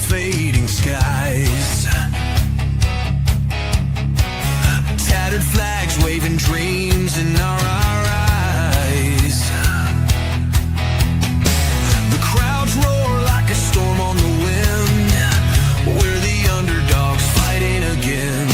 fading skies. Tattered flags waving dreams in our eyes. The crowds roar like a storm on the wind. We're the underdogs fighting again.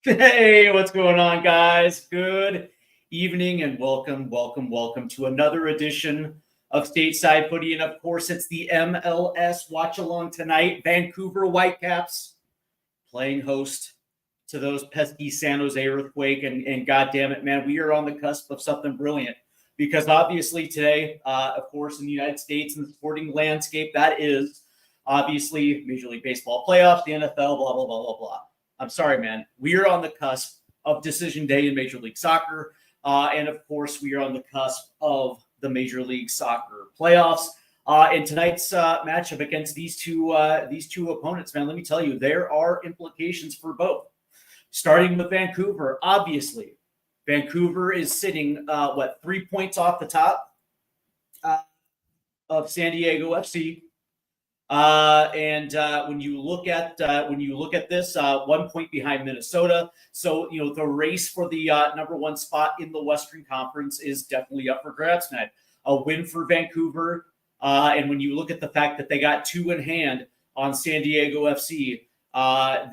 Hey, what's going on, guys? Good evening and welcome to another edition of Stateside Footy. And of course, it's the MLS watch along tonight. Vancouver White Caps playing host to those pesky San Jose Earthquake. And God damn it, man, we are on the cusp of something brilliant. Because obviously today, of course, in the United States, in the sporting landscape, that is obviously Major League Baseball playoffs, the NFL, blah, blah, blah, blah, blah. I'm sorry, man. We are on the cusp of decision day in Major League Soccer. And of course, we are on the cusp of the Major League Soccer playoffs. And tonight's matchup against these two opponents, man, let me tell you, there are implications for both. Starting with Vancouver, obviously. Vancouver is sitting, 3 points off the top of San Diego FC. And when you look at this, 1 point behind Minnesota. So, you know, the race for the number one spot in the Western Conference is definitely up for grabs tonight. A win for Vancouver. And when you look at the fact that they got two in hand on San Diego FC, a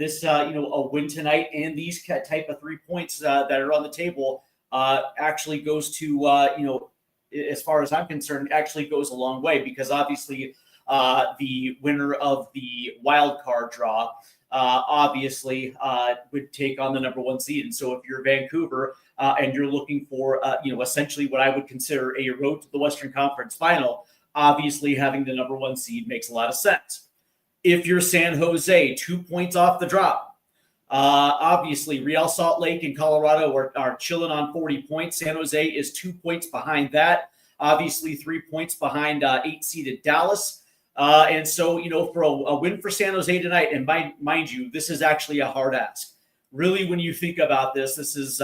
win tonight and these type of 3 points that are on the table actually goes to, as far as I'm concerned, actually goes a long way because obviously the winner of the wild card draw obviously would take on the number one seed. And so if you're Vancouver and you're looking for, essentially what I would consider a road to the Western Conference final, obviously having the number one seed makes a lot of sense. If you're San Jose, 2 points off the drop, obviously Real Salt Lake and Colorado are chilling on 40 points. San Jose is 2 points behind that. Obviously 3 points behind 8-seeded Dallas. And so, for a win for San Jose tonight, and mind you, this is actually a hard ask. Really, when you think about this is,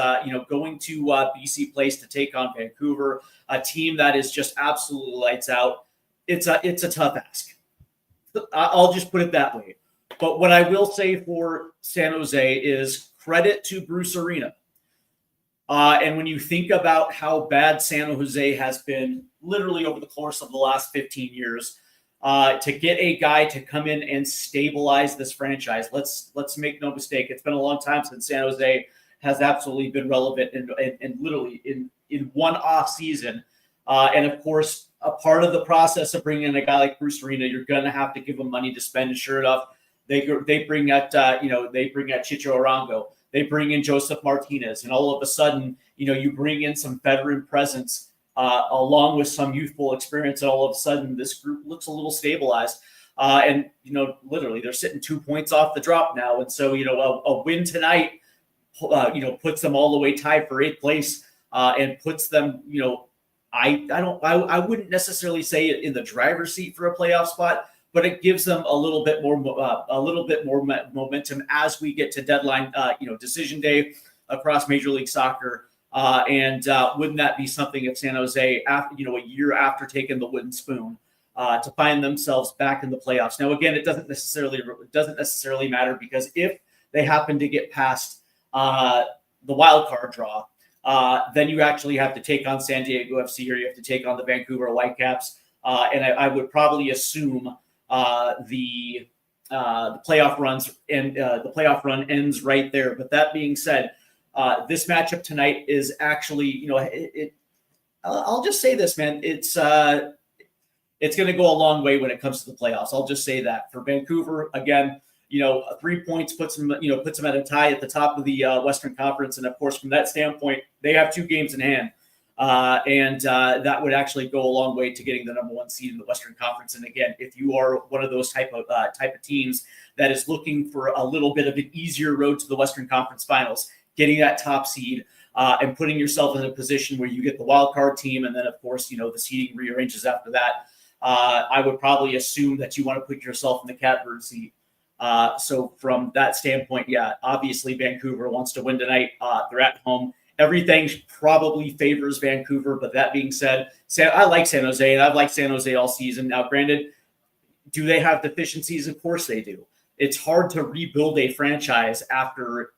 going to BC Place to take on Vancouver, a team that is just absolutely lights out. It's a tough ask. I'll just put it that way. But what I will say for San Jose is credit to Bruce Arena. And when you think about how bad San Jose has been literally over the course of the last 15 years, to get a guy to come in and stabilize this franchise. Let's make no mistake. It's been a long time since San Jose has absolutely been relevant and literally in one off season. And of course, a part of the process of bringing in a guy like Bruce Arena, you're going to have to give him money to spend. And sure enough, they bring out Chicho Arango. They bring in Joseph Martinez, and all of a sudden, you bring in some veteran presence along with some youthful experience, and all of a sudden this group looks a little stabilized. Literally they're sitting 2 points off the drop now. And so, a win tonight, puts them all the way tied for 8th place and puts them, I wouldn't necessarily say it in the driver's seat for a playoff spot, but it gives them a little bit more momentum as we get to deadline, decision day. across Major League Soccer. And wouldn't that be something if San Jose, after, a year after taking the wooden spoon, to find themselves back in the playoffs? Now, again, it doesn't necessarily matter, because if they happen to get past the wild card draw, then you actually have to take on San Diego FC, or you have to take on the Vancouver White Caps. And I would probably assume the playoff runs and the playoff run ends right there. But that being said, this matchup tonight is actually, I'll just say this, man. It's going to go a long way when it comes to the playoffs. I'll just say that for Vancouver, again, 3 points puts them at a tie at the top of the Western Conference. And of course, from that standpoint, they have 2 games in hand. And that would actually go a long way to getting the number 1 seed in the Western Conference. And again, if you are one of those type of teams that is looking for a little bit of an easier road to the Western Conference Finals, getting that top seed and putting yourself in a position where you get the wild card team, and then of course, the seeding rearranges after that. I would probably assume that you want to put yourself in the catbird seat. So from that standpoint, yeah, obviously Vancouver wants to win tonight. They're at home. Everything probably favors Vancouver, but that being said, I like San Jose, and I've liked San Jose all season. Now, granted, do they have deficiencies? Of course they do. It's hard to rebuild a franchise after,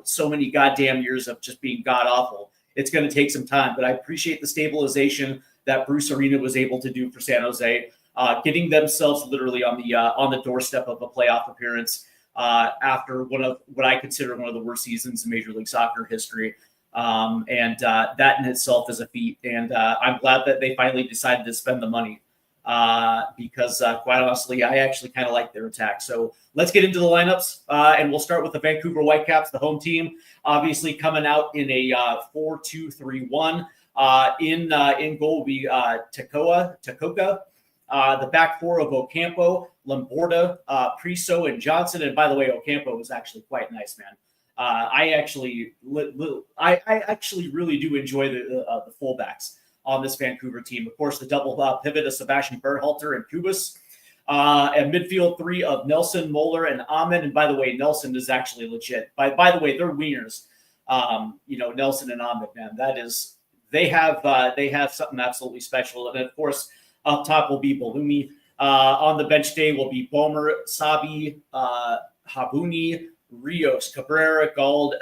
so many goddamn years of just being god-awful. It's going to take some time, but I appreciate the stabilization that Bruce Arena was able to do for San Jose, getting themselves literally on the doorstep of a playoff appearance after what I consider one of the worst seasons in Major League Soccer history. And that in itself is a feat. And I'm glad that they finally decided to spend the money because quite honestly, I actually kind of like their attack. So let's get into the lineups, and we'll start with the Vancouver White Caps, the home team, obviously coming out in a 4-2-3-1. In goal will be Takoka. The back 4 of Ocampo, Lamborda, Priso, and Johnson. And by the way, Ocampo was actually quite nice, man. I actually really do enjoy the fullbacks on this Vancouver team. Of course, the double pivot of Sebastian Berhalter and Kubas. And midfield 3 of Nelson, Moeller, and Ahmed. And by the way, Nelson is actually legit. By the way, they're wieners. Nelson and Ahmed, man, they have something absolutely special. And of course, up top will be Balumi. On the bench day will be Bomer, Sabi, Habuni, Rios, Cabrera, Gald,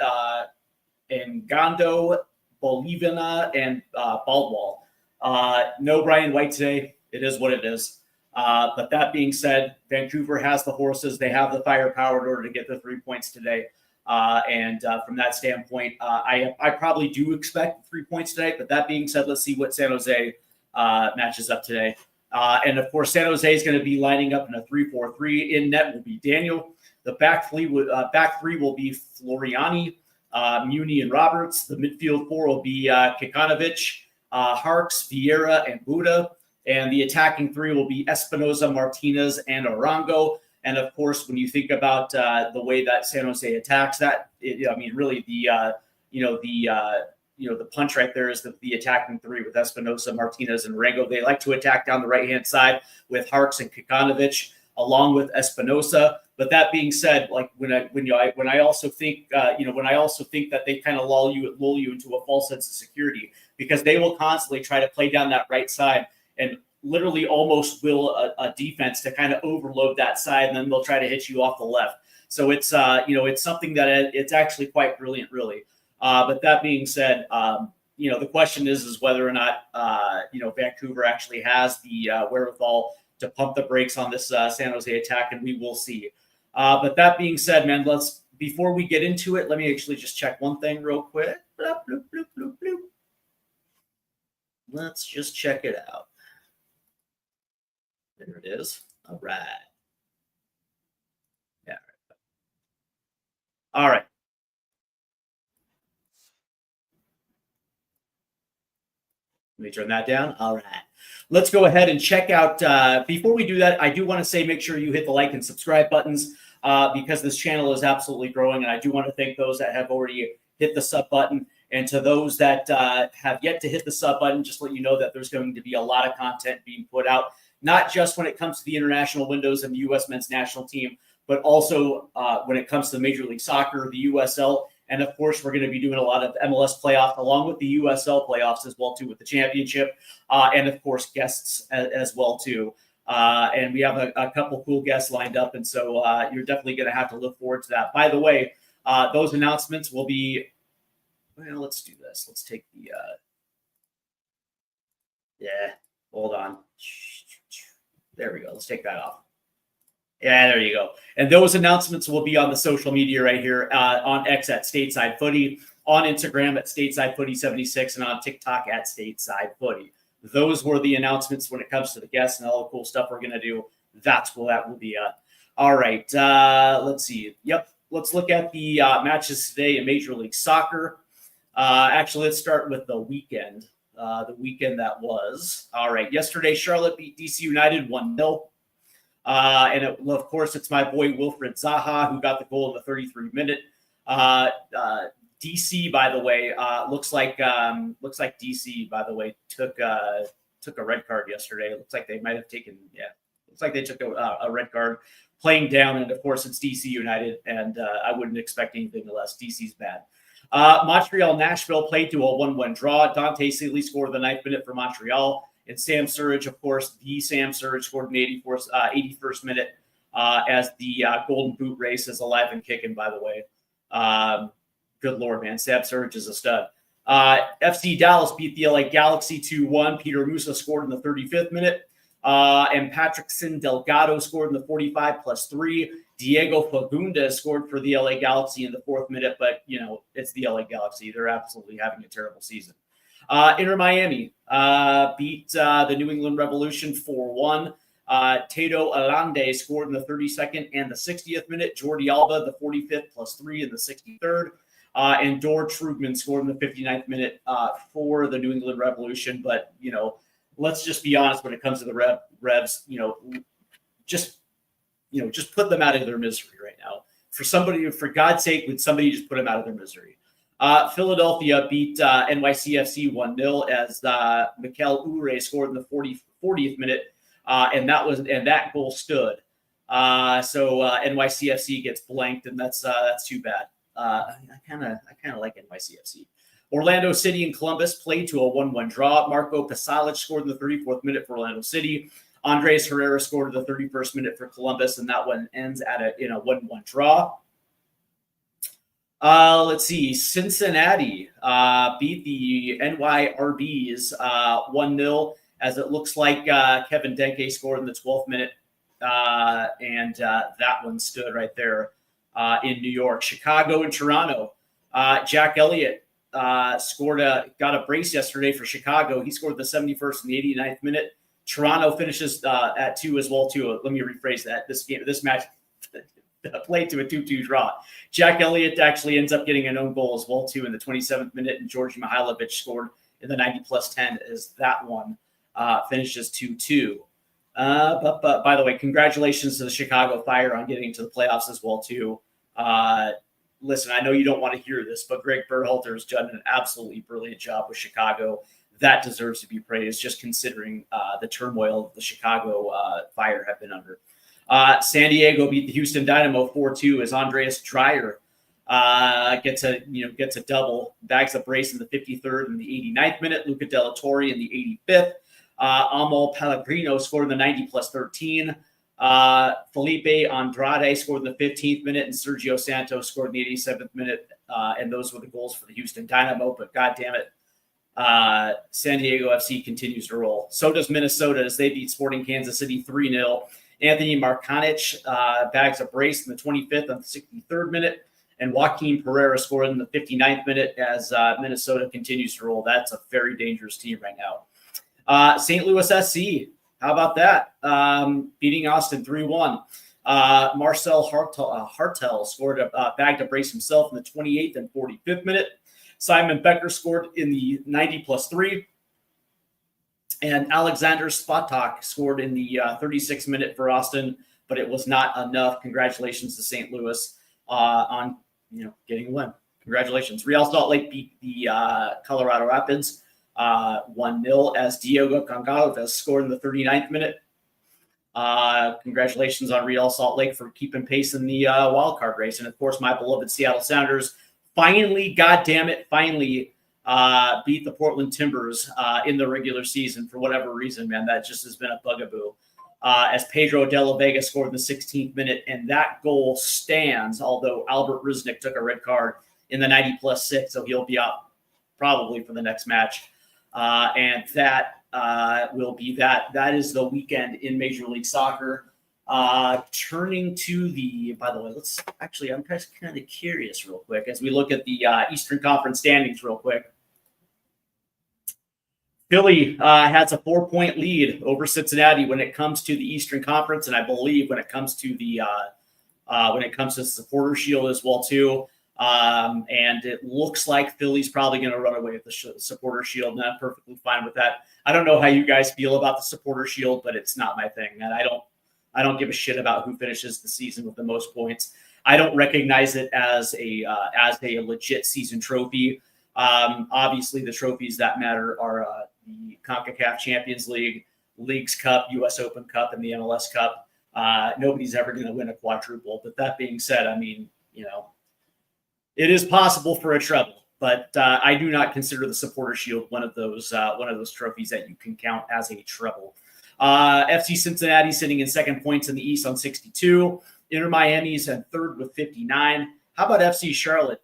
and Gondo, Bolivina, and Baldwall. No Brian White today. It is what it is. But that being said, Vancouver has the horses. They have the firepower in order to get the 3 points today. And from that standpoint, I probably do expect 3 points today. But that being said, let's see what San Jose matches up today. And of course, San Jose is going to be lining up in a 3-4-3. In net will be Daniel. The back three will be Floriani, Muni, and Roberts. The midfield 4 will be Kikanovic, Harks, Vieira, and Buda. And the attacking 3 will be Espinoza, Martinez, and Arango. And of course, when you think about the way that San Jose attacks, really the punch right there is the attacking 3 with Espinoza, Martinez, and Arango. They like to attack down the right-hand side with Harks and Kikanovic, along with Espinoza. But that being said, like when I also think that they kind of lull you into a false sense of security, because they will constantly try to play down that right side and literally almost will a defense to kind of overload that side, and then they'll try to hit you off the left. So it's it's something that it's actually quite brilliant, really. But that being said, the question is whether or not Vancouver actually has the wherewithal to pump the brakes on this San Jose attack, and we will see. But that being said, man, before we get into it, let me actually just check one thing real quick. Bloop, bloop, bloop, bloop, bloop. Let's just check it out. There it is. All right. Yeah. All right. Let me turn that down. All right. Let's go ahead and check out. Before we do that, I do want to say make sure you hit the like and subscribe buttons because this channel is absolutely growing. And I do want to thank those that have already hit the sub button. And to those that have yet to hit the sub button, just let you know that there's going to be a lot of content being put out, not just when it comes to the international windows and the U.S. men's national team, but also when it comes to Major League Soccer, the USL, And of course, we're going to be doing a lot of MLS playoffs along with the USL playoffs as well, too, with the championship. And of course, guests as well, too. And we have a couple cool guests lined up. And so you're definitely going to have to look forward to that. By the way, those announcements will be, well, let's do this. Let's take the, hold on. There we go. Let's take that off. Yeah, there you go. And those announcements will be on the social media right here on X at Stateside Footy, on Instagram at Stateside Footy 76, and on TikTok at Stateside Footy. Those were the announcements when it comes to the guests and all the cool stuff we're going to do. That's what that will be. All right. Let's see. Yep. Let's look at the matches today in Major League Soccer. Actually, let's start with the weekend. The weekend that was. All right. Yesterday, Charlotte beat DC United 1-0. And of course, it's my boy Wilfred Zaha who got the goal in the 33rd minute. DC, by the way, looks like DC, by the way, took a red card yesterday. It looks like they might have taken, looks like they took a red card playing down. And of course, it's DC United, and I wouldn't expect anything less. DC's bad. Montreal Nashville played to a 1-1 draw. Dante Sealy scored the 9th minute for Montreal. And Sam Surridge, of course, the Sam Surridge scored in the 81st minute as the Golden Boot race is alive and kicking, by the way. Good Lord, man. Sam Surridge is a stud. FC Dallas beat the LA Galaxy 2-1. Peter Musa scored in the 35th minute. And Patrickson Delgado scored in the 45+3. Diego Fagunda scored for the LA Galaxy in the 4th minute. But, you know, it's the LA Galaxy. They're absolutely having a terrible season. Inter Miami beat the New England Revolution 4-1. Tato Alande scored in the 32nd and the 60th minute. Jordi Alba, the 45th+3 in the 63rd. And Dor Trugman scored in the 59th minute for the New England Revolution. But, you know, let's just be honest when it comes to the Revs, just put them out of their misery right now. For God's sake, would somebody just put them out of their misery? Philadelphia beat NYCFC 1-0 as Mikel Ure scored in the 40th minute, and that goal stood. So NYCFC gets blanked, and that's too bad. I kind of like NYCFC. Orlando City and Columbus played to a 1-1 draw. Marco Pasalic scored in the 34th minute for Orlando City. Andres Herrera scored in the 31st minute for Columbus, and that one ends in a 1-1 draw. Let's see. Cincinnati beat the NYRBs 1-0 as it looks like Kevin Denke scored in the 12th minute, and that one stood right there in New York. Chicago and Toronto. Jack Elliott got a brace yesterday for Chicago. He scored the 71st and the 89th minute. Toronto finishes at 2 as well, too. Let me rephrase that. This match played to a 2-2 draw. Jack Elliott actually ends up getting an own goal as well, too, in the 27th minute, and Georgi Mihailovic scored in the 90+10 as that one finishes 2-2. But by the way, congratulations to the Chicago Fire on getting to the playoffs as well, too. Listen, I know you don't want to hear this, but Greg Berhalter has done an absolutely brilliant job with Chicago. That deserves to be praised, just considering the turmoil the Chicago Fire have been under. San Diego beat the Houston Dynamo 4-2 as Andreas Dreyer gets a double, bags a brace in the 53rd and the 89th minute. Luca Della Torre in the 85th. Amal Pellegrino scored in the 90+13. Felipe Andrade scored in the 15th minute, and Sergio Santos scored in the 87th minute. And those were the goals for the Houston Dynamo. But God damn it, San Diego FC continues to roll. So does Minnesota as they beat Sporting Kansas City 3-0. Anthony Markanich bags a brace in the 25th and 63rd minute, and Joaquin Pereira scored in the 59th minute as Minnesota continues to roll. That's a very dangerous team right now. St. Louis SC, how about that? Beating Austin 3-1. Marcel Hartel scored bagged a brace himself in the 28th and 45th minute. Simon Becker scored in the 90+3. And Alexander Spatak scored in the 36th minute for Austin, but it was not enough. Congratulations to St. Louis on getting a win. Congratulations. Real Salt Lake beat the Colorado Rapids 1-0 as Diego Gonçalves scored in the 39th minute. Congratulations on Real Salt Lake for keeping pace in the wild card race. And, of course, my beloved Seattle Sounders finally, goddamn it, finally beat the Portland Timbers in the regular season for whatever reason, man. That just has been a bugaboo. As Pedro de la Vega scored in the 16th minute, and that goal stands, although Albert Rusnik took a red card in the 90+6, so he'll be out probably for the next match. And that will be that. That is the weekend in Major League Soccer. Turning to by the way, I'm kind of curious real quick as we look at the Eastern Conference standings real quick. Philly has a 4-point lead over Cincinnati when it comes to the Eastern Conference, and I believe when it comes to the Supporter Shield as well too. And it looks like Philly's probably going to run away with the Supporter Shield, and I'm perfectly fine with that. I don't know how you guys feel about the Supporter Shield, but it's not my thing, and I don't give a shit about who finishes the season with the most points. I don't recognize it as a legit season trophy. Obviously, the trophies that matter are the CONCACAF Champions League, Leagues Cup, US Open Cup, and the MLS Cup. Nobody's ever going to win a quadruple. But that being said, I mean, it is possible for a treble. But I do not consider the Supporter Shield one of those trophies that you can count as a treble. FC Cincinnati sitting in second points in the East on 62. Inter Miami's in third with 59. How about FC Charlotte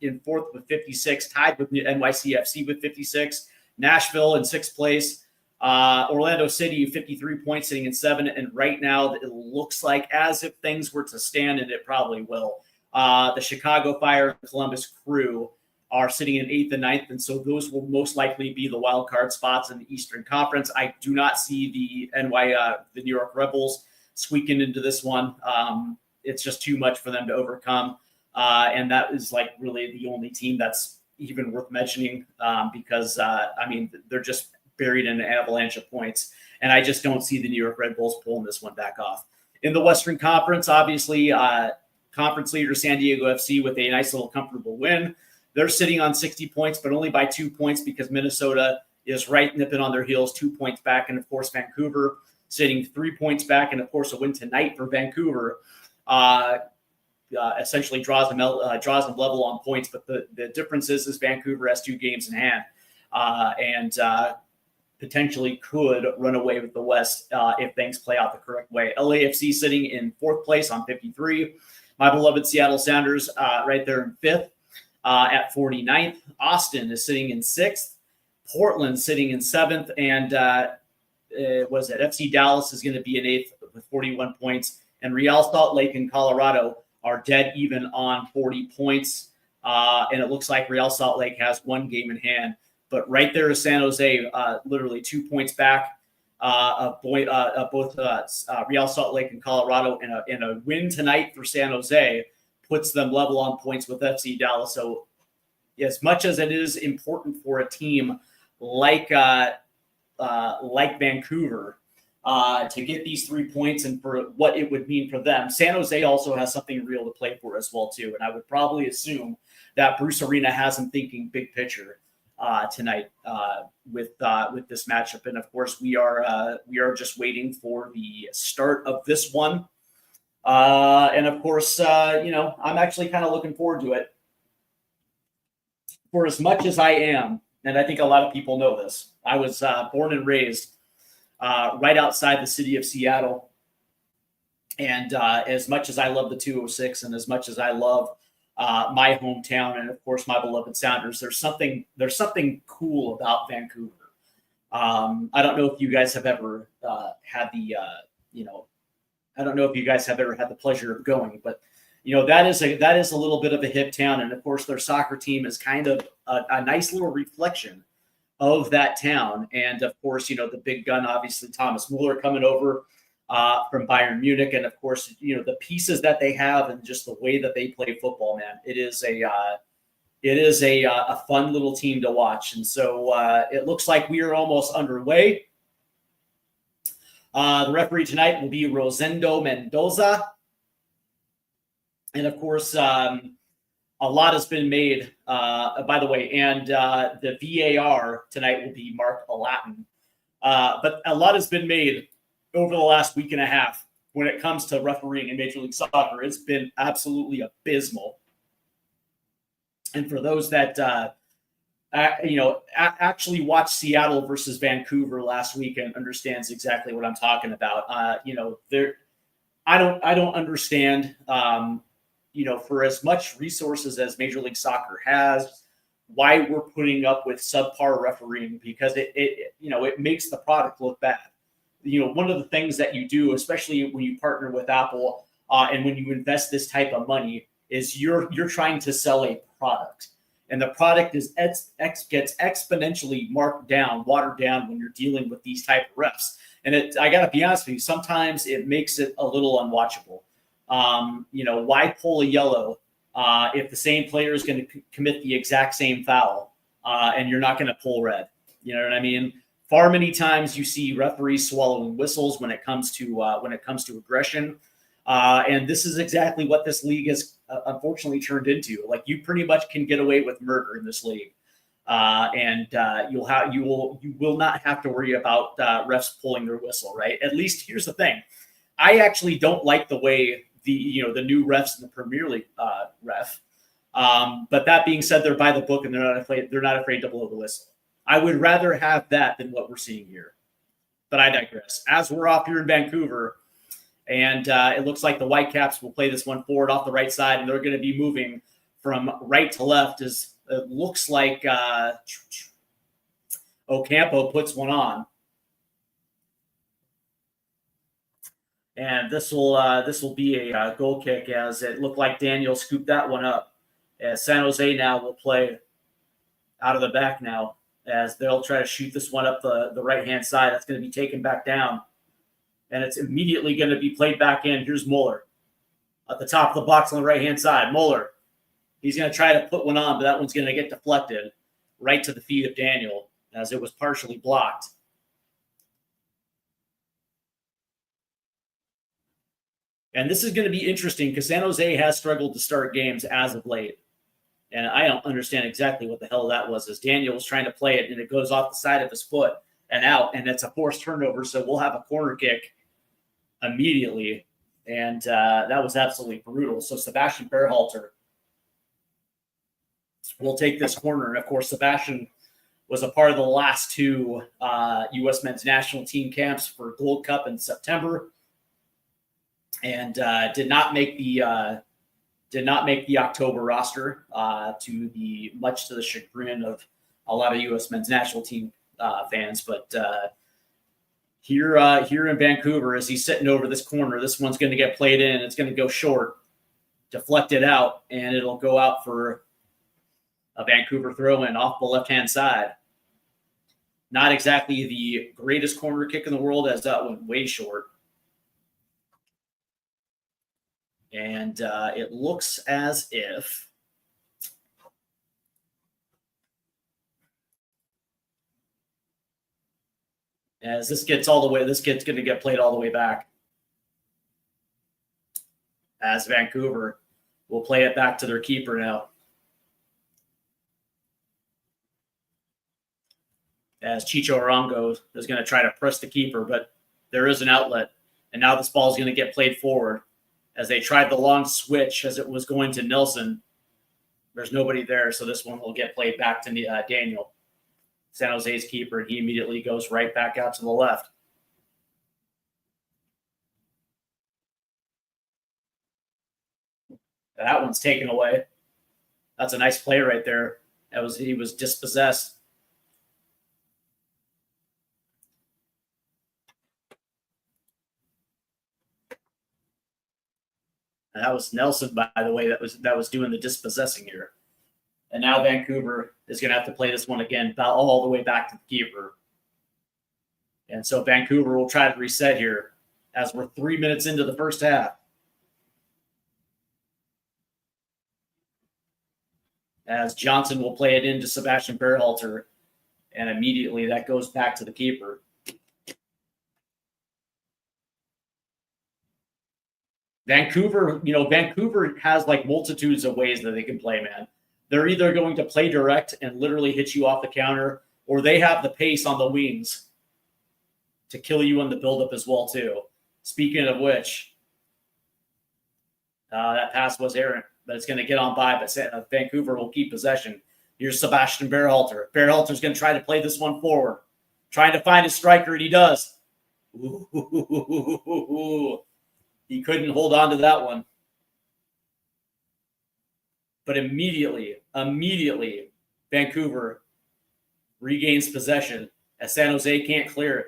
in fourth with 56, tied with NYCFC with 56. Nashville in sixth place. Orlando City, 53 points, sitting in seven. And right now, it looks like as if things were to stand, and it probably will. The Chicago Fire and Columbus Crew are sitting in eighth and ninth, and so those will most likely be the wild card spots in the Eastern Conference. I do not see the New York Red Bulls squeaking into this one. It's just too much for them to overcome, and that is like really the only team that's even worth mentioning because I mean they're just buried in an avalanche of points, and I just don't see the New York Red Bulls pulling this one back off. In the Western Conference, obviously, conference leader San Diego FC with a nice little comfortable win. They're sitting on 60 points, but only by 2 points because Minnesota is right nipping on their heels, 2 points back. And, of course, Vancouver sitting 3 points back. And, of course, a win tonight for Vancouver essentially draws them level on points. But the difference is Vancouver has 2 games in hand and potentially could run away with the West if things play out the correct way. LAFC sitting in fourth place on 53. My beloved Seattle Sounders right there in fifth. At 49th, Austin is sitting in 6th, Portland sitting in 7th, and FC Dallas is going to be in 8th with 41 points, and Real Salt Lake and Colorado are dead even on 40 points, and it looks like Real Salt Lake has 1 game in hand, but right there is San Jose, literally 2 points back of both Real Salt Lake and Colorado, and a win tonight for San Jose puts them level on points with FC Dallas. So as much as it is important for a team like Vancouver to get these 3 points and for what it would mean for them, San Jose also has something real to play for as well too. And I would probably assume that Bruce Arena has them thinking big picture tonight with this matchup. And of course, we are just waiting for the start of this one. And of course, I'm actually kind of looking forward to it. For as much as I am, and I think a lot of people know this, I was born and raised right outside the city of Seattle. And as much as I love the 206 and as much as I love my hometown and, of course, my beloved Sounders, there's something cool about Vancouver. I don't know if you guys have ever had the, I don't know if you guys have ever had the pleasure of going, but that is a little bit of a hip town, and of course their soccer team is kind of a nice little reflection of that town. And of course, the big gun, obviously Thomas Muller coming over from Bayern Munich, and of course, the pieces that they have and just the way that they play football, man, it is a fun little team to watch. And so it looks like we are almost underway. The referee tonight will be Rosendo Mendoza. And, of course, a lot has been made, by the way, and the VAR tonight will be Mark Alatin. But a lot has been made over the last week and a half when it comes to refereeing in Major League Soccer. It's been absolutely abysmal. And for those that actually watched Seattle versus Vancouver last week and understands exactly what I'm talking about. I don't understand. For as much resources as Major League Soccer has, why we're putting up with subpar refereeing, because it makes the product look bad. One of the things that you do, especially when you partner with Apple and when you invest this type of money, is you're trying to sell a product, and the product gets exponentially watered down when you're dealing with these type of refs. And I got to be honest with you, sometimes it makes it a little unwatchable. Why pull a yellow if the same player is going to commit the exact same foul and you're not going to pull red? You know what I mean? Far many times you see referees swallowing whistles when it comes to aggression. And this is exactly what this league has unfortunately turned into. Like, you pretty much can get away with murder in this league. And you will not have to worry about refs pulling their whistle, right? At least here's the thing. I actually don't like the way the new refs in the Premier League ref. But that being said, they're by the book and they're not afraid to blow the whistle. I would rather have that than what we're seeing here. But I digress. As we're off here in Vancouver, and it looks like the White Caps will play this one forward off the right side, and they're going to be moving from right to left, as it looks like Ocampo puts one on. And this will be a goal kick, as it looked like Daniel scooped that one up. As San Jose now will play out of the back now, as they'll try to shoot this one up the right-hand side. That's going to be taken back down, and it's immediately going to be played back in. Here's Muller at the top of the box on the right-hand side. Muller, he's going to try to put one on, but that one's going to get deflected right to the feet of Daniel, as it was partially blocked. And this is going to be interesting because San Jose has struggled to start games as of late. And I don't understand exactly what the hell that was, as Daniel was trying to play it, and it goes off the side of his foot and out, and it's a forced turnover. So we'll have a corner kick immediately. And that was absolutely brutal. So Sebastian Berhalter will take this corner. And, of course, Sebastian was a part of the last two U.S. men's national team camps for Gold Cup in September, and did not make the October roster, much to the chagrin of a lot of U.S. men's national team fans. But here in Vancouver, as he's sitting over this corner, this one's going to get played in. It's going to go short, deflected out, and it'll go out for a Vancouver throw-in off the left-hand side. Not exactly the greatest corner kick in the world, as that went way short. And it looks as if this kid's going to get played all the way back, as Vancouver will play it back to their keeper now. As Chicho Arango is going to try to press the keeper, but there is an outlet. And now this ball is going to get played forward. As they tried the long switch as it was going to Nelson, there's nobody there, so this one will get played back to Daniel, San Jose's keeper, and he immediately goes right back out to the left. That one's taken away. That's a nice play right there. He was dispossessed. And that was Nelson, by the way, that was doing the dispossessing here. And now Vancouver is going to have to play this one again, all the way back to the keeper. And so Vancouver will try to reset here, as we're 3 minutes into the first half. As Johnson will play it into Sebastian Berhalter, and immediately that goes back to the keeper. Vancouver has like multitudes of ways that they can play, man. They're either going to play direct and literally hit you off the counter, or they have the pace on the wings to kill you in the buildup as well, too. Speaking of which, That pass was errant, but it's going to get on by, but Vancouver will keep possession. Here's Sebastian Berhalter. Berhalter's going to try to play this one forward, trying to find his striker, and he does. Ooh, he couldn't hold on to that one. But immediately, Vancouver regains possession as San Jose can't clear it.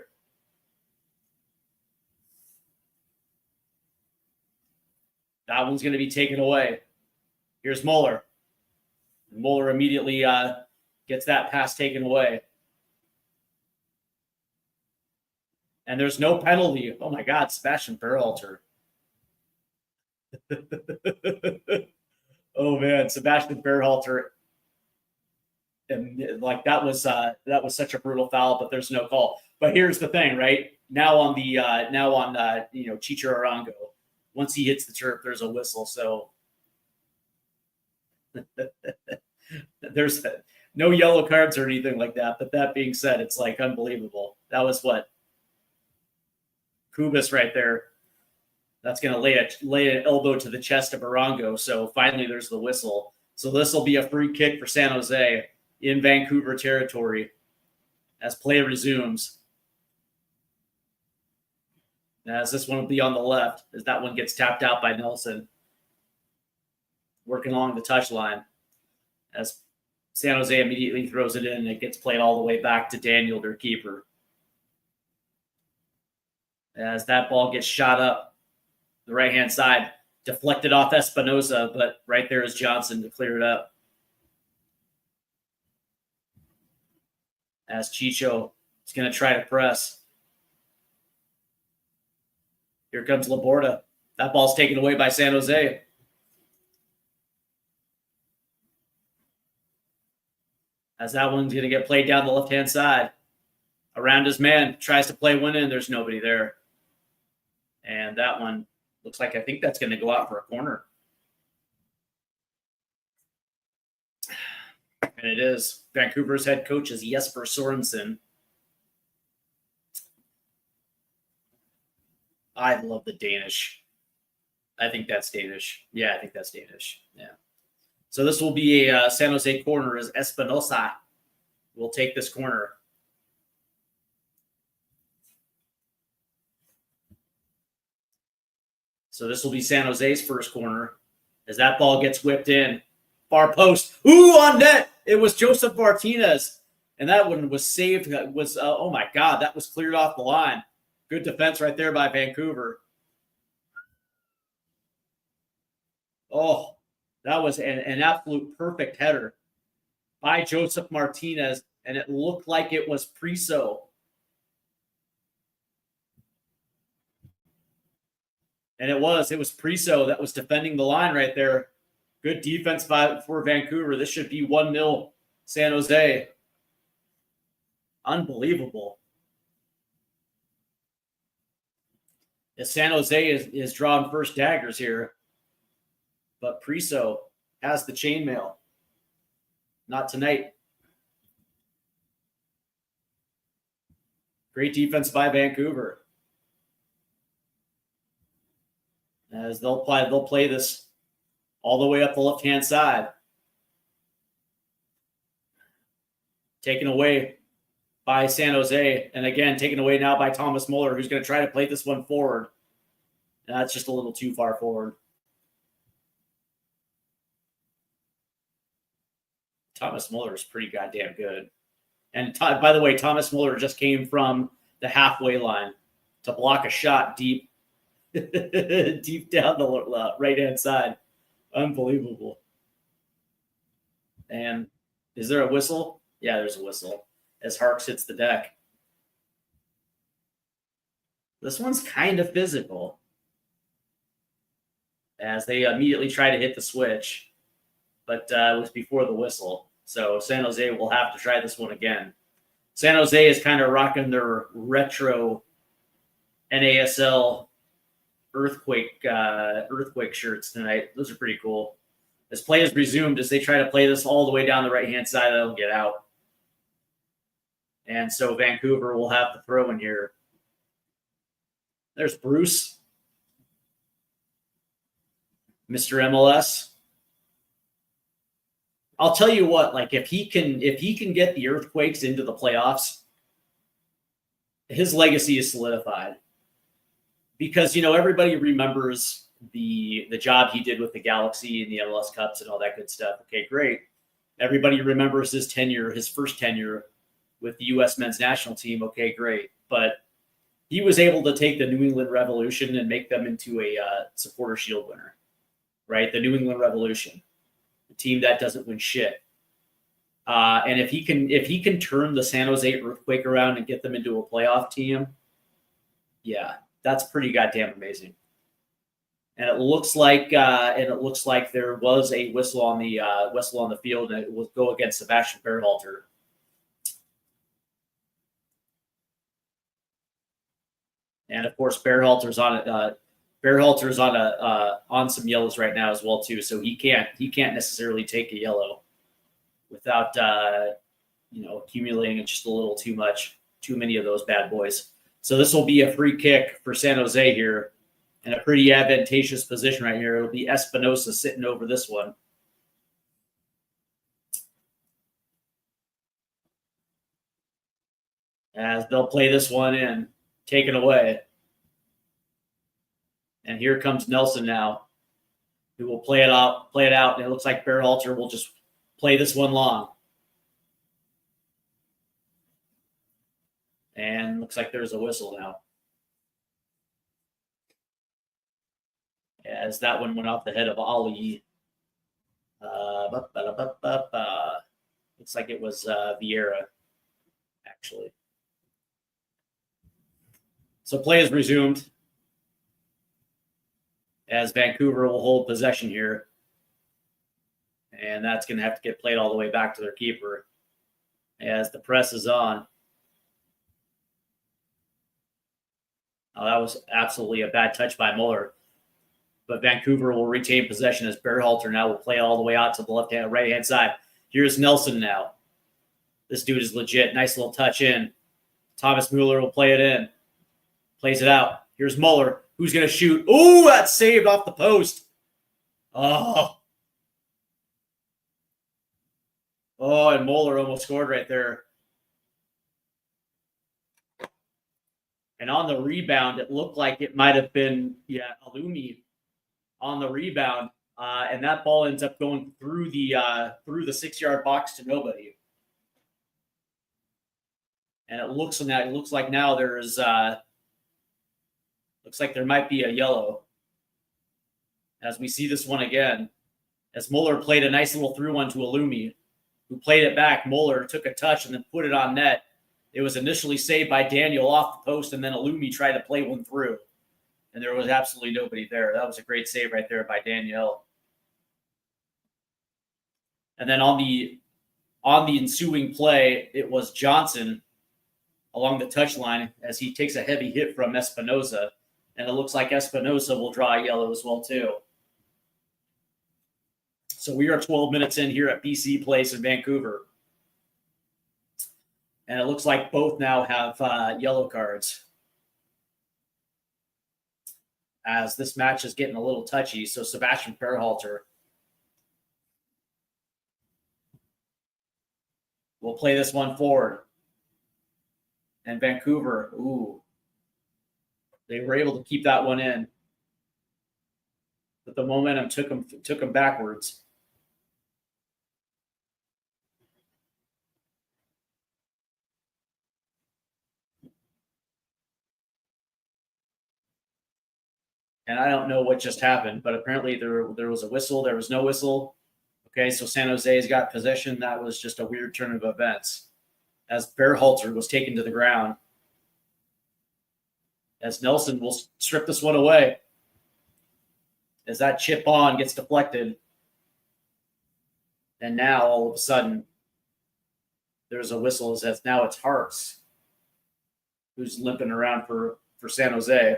That one's going to be taken away. Here's Muller. Muller immediately gets that pass taken away. And there's no penalty. Oh, my God, Sebastian Berhalter. Oh, man, Sebastian Berhalter. And like that was such a brutal foul, but there's no call. But here's the thing, right? Now on Chicho Arango, once he hits the turf, there's a whistle. So there's no yellow cards or anything like that. But that being said, it's like unbelievable. That was what Kubas right there. That's going to lay an elbow to the chest of Arango. So finally, there's the whistle. So this will be a free kick for San Jose in Vancouver territory as play resumes. As this one will be on the left, as that one gets tapped out by Nelson. Working along the touchline. As San Jose immediately throws it in, and it gets played all the way back to Daniel, their keeper. As that ball gets shot up the right-hand side, deflected off Espinosa, but right there is Johnson to clear it up. As Chicho is going to try to press. Here comes Laborda. That ball's taken away by San Jose. As that one's going to get played down the left-hand side. Around his man, tries to play one in. There's nobody there. And that one looks like I think that's going to go out for a corner. And it is. Vancouver's head coach is Jesper Sorensen. I love the Danish. I think that's Danish. Yeah, I think that's Danish. Yeah. So this will be a San Jose corner as Espinosa will take this corner. So this will be San Jose's first corner as that ball gets whipped in. Far post. Ooh, on net. It was Joseph Martinez. And that one was saved. Oh, my God. That was cleared off the line. Good defense right there by Vancouver. Oh, that was an absolute perfect header by Joseph Martinez. And it looked like it was Priso. And it was Priso that was defending the line right there. Good defense for Vancouver. This should be 1-0 San Jose. Unbelievable. As San Jose is drawing first daggers here. But Priso has the chainmail. Not tonight. Great defense by Vancouver. As they'll play this all the way up the left-hand side. Taken away by San Jose. And again, taken away now by Thomas Muller, who's going to try to play this one forward. And that's just a little too far forward. Thomas Muller is pretty goddamn good. And by the way, Thomas Muller just came from the halfway line to block a shot deep deep down the right-hand side. Unbelievable. And is there a whistle? Yeah, there's a whistle as Harks hits the deck. This one's kind of physical as they immediately try to hit the switch, but it was before the whistle. So San Jose will have to try this one again. San Jose is kind of rocking their retro NASL earthquake shirts tonight. Those are pretty cool. As play is resumed, as they try to play this all the way down the right-hand side, they'll get out. And so Vancouver will have the throw in here. There's Bruce. Mr. MLS. I'll tell you what, like if he can get the Earthquakes into the playoffs, his legacy is solidified. Because everybody remembers the job he did with the Galaxy and the MLS Cups and all that good stuff. Okay, great. Everybody remembers his first tenure with the U.S. men's national team. Okay, great. But he was able to take the New England Revolution and make them into a Supporter Shield winner, right? The New England Revolution, the team that doesn't win shit. And if he can turn the San Jose Earthquake around and get them into a playoff team, yeah, that's pretty goddamn amazing. And it looks like there was a whistle on the field, and it will go against Sebastian Berhalter. And of course, Berhalter's on it. Berhalter's on some yellows right now as well too, so he can't necessarily take a yellow without accumulating just a little too many of those bad boys. So this will be a free kick for San Jose here, in a pretty advantageous position right here. It'll be Espinosa sitting over this one. As they'll play this one in, taken away. And here comes Nelson now, who will play it out, and it looks like Berhalter will just play this one long. And looks like there's a whistle now. As that one went off the head of Ali. Looks like it was Vieira, actually. So play is resumed as Vancouver will hold possession here. And that's going to have to get played all the way back to their keeper as the press is on. Oh, that was absolutely a bad touch by Muller. But Vancouver will retain possession as Berhalter now will play all the way out to the right-hand side. Here's Nelson now. This dude is legit. Nice little touch in. Thomas Mueller will play it in. Plays it out. Here's Muller. Who's going to shoot? Ooh, that's saved off the post. Oh, and Mueller almost scored right there. And on the rebound, it looked like it might have been, Alumi on the rebound. And that ball ends up going through the 6-yard box to nobody. And it looks like now there's looks like there might be a yellow. As we see this one again, as Mueller played a nice little through one to Alumi, who played it back. Mueller took a touch and then put it on net. It was initially saved by Daniel off the post, and then Alumi tried to play one through. And there was absolutely nobody there. That was a great save right there by Daniel. And then on the ensuing play, it was Johnson along the touchline as he takes a heavy hit from Espinosa. And it looks like Espinosa will draw a yellow as well, too. So we are 12 minutes in here at BC Place in Vancouver. And it looks like both now have yellow cards. As this match is getting a little touchy. So Sebastian Berhalter will play this one forward. And Vancouver, they were able to keep that one in. But the momentum took them backwards. And I don't know what just happened, but apparently there was a whistle. There was no whistle. Okay, so San Jose's got possession. That was just a weird turn of events as Berhalter was taken to the ground. As Nelson will strip this one away. As that chip on gets deflected. And now all of a sudden there's a whistle as now it's Harps who's limping around for San Jose.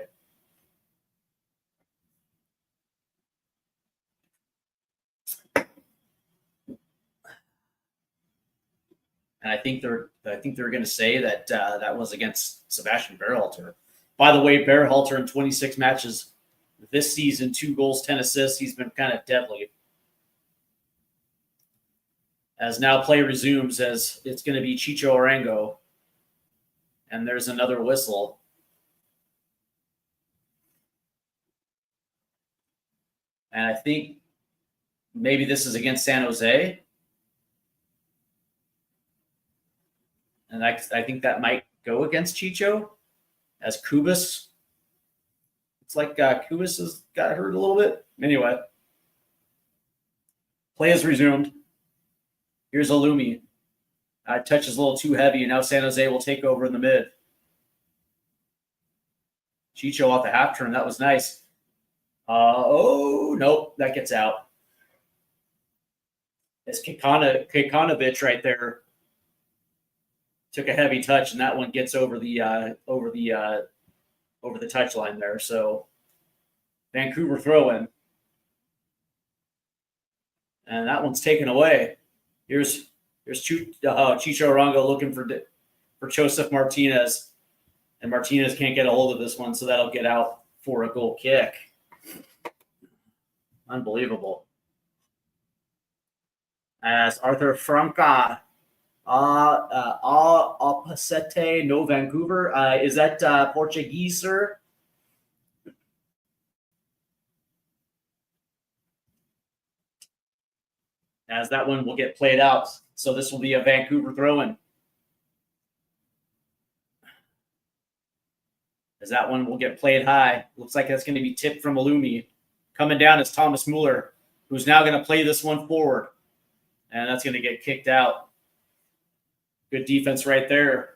And I think they're going to say that that was against Sebastian Berhalter. By the way, Berhalter in 26 matches, this season, 2 goals, 10 assists. He's been kind of deadly. As now play resumes, as it's going to be Chicho Arango. And there's another whistle. And I think maybe this is against San Jose. And I think that might go against Chicho as Kubas. It's like Kubas has got hurt a little bit. Anyway, play is resumed. Here's Alumi. Touch is a little too heavy, and now San Jose will take over in the mid. Chicho off the half turn. That was nice. Nope, that gets out. It's Kekanovic right there. Took a heavy touch, and that one gets over the touch line there. So Vancouver throw in, and that one's taken away. Here's Chicho Arango looking for Joseph Martinez, and Martinez can't get a hold of this one, so that'll get out for a goal kick. Unbelievable. As Arthur Franca, Opacete no Vancouver. Is that Portuguese, sir? As that one will get played out. So this will be a Vancouver throw-in. As that one will get played high. Looks like that's going to be tipped from Alumi. Coming down is Thomas Mueller, who's now going to play this one forward. And that's going to get kicked out. Good defense right there.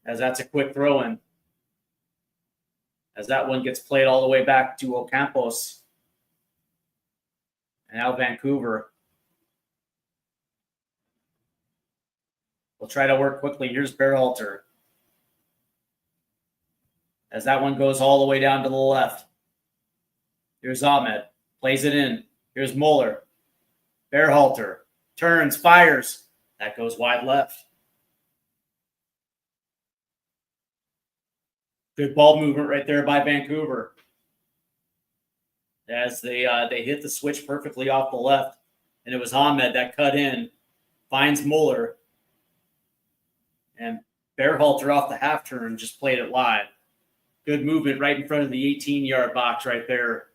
As that's a quick throw-in. As that one gets played all the way back to Ocampos. And now Vancouver will try to work quickly. Here's Berhalter. As that one goes all the way down to the left. Here's Ahmed. Plays it in. Here's Mueller. Berhalter. Turns, fires. That goes wide left. Good ball movement right there by Vancouver. As they hit the switch perfectly off the left. And it was Ahmed that cut in. Finds Mueller. And Berhalter off the half turn just played it wide. Good movement right in front of the 18-yard box right there.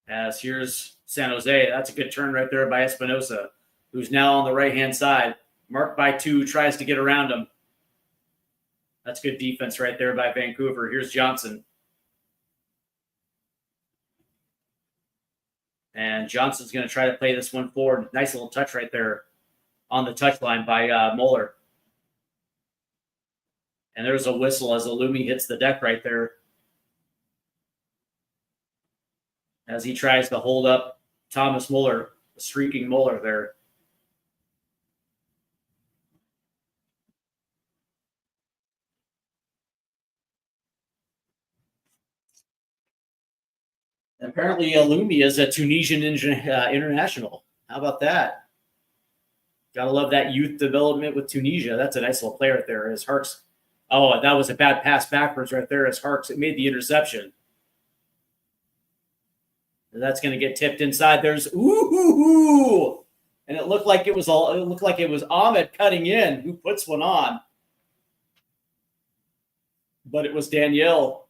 As here's San Jose. That's a good turn right there by Espinosa, who's now on the right-hand side. Marked by 2, tries to get around him. That's good defense right there by Vancouver. Here's Johnson. And Johnson's going to try to play this one forward. Nice little touch right there on the touchline by Mueller. And there's a whistle as Alumi hits the deck right there. As he tries to hold up Thomas Mueller, the streaking Mueller there. Apparently, Alumi is a Tunisian international. How about that? Gotta love that youth development with Tunisia. That's a nice little play right there. As Harks, oh, that was a bad pass backwards right there. As Harks, it made the interception. And that's going to get tipped inside. There's ooh, and it looked like it was Ahmed cutting in who puts one on, but it was Danielle.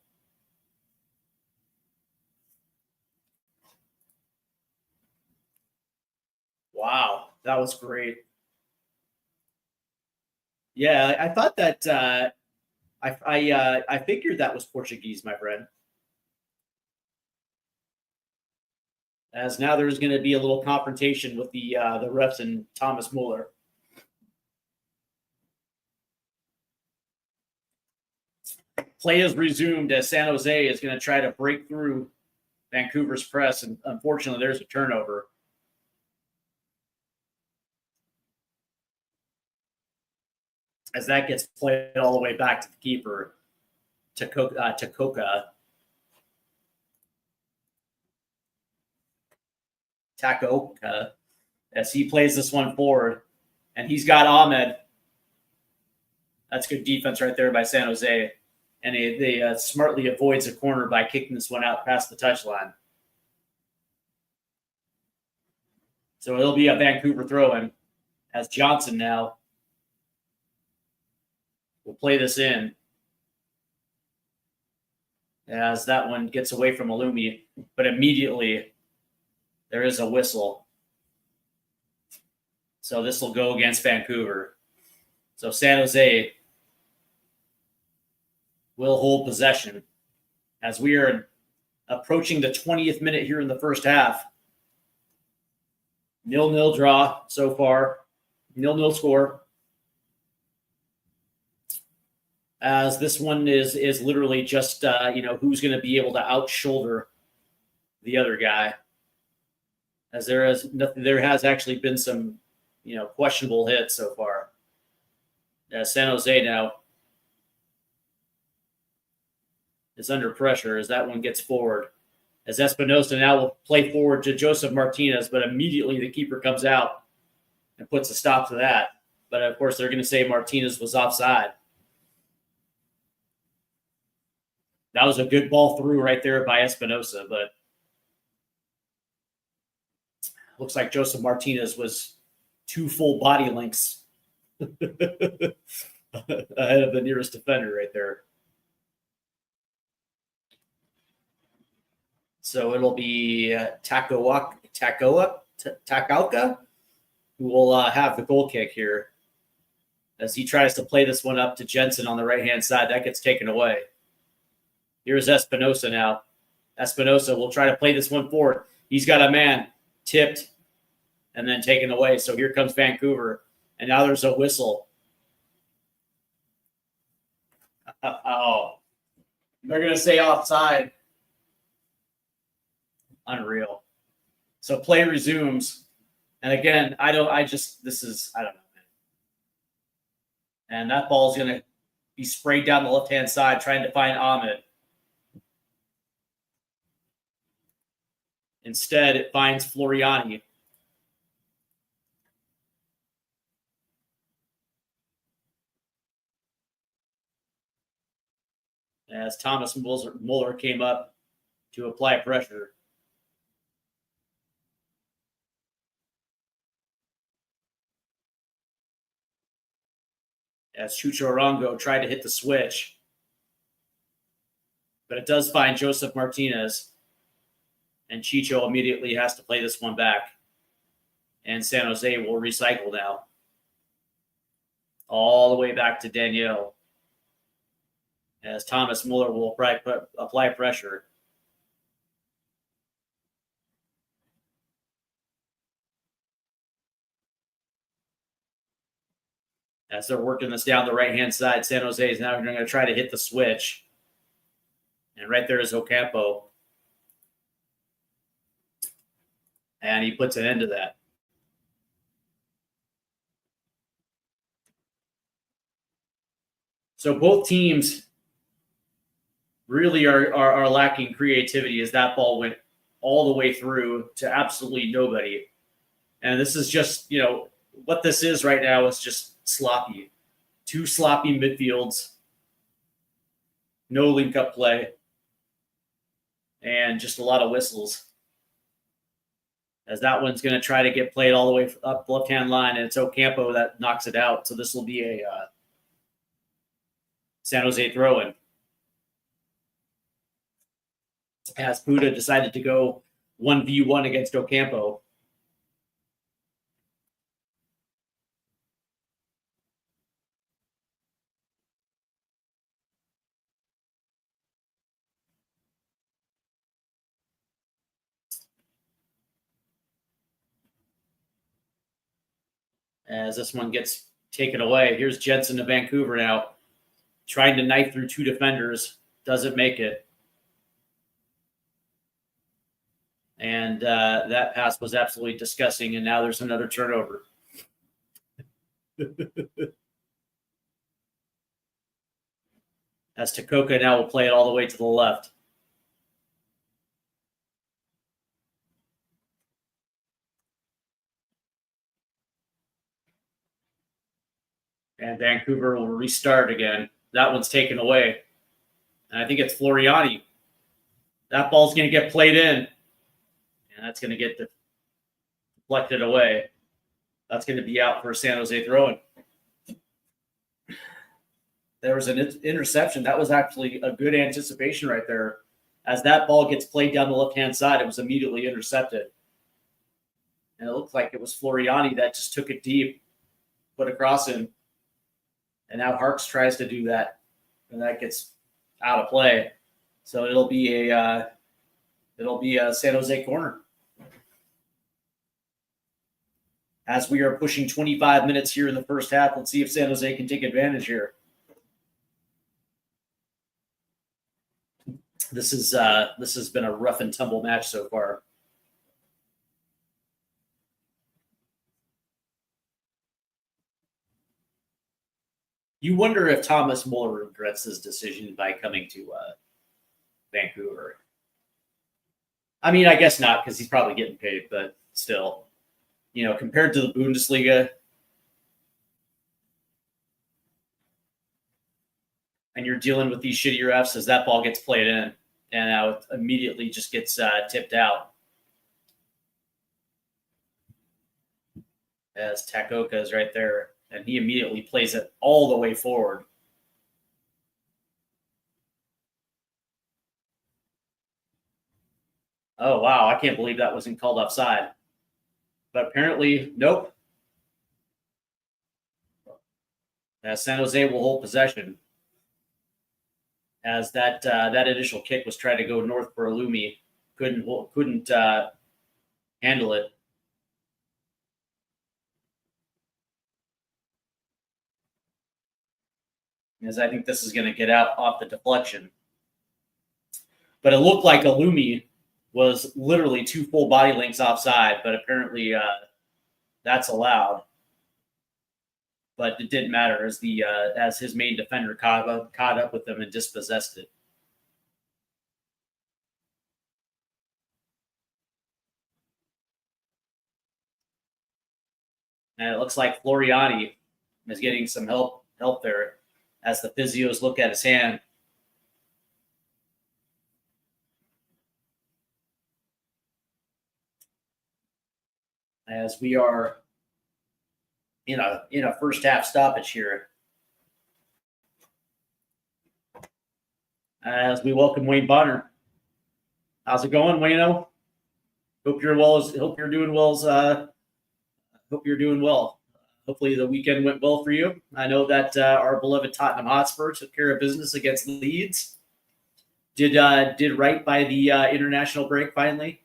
Wow, that was great. Yeah, I thought that I figured that was Portuguese, my friend. As now there's going to be a little confrontation with the refs and Thomas Mueller. Play is resumed as San Jose is going to try to break through Vancouver's press, and unfortunately, there's a turnover. As that gets played all the way back to the keeper, Takoka. As he plays this one forward, and he's got Ahmed. That's good defense right there by San Jose. And they smartly avoids a corner by kicking this one out past the touchline. So it'll be a Vancouver throw-in as Johnson now will play this in as that one gets away from Alumi, but immediately there is a whistle. So this will go against Vancouver. So San Jose will hold possession as we are approaching the 20th minute here in the first half. 0-0 draw so far. 0-0 score. As this one is literally just who's going to be able to out-shoulder the other guy. As there has actually been some questionable hits so far. San Jose now is under pressure as that one gets forward. As Espinosa now will play forward to Joseph Martinez, but immediately the keeper comes out and puts a stop to that. But of course, they're going to say Martinez was offside. That was a good ball through right there by Espinosa, but looks like Joseph Martinez was 2 full body lengths ahead of the nearest defender right there. So it'll be Takaoka who will have the goal kick here as he tries to play this one up to Jensen on the right-hand side. That gets taken away. Here's Espinosa now. Espinosa will try to play this one forward. He's got a man tipped and then taken away. So here comes Vancouver. And now there's a whistle. Oh, they're going to say offside. Unreal. So play resumes. And again, I don't know, man. And that ball is going to be sprayed down the left-hand side trying to find Ahmed. Instead, it finds Floriani. As Thomas Muller came up to apply pressure. As Chucho Arango tried to hit the switch. But it does find Joseph Martinez. And Chicho immediately has to play this one back. And San Jose will recycle now. All the way back to Danielle. As Thomas Muller will apply pressure. As they're working this down the right-hand side, San Jose is now going to try to hit the switch. And right there is Ocampo. And he puts an end to that. So both teams really are lacking creativity as that ball went all the way through to absolutely nobody. And this is just, what this is right now is just sloppy. 2 sloppy midfields. No link-up play. And just a lot of whistles. As that one's going to try to get played all the way up the left-hand line, and it's Ocampo that knocks it out. So this will be a San Jose throw-in. As Buda decided to go 1v1 against Ocampo. As this one gets taken away. Here's Jensen to Vancouver now. Trying to knife through 2 defenders. Doesn't make it. And that pass was absolutely disgusting. And now there's another turnover. As Takoka now will play it all the way to the left. And Vancouver will restart again. That one's taken away. And I think it's Floriani. That ball's going to get played in. And that's going to get deflected away. That's going to be out for San Jose throw-in. There was an interception. That was actually a good anticipation right there. As that ball gets played down the left-hand side, it was immediately intercepted. And it looked like it was Floriani that just took it deep, put a cross in. And now Harks tries to do that. And that gets out of play. So it'll be a San Jose corner. As we are pushing 25 minutes here in the first half, let's see if San Jose can take advantage here. This has been a rough and tumble match so far. You wonder if Thomas Muller regrets his decision by coming to Vancouver. I mean, I guess not, because he's probably getting paid, but still, compared to the Bundesliga, and you're dealing with these shitty refs as that ball gets played in, and now it immediately just gets tipped out. As Takoka is right there, and he immediately plays it all the way forward. Oh, wow. I can't believe that wasn't called offside. But apparently, nope. As San Jose will hold possession. As that initial kick was trying to go north for Alumi. Couldn't handle it. As I think this is going to get out off the deflection. But it looked like Alumi was literally 2 full body lengths offside, but apparently that's allowed. But it didn't matter as his main defender caught up with him and dispossessed it. And it looks like Floriani is getting some help there as the physios look at his hand. As we are in a first half stoppage here. As we welcome Wayne Bonner. How's it going, Wayno? Hope you're doing well. Hope you're doing well. Hopefully the weekend went well for you. I know that our beloved Tottenham Hotspur took care of business against Leeds. Did right by the international break finally.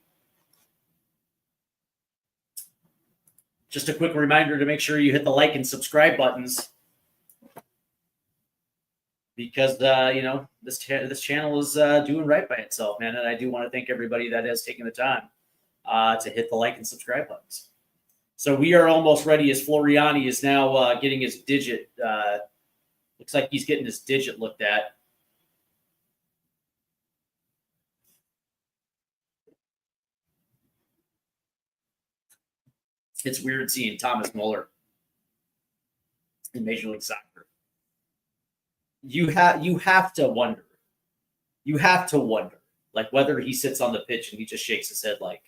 Just a quick reminder to make sure you hit the like and subscribe buttons because this channel is doing right by itself, man. And I do want to thank everybody that has taken the time to hit the like and subscribe buttons. So we are almost ready as Floriani is now getting his digit. Looks like he's getting his digit looked at. It's weird seeing Thomas Muller in Major League Soccer. You have to wonder. You have to wonder, like whether he sits on the pitch and he just shakes his head like,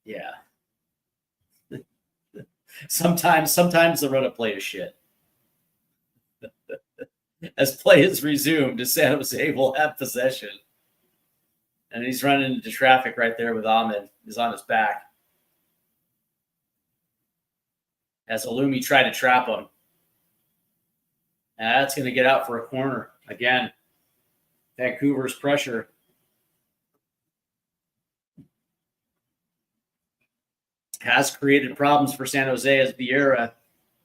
yeah. Sometimes the run of play is shit. As play is resumed, San Jose will have possession. And he's running into traffic right there with Ahmed. He's on his back. As Alumi tried to trap him. And that's going to get out for a corner. Again, Vancouver's pressure. Has created problems for San Jose as Vieira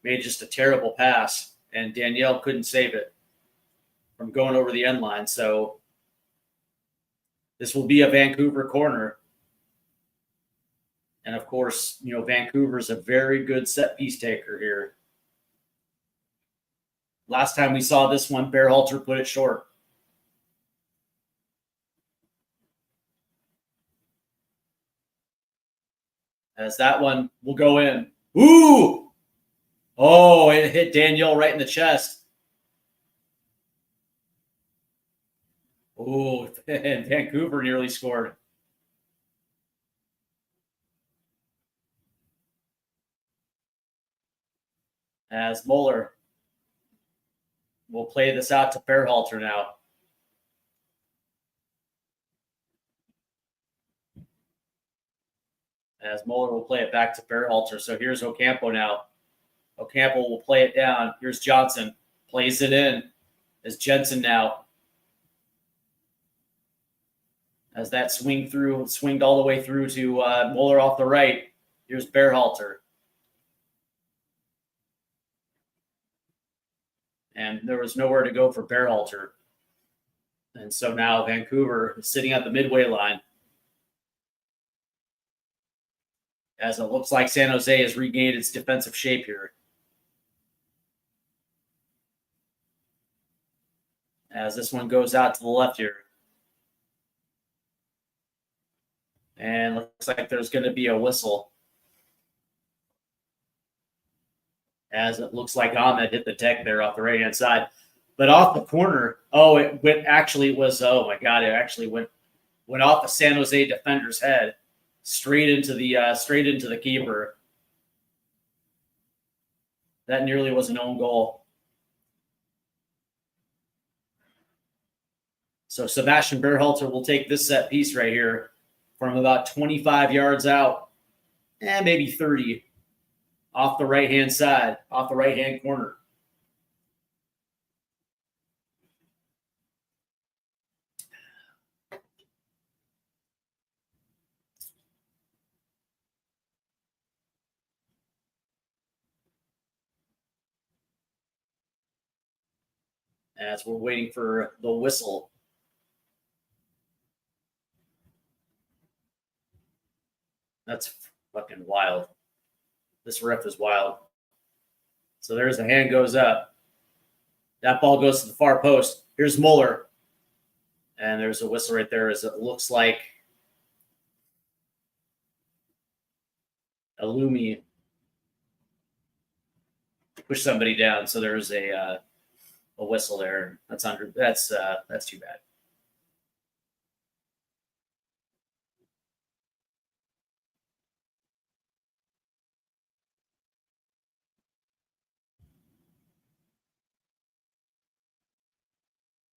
made just a terrible pass. And Danielle couldn't save it from going over the end line. So this will be a Vancouver corner. And of course, Vancouver's a very good set piece taker here. Last time we saw this one, Bearhalter put it short. As that one will go in. Ooh! Oh, it hit Danielle right in the chest. Oh, and Vancouver nearly scored. As Mueller will play this out to Berhalter now. As Mueller will play it back to Berhalter. So here's Ocampo now. Ocampo will play it down. Here's Johnson. Plays it in. As Jensen now. As that swinged all the way through to Mueller off the right. Here's Berhalter. And there was nowhere to go for Berhalter. And so now Vancouver is sitting at the midway line. As it looks like San Jose has regained its defensive shape here. As this one goes out to the left here. And looks like there's going to be a whistle. As it looks like Ahmed hit the deck there off the right-hand side. But off the corner, oh my God, it actually went off the San Jose defender's head. Straight into the keeper. That nearly was an own goal. So Sebastian Berhalter will take this set piece right here from about 25 yards out, maybe 30, off the right-hand side, off the right-hand corner. As we're waiting for the whistle. That's fucking wild. This ref is wild. So there's the hand goes up. That ball goes to the far post. Here's Mueller. And there's a whistle right there as it looks like Alumi pushed somebody down. So there's a whistle there. That's too bad.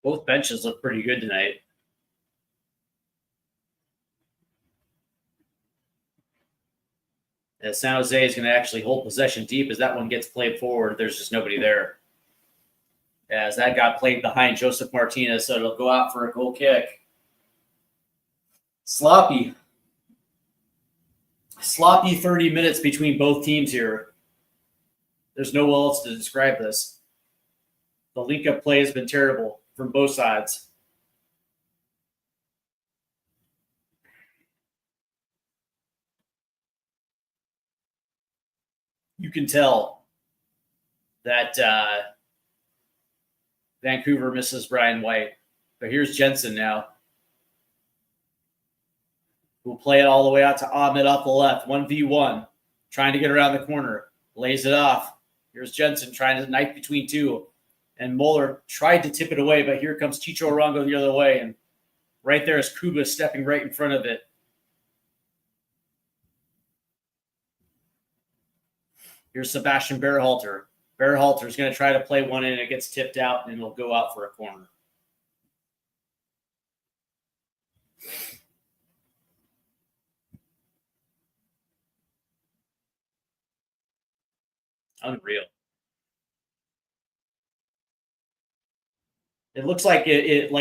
Both benches look pretty good tonight. As San Jose is going to actually hold possession deep as that one gets played forward. There's just nobody there. As that got played behind Joseph Martinez, so it'll go out for a goal kick. Sloppy 30 minutes between both teams here. There's no one else to describe this. The link-up play has been terrible from both sides. You can tell that Vancouver misses Brian White. But here's Jensen now. We'll play it all the way out to Ahmed off the left. 1v1. Trying to get around the corner. Lays it off. Here's Jensen trying to knife between two. And Mueller tried to tip it away, but here comes Chicho Arango the other way. And right there is Kuba stepping right in front of it. Here's Sebastian Berhalter. Berhalter is going to try to play one in. It gets tipped out, and it'll go out for a corner. Unreal. It looks like it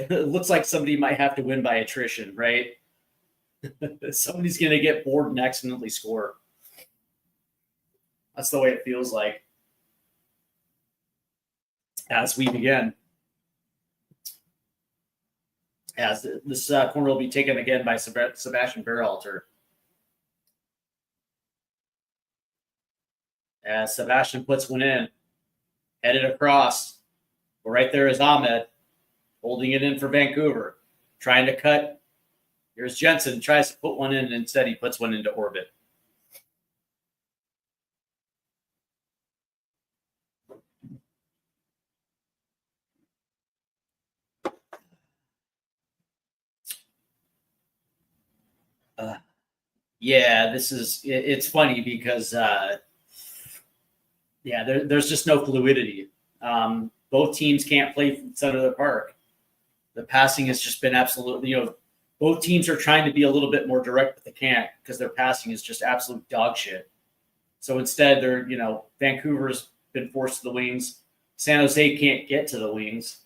looks like somebody might have to win by attrition, right? Somebody's going to get bored and accidentally score. That's the way it feels like. As we begin. As this corner will be taken again by Sebastian Berhalter. As Sebastian puts one in. Headed across. But right there is Ahmed. Holding it in for Vancouver. Trying to cut. Here's Jensen. Tries to put one in. And instead he puts one into orbit. Yeah, it's funny because there's just no fluidity. Both teams can't play from the center of the park. The passing has just been absolutely, both teams are trying to be a little bit more direct, but they can't because their passing is just absolute dog shit. So instead, Vancouver's been forced to the wings. San Jose can't get to the wings.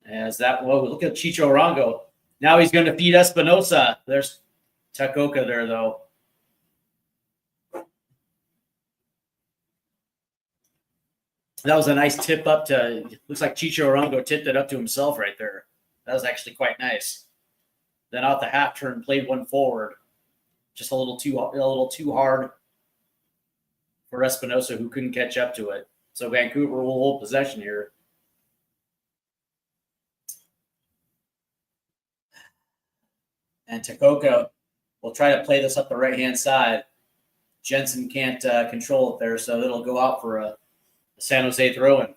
Look at Chicho Arango. Now he's going to feed Espinosa. There's Takoka there, though. That was a nice tip up to. Looks like Chicho Arango tipped it up to himself right there. That was actually quite nice. Then out the half turn, played one forward, just a little too hard for Espinosa, who couldn't catch up to it. So Vancouver will hold possession here. And Takoka will try to play this up the right-hand side. Jensen can't control it there, so it'll go out for a San Jose throw-in.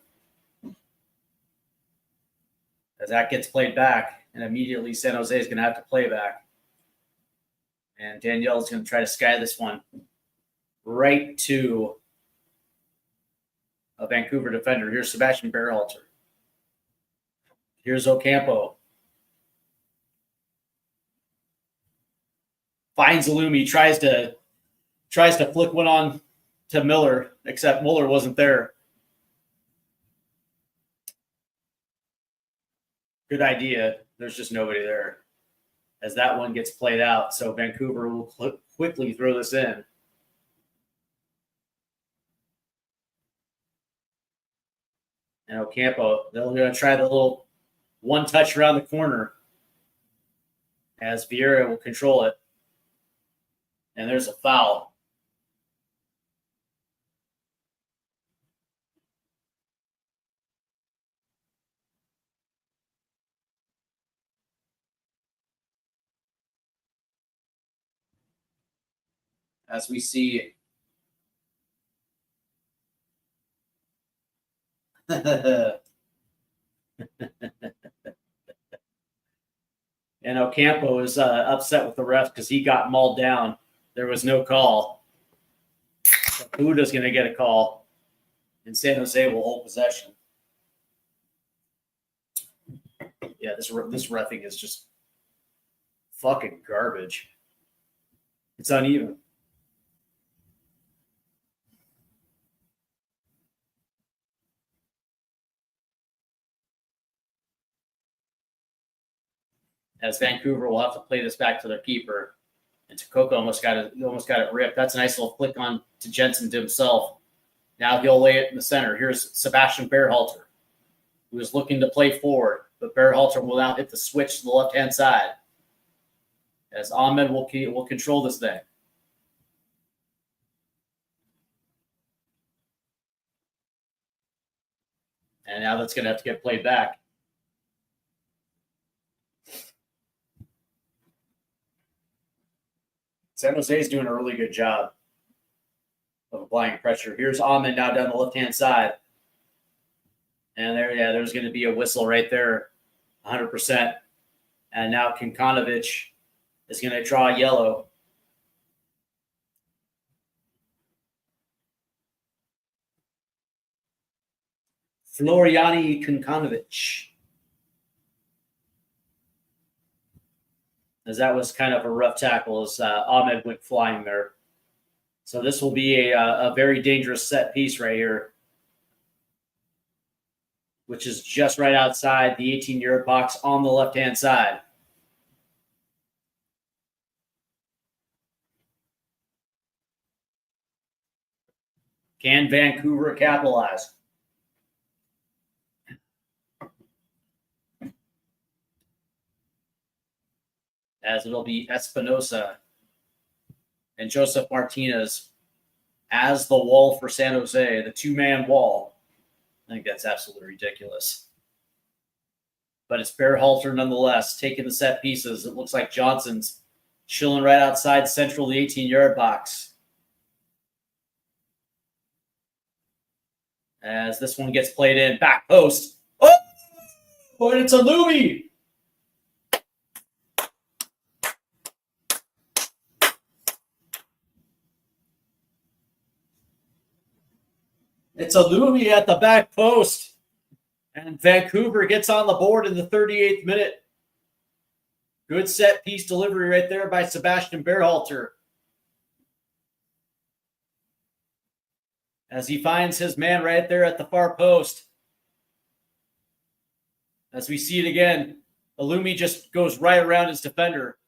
As that gets played back, and immediately San Jose is going to have to play back. And Danielle is going to try to sky this one right to a Vancouver defender. Here's Sebastian Berhalter. Here's Ocampo. Finds Alumi, tries to flick one on to Miller, except Mueller wasn't there. Good idea. There's just nobody there as that one gets played out. So Vancouver will quickly throw this in. And Ocampo, they're going to try the little one touch around the corner as Vieira will control it. And there's a foul. As we see and Ocampo is upset with the ref because he got mauled down. There was no call. Buda's going to get a call, and San Jose will hold possession. Yeah, this reffing is just fucking garbage. It's uneven. As Vancouver will have to play this back to their keeper. And Takoka almost got it ripped. That's a nice little flick on to Jensen to himself. Now he'll lay it in the center. Here's Sebastian Berhalter, who is looking to play forward, but Berhalter will now hit the switch to the left-hand side. As Ahmed will control this thing. And now that's going to have to get played back. San Jose is doing a really good job of applying pressure. Here's Ahmed now down the left-hand side. And there's going to be a whistle right there, 100%. And now Kinkanovic is going to draw yellow. Floriani Kinkanovic. As that was kind of a rough tackle as Ahmed went flying there. So this will be a very dangerous set piece right here, which is just right outside the 18-yard box on the left-hand side. Can Vancouver capitalize? As it'll be Espinosa and Joseph Martinez as the wall for San Jose, the two-man wall. I think that's absolutely ridiculous. But it's Berhalter nonetheless, taking the set pieces. It looks like Johnson's chilling right outside central the 18-yard box. As this one gets played in, back post. Oh, and it's a Lumi. It's a Lumi at the back post. And Vancouver gets on the board in the 38th minute. Good set piece delivery right there by Sebastian Berhalter. As he finds his man right there at the far post. As we see it again, Alumi just goes right around his defender.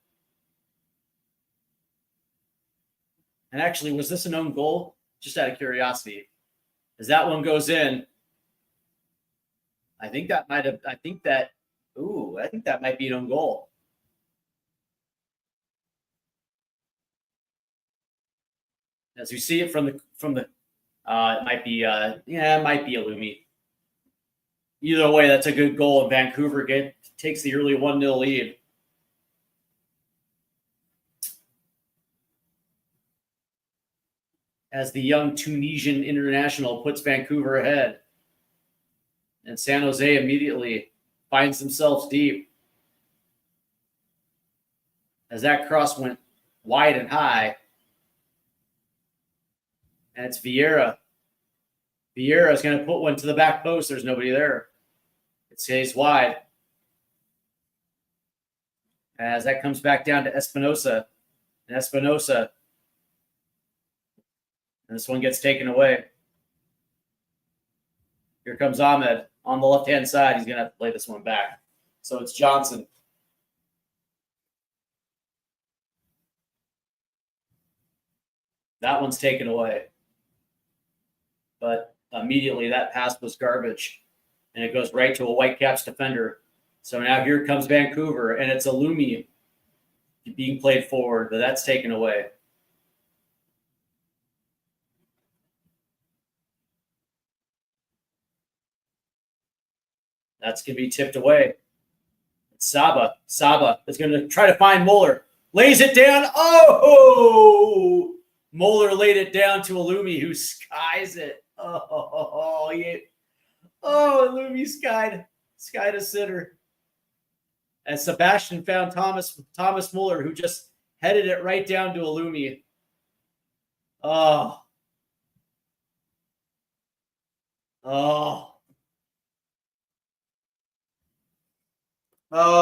And actually, was this an own goal? Just out of curiosity. As that one goes in, I think that might be an own goal. As we see it from the it might be Alumi. Either way, that's a good goal, and Vancouver takes the early 1-0 lead. As the young Tunisian international puts Vancouver ahead. And San Jose immediately finds themselves deep. As that cross went wide and high. And it's Vieira. Vieira is going to put one to the back post. There's nobody there. It stays wide. As that comes back down to Espinosa. And Espinosa. And this one gets taken away. Here comes Ahmed on the left-hand side. He's going to have to play this one back. So it's Johnson. That one's taken away. But immediately that pass was garbage. And it goes right to a White Caps defender. So now here comes Vancouver, and it's Alumi being played forward, but that's taken away. That's going to be tipped away. It's Saba. Saba is going to try to find Muller. Lays it down. Oh! Muller laid it down to Alumi, who skies it. Alumi skied a sitter. As Sebastian found Thomas Muller, who just headed it right down to Alumi. Oh,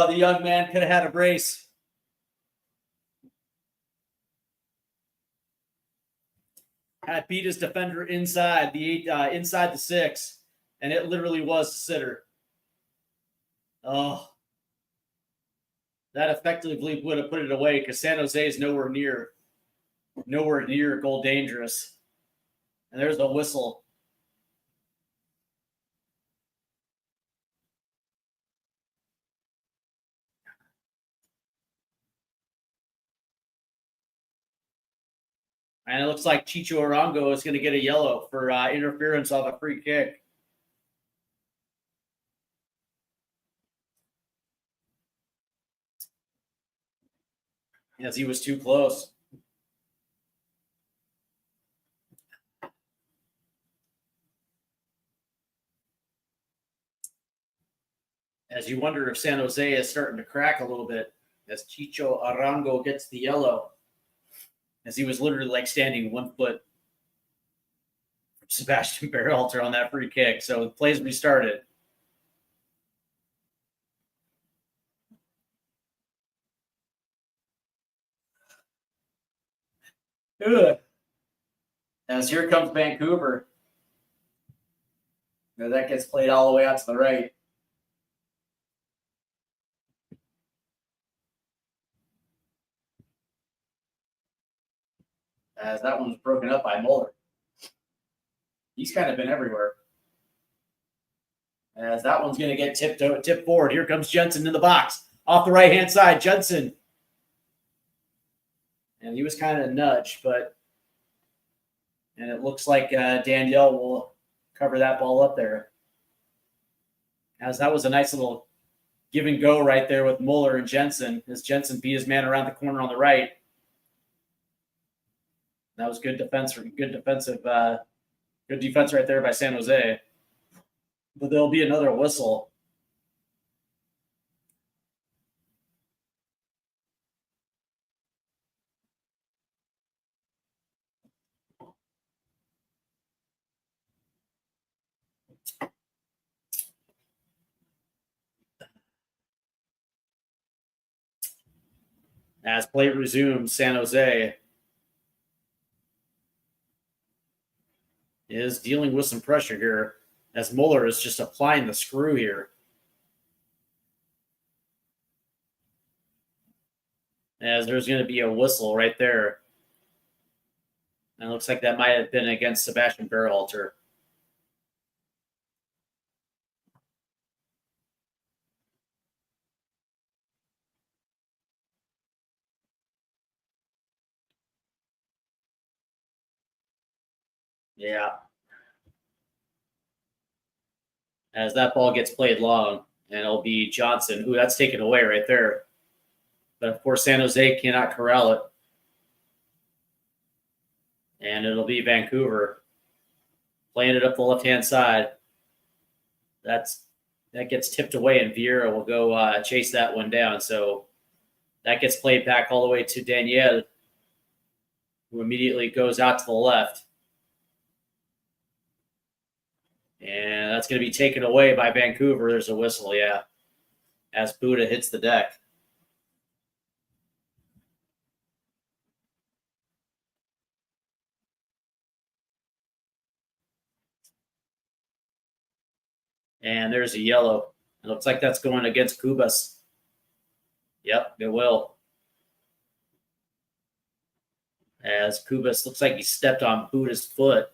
the young man could have had a brace. Had beat his defender inside the 6, and it literally was a sitter. Oh, that effectively would have put it away because San Jose is nowhere near goal dangerous. And there's the whistle. And it looks like Chicho Arango is going to get a yellow for interference off a free kick. Yes, he was too close. As you wonder if San Jose is starting to crack a little bit as Chicho Arango gets the yellow. As he was literally like standing 1 foot from Sebastian Berhalter on that free kick. So the play's restarted. Ugh. As here comes Vancouver. Now that gets played all the way out to the right. As that one was broken up by Muller. He's kind of been everywhere. As that one's going to get tipped forward. Here comes Jensen in the box. Off the right-hand side, Jensen. And he was kind of nudged, and it looks like Danielle will cover that ball up there. As that was a nice little give and go right there with Muller and Jensen, as Jensen beat his man around the corner on the right. That was good defense right there by San Jose. But there'll be another whistle. As play resumes, San Jose is dealing with some pressure here as Mueller is just applying the screw here. As there's going to be a whistle right there. And it looks like that might have been against Sebastian Berhalter. Yeah. As that ball gets played long, and it'll be Johnson. Ooh, that's taken away right there. But of course, San Jose cannot corral it. And it'll be Vancouver playing it up the left-hand side. That gets tipped away, and Vieira will go chase that one down. So that gets played back all the way to Daniel, who immediately goes out to the left. And that's going to be taken away by Vancouver. There's a whistle, yeah, as Buddha hits the deck. And there's a yellow. It looks like that's going against Kubas. Yep, it will. As Kubas looks like he stepped on Buddha's foot.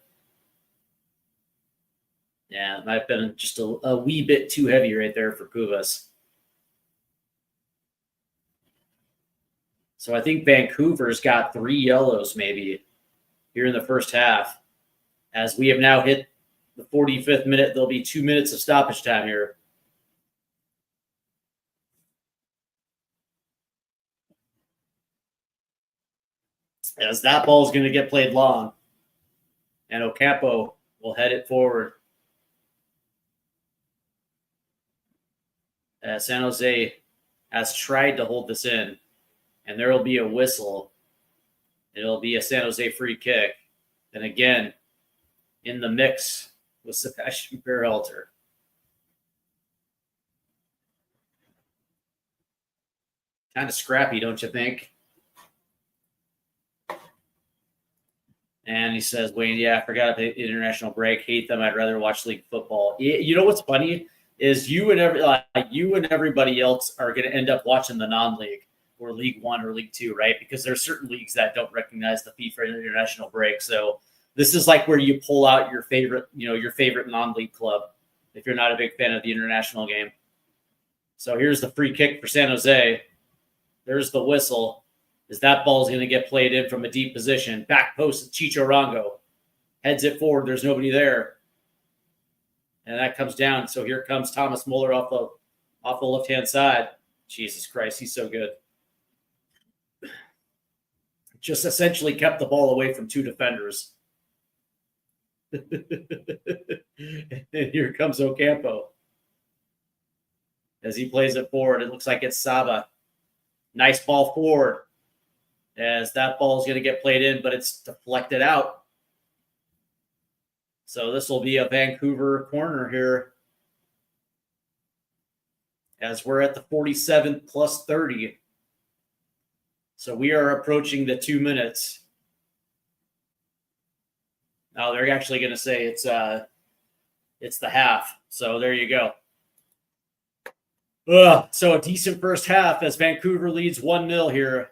Yeah, it might have been just a wee bit too heavy right there for Kubas. So I think Vancouver's got 3 yellows maybe here in the first half. As we have now hit the 45th minute, there'll be 2 minutes of stoppage time here. As that ball is going to get played long. And Ocampo will head it forward. As San Jose has tried to hold this in. And there will be a whistle. It'll be a San Jose free kick. And again, in the mix with Sebastian Berhalter. Kind of scrappy, don't you think? And he says, Wayne, yeah, I forgot the international break. Hate them. I'd rather watch league football. You know what's funny is you and everybody else are going to end up watching the non-league or League One or League Two, right? Because there's certain leagues that don't recognize the FIFA international break. So this is like where you pull out your favorite non-league club if you're not a big fan of the international game. So here's the free kick for San Jose. There's the whistle. Is that ball is going to get played in from a deep position. Back post, Chicho Rango. Heads it forward. There's nobody there. And that comes down. So here comes Thomas Mueller off the left-hand side. Jesus Christ, he's so good. Just essentially kept the ball away from 2 defenders. And here comes Ocampo. As he plays it forward, it looks like it's Saba. Nice ball forward. As that ball is going to get played in, but it's deflected out. So this will be a Vancouver corner here. As we're at the 47th plus 30. So we are approaching the 2 minutes. Now they're actually going to say it's the half. So there you go. So a decent first half as Vancouver leads 1-0 here.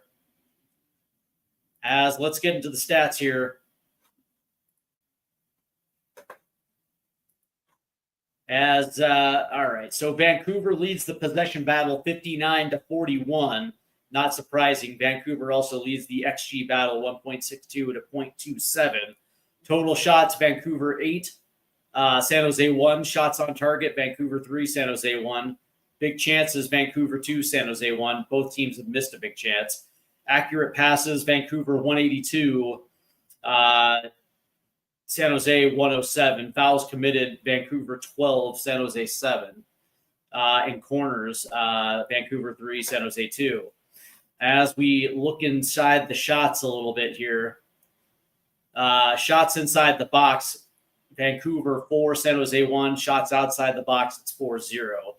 As let's get into the stats here. All right, so Vancouver leads the possession battle 59-41. Not surprising. Vancouver also leads the XG battle 1.62 to 0.27. Total shots, Vancouver 8. San Jose 1. Shots on target, Vancouver 3. San Jose 1. Big chances, Vancouver 2. San Jose 1. Both teams have missed a big chance. Accurate passes, Vancouver 182. San Jose 107. Fouls committed, Vancouver 12. San Jose 7. In corners, Vancouver 3. San Jose 2. As we look inside the shots a little bit here, shots inside the box, Vancouver 4, San Jose 1. Shots outside the box, it's 4-0.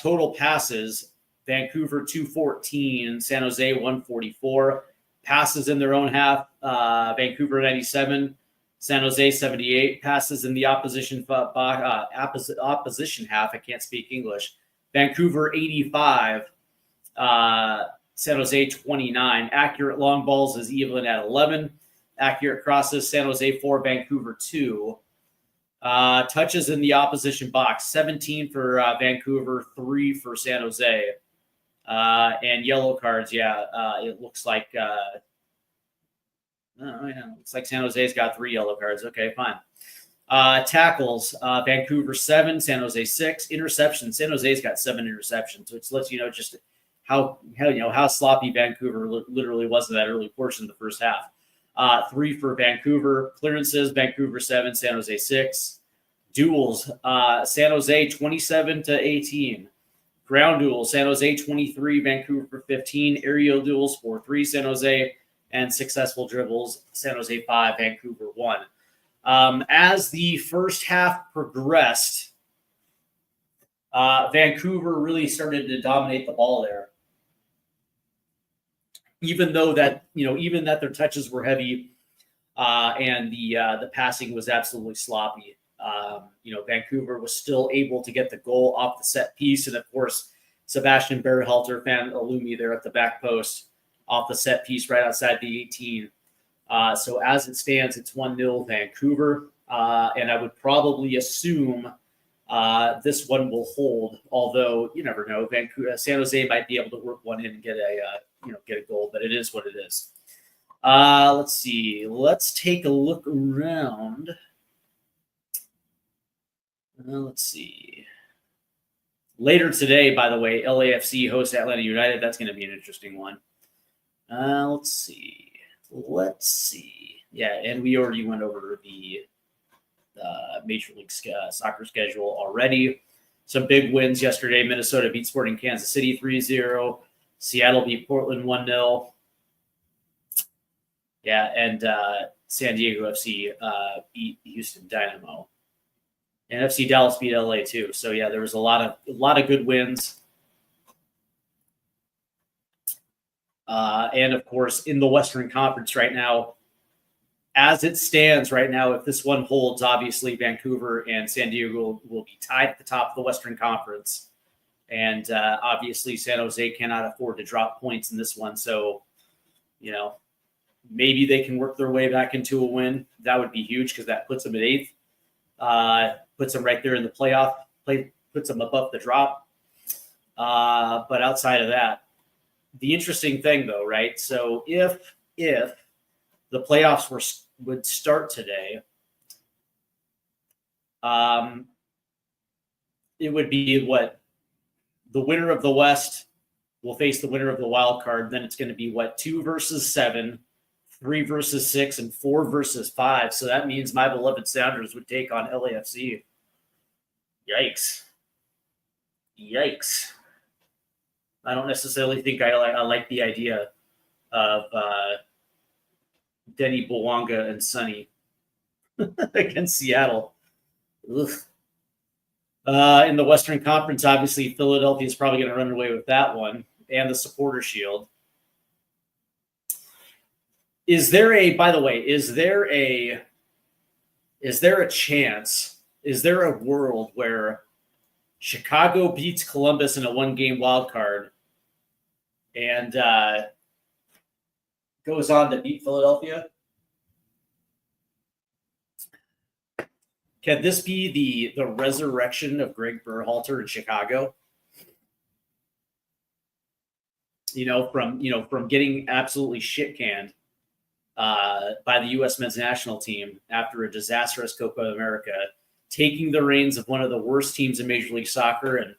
Total passes, Vancouver 214, San Jose 144. Passes in their own half, Vancouver 97, San Jose 78. Passes in the opposition half. I can't speak English. Vancouver 85, San Jose 29. Accurate long balls is Evelyn at 11. Accurate crosses, San Jose 4, Vancouver 2. Touches in the opposition box, 17 for Vancouver, 3 for San Jose. And yellow cards, it looks like looks like San Jose's got 3 yellow cards. Okay, fine. Tackles, Vancouver 7, San Jose 6. Interceptions, San Jose's got 7 interceptions, which lets you know just how sloppy Vancouver literally was in that early portion of the first half. 3 for Vancouver. Clearances, Vancouver 7, San Jose 6. Duels, San Jose 27-18. Ground duels, San Jose 23, Vancouver 15. Aerial duels, 4-3 San Jose. And successful dribbles, San Jose 5, Vancouver 1. As the first half progressed, Vancouver really started to dominate the ball there. Even that their touches were heavy and the passing was absolutely sloppy. Vancouver was still able to get the goal off the set piece. And of course, Sebastian Berhalter found Alumi there at the back post off the set piece right outside the 18. So as it stands, it's 1-0 Vancouver. And I would probably assume this one will hold, although you never know. San Jose might be able to work one in and get a goal, but it is what it is. Let's see. Let's take a look around. Let's see. Later today, by the way, LAFC hosts Atlanta United. That's going to be an interesting one. Let's see. Yeah, and we already went over the Major League Soccer schedule already. Some big wins yesterday. Minnesota beat Sporting Kansas City 3-0. Seattle beat Portland 1-0. Yeah, and San Diego FC beat Houston Dynamo. And FC Dallas beat LA too. So yeah, there was a lot of good wins. And of course, in the Western Conference right now, as it stands right now, if this one holds, obviously Vancouver and San Diego will be tied at the top of the Western Conference. And obviously San Jose cannot afford to drop points in this one. So, maybe they can work their way back into a win. That would be huge because that puts them at 8th. Puts them right there in the playoff. Puts them above the drop. But outside of that, the interesting thing though, right? So if the playoffs would start today, it would be what? The winner of the West will face the winner of the wild card. Then it's going to be 2 versus 7, 3 versus 6, and 4 versus 5. So that means my beloved Sounders would take on LAFC. Yikes. I don't necessarily think I like the idea of Denny Bouanga and Sonny against Seattle. Ugh. In the Western Conference, obviously, Philadelphia is probably going to run away with that one and the Supporter Shield. Is there a chance, is there a world where Chicago beats Columbus in a 1-game wild card and goes on to beat Philadelphia? Can this be the resurrection of Greg Berhalter in Chicago? From getting absolutely shit canned by the U.S. men's national team after a disastrous Copa America, taking the reins of one of the worst teams in Major League Soccer, and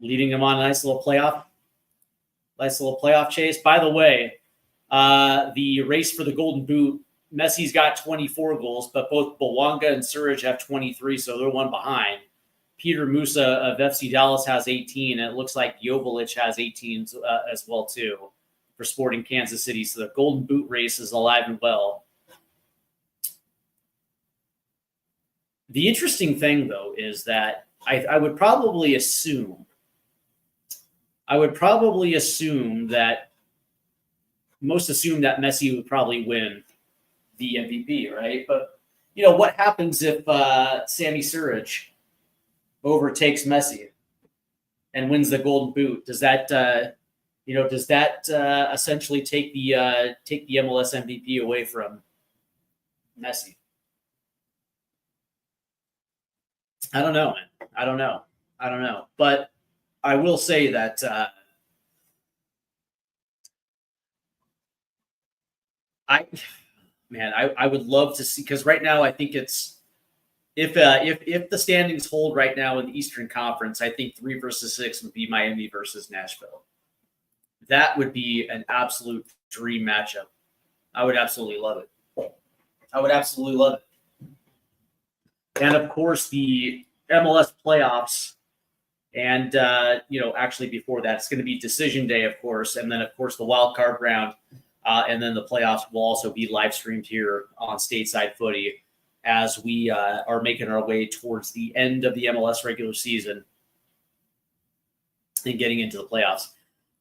leading them on a nice little playoff chase. By the way, the race for the Golden Boot, Messi's got 24 goals, but both Bouanga and Surridge have 23, so they're one behind. Peter Musa of FC Dallas has 18, and it looks like Joveljic has 18 as well too for Sporting Kansas City. So the Golden Boot race is alive and well. The interesting thing, though, is that I would probably assume that most assume that Messi would probably win the MVP, right? But what happens if Sammy Surridge overtakes Messi and wins the Golden Boot? Does that essentially take the MLS MVP away from Messi? I don't know, man. I don't know. But I will say that I would love to see, because right now I think it's if the standings hold right now in the Eastern Conference, I think 3 versus 6 would be Miami versus Nashville. That would be an absolute dream matchup. I would absolutely love it. And of course, the MLS playoffs, and actually before that, it's going to be decision day, of course, and then of course the wild card round, and then the playoffs will also be live streamed here on Stateside Footy as we are making our way towards the end of the MLS regular season and getting into the playoffs.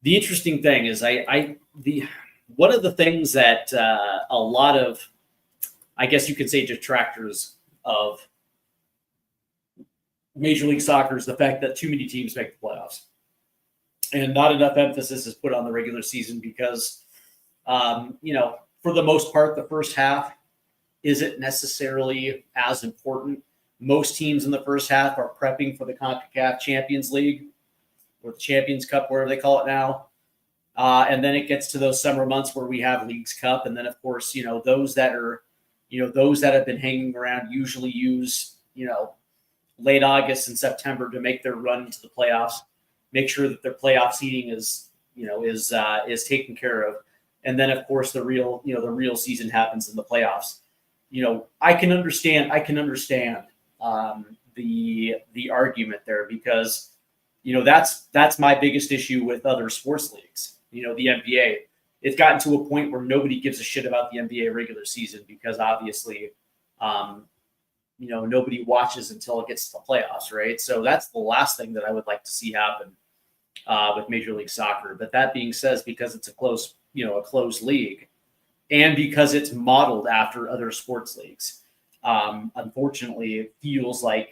The interesting thing is, one of the things that a lot of, I guess you could say, detractors of Major League Soccer is the fact that too many teams make the playoffs, and not enough emphasis is put on the regular season because, for the most part, the first half isn't necessarily as important. Most teams in the first half are prepping for the CONCACAF Champions League or the Champions Cup, whatever they call it now. And then it gets to those summer months where we have Leagues Cup. And then, of course, those that have been hanging around usually use, late August and September to make their run into the playoffs, make sure that their playoff seeding is taken care of. And then, of course, the real season happens in the playoffs. I can understand the argument there because, that's my biggest issue with other sports leagues. The NBA, it's gotten to a point where nobody gives a shit about the NBA regular season because obviously, nobody watches until it gets to the playoffs, right? So that's the last thing that I would like to see happen with Major League Soccer. But that being said, because it's a closed league, and because it's modeled after other sports leagues, unfortunately, it feels like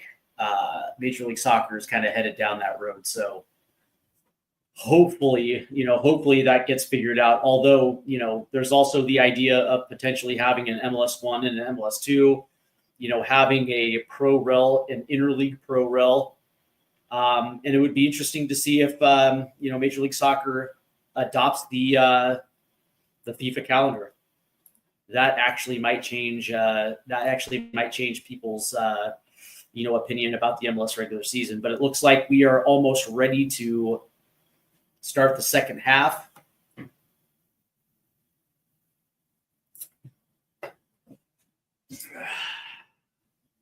Major League Soccer is kind of headed down that road. So hopefully that gets figured out. Although, there's also the idea of potentially having an MLS 1 and an MLS 2, having a pro rel, an interleague pro rel. And it would be interesting to see if, Major League Soccer adopts the FIFA calendar. That actually might change people's, opinion about the MLS regular season. But it looks like we are almost ready to start the second half.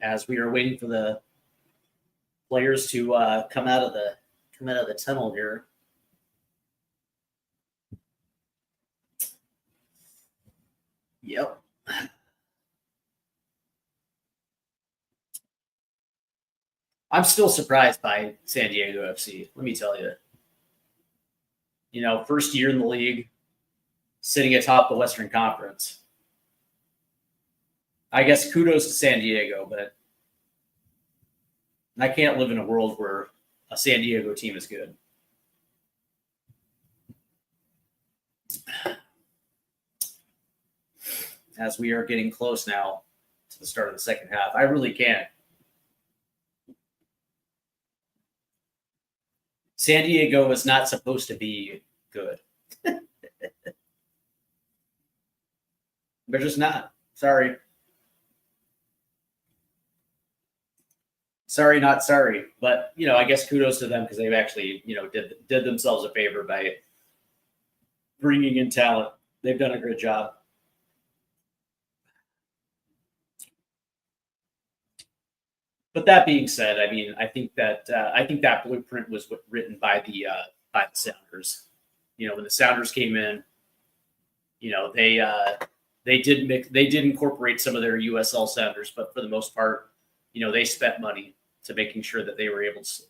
As we are waiting for the players to come out of the tunnel here. Yep. I'm still surprised by San Diego FC. Let me tell you. First year in the league, sitting atop the Western Conference. I guess kudos to San Diego, but I can't live in a world where a San Diego team is good. As we are getting close now to the start of the second half, I really can't. San Diego is not supposed to be good. They're just not. Sorry. Sorry, not sorry. But, I guess kudos to them because they've actually, did themselves a favor by bringing in talent. They've done a great job. But that being said, I think that blueprint was written by the Sounders. When the Sounders came in, they did incorporate some of their USL Sounders, but for the most part, they spent money to making sure that they were able to,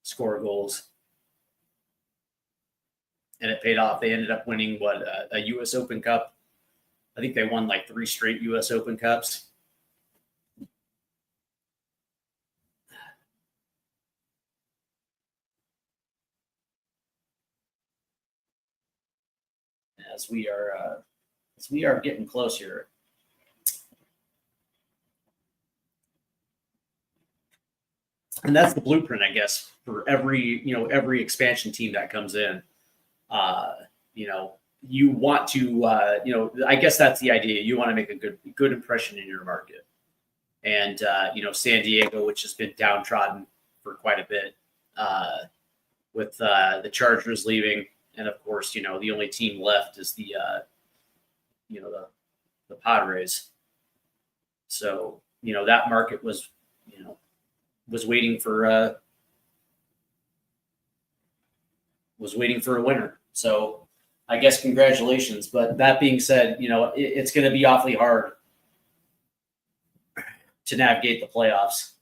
score goals. And it paid off. They ended up winning a U.S. Open Cup. I think they won like 3 straight U.S. Open Cups. As we are getting close here. And that's the blueprint, I guess, for every expansion team that comes in. You want to, I guess that's the idea. You want to make a good impression in your market. And, San Diego, which has been downtrodden for quite a bit, with the Chargers leaving. And of course, the only team left is the Padres. So, that market was waiting for a winner. So I guess congratulations. But that being said, it's going to be awfully hard to navigate the playoffs.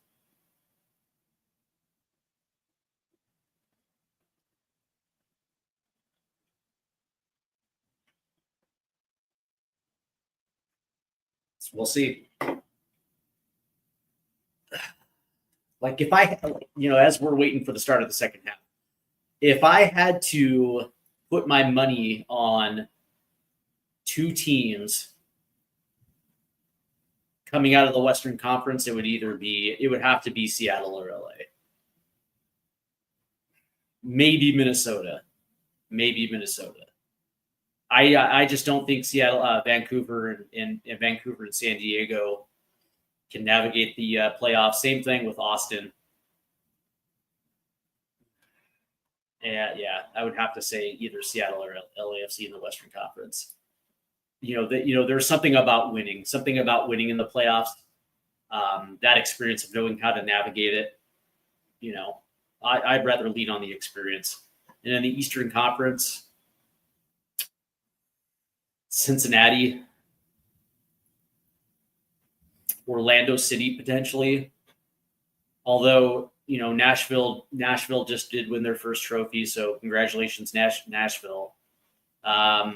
We'll see. Like if I, as we're waiting for the start of the second half, if I had to put my money on 2 teams coming out of the Western Conference, it would have to be Seattle or LA. Maybe Minnesota. I just don't think Seattle, Vancouver, and Vancouver and San Diego can navigate the playoffs. Same thing with Austin. Yeah, I would have to say either Seattle or LAFC in the Western Conference. There's something about winning in the playoffs. That experience of knowing how to navigate it. I'd rather lean on the experience. And in the Eastern Conference, Cincinnati, Orlando City potentially. Although, Nashville just did win their first trophy, so congratulations, Nashville. I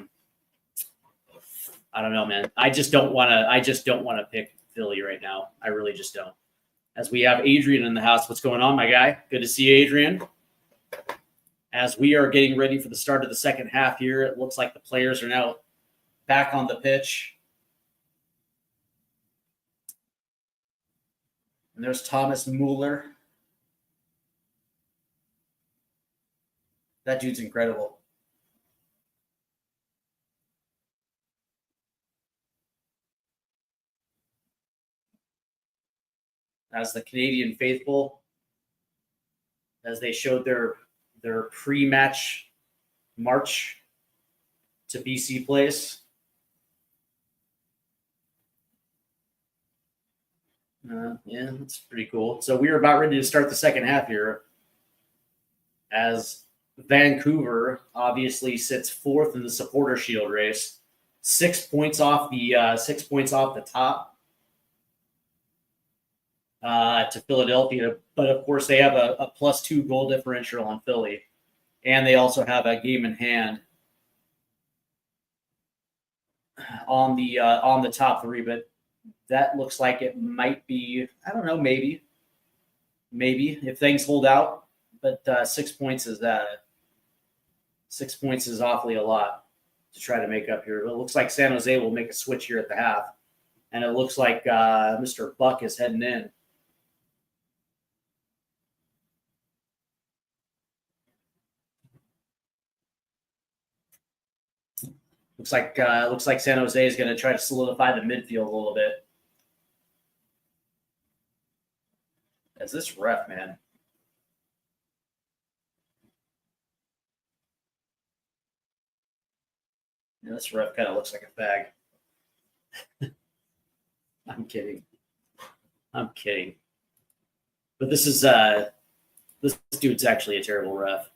don't know, man. I just don't want to pick Philly right now. I really just don't. As we have Adrian in the house, what's going on, my guy? Good to see you, Adrian. As we are getting ready for the start of the second half here, it looks like the players are now back on the pitch. And there's Thomas Mueller. That dude's incredible. As the Canadian faithful, as they showed their pre-match march to BC Place. Yeah, that's pretty cool. So we are about ready to start the second half here, as Vancouver obviously sits 4th in the Supporter Shield race, 6 points off the top to Philadelphia. But of course, they have a +2 goal differential on Philly, and they also have a game in hand on the top 3. But that looks like it might be, I don't know, maybe if things hold out. But 6 points is 6 points is awfully a lot to try to make up here. It looks like San Jose will make a switch here at the half, and it looks like Mr. Buck is heading in. Looks like San Jose is going to try to solidify the midfield a little bit. As this ref, man. Yeah, this ref kind of looks like a fag. I'm kidding. But this dude's actually a terrible ref.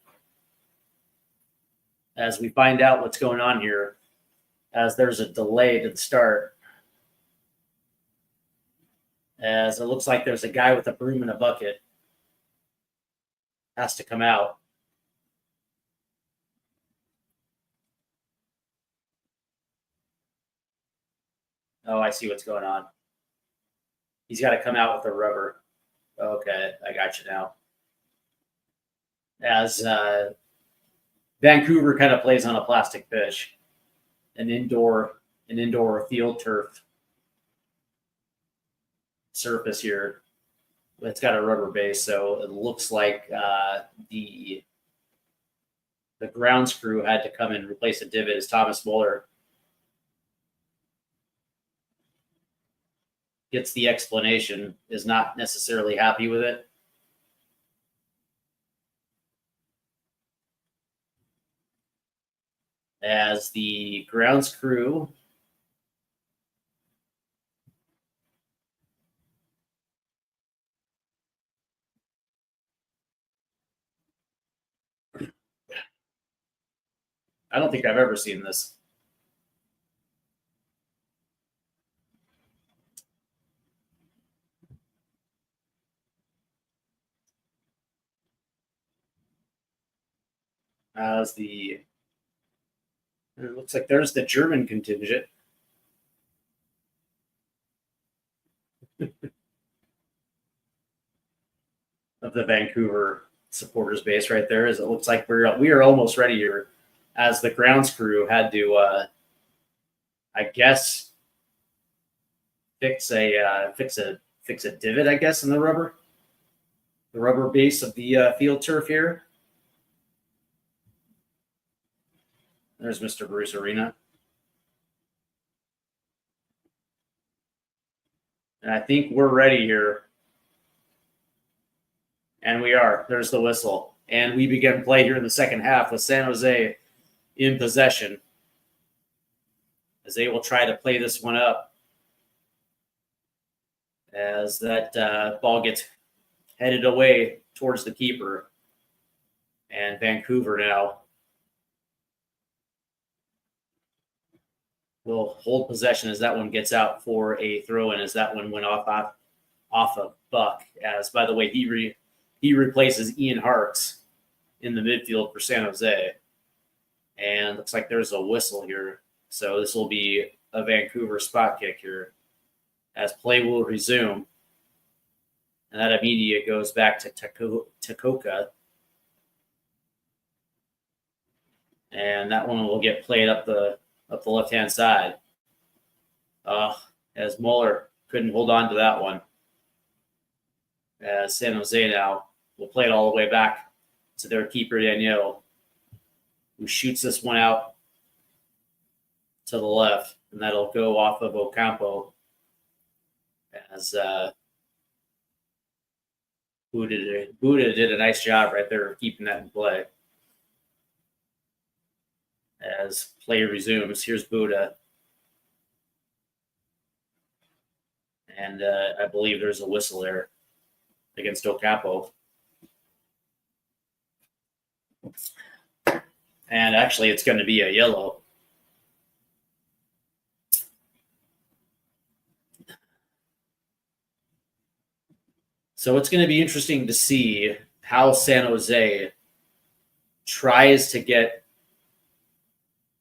As we find out what's going on here, as there's a delay to the start. as it looks like there's a guy with a broom and a bucket. Has to come out. Oh, I see what's going on. He's got to come out with the rubber. Okay, I got you now. As Vancouver kind of plays on a plastic pitch, an indoor field turf surface here. It's got a rubber base, so it looks like the grounds crew had to come and replace a divot. As Thomas Muller gets the explanation, is not necessarily happy with it. As the grounds crew I don't think I've ever seen this. As it looks like there's the German contingent. Of the Vancouver supporters base right there, as it looks like we are almost ready here, as the grounds crew had to I guess fix a divot, I guess, in the rubber base of the field turf here. There's Mr. Bruce Arena. And I think we're ready here. And we are. There's the whistle. And we begin play here in the second half with San Jose in possession, as they will try to play this one up. As that ball gets headed away towards the keeper. And Vancouver now will hold possession as that one gets out for a throw-in, as that one went off a buck. As, by the way, he replaces Ian Harkes in the midfield for San Jose. And looks like there's a whistle here. So this will be a Vancouver spot kick here, as play will resume. And that immediately goes back to Takoka. And that one will get played up the left-hand side. As Muller couldn't hold on to that one. As San Jose now will play it all the way back to their keeper, Daniel, who shoots this one out to the left, and that'll go off of Ocampo, as Buddha did a nice job right there of keeping that in play. As play resumes, here's Buddha. And I believe there's a whistle there against Ocampo. And actually, it's going to be a yellow. So it's going to be interesting to see how San Jose tries to get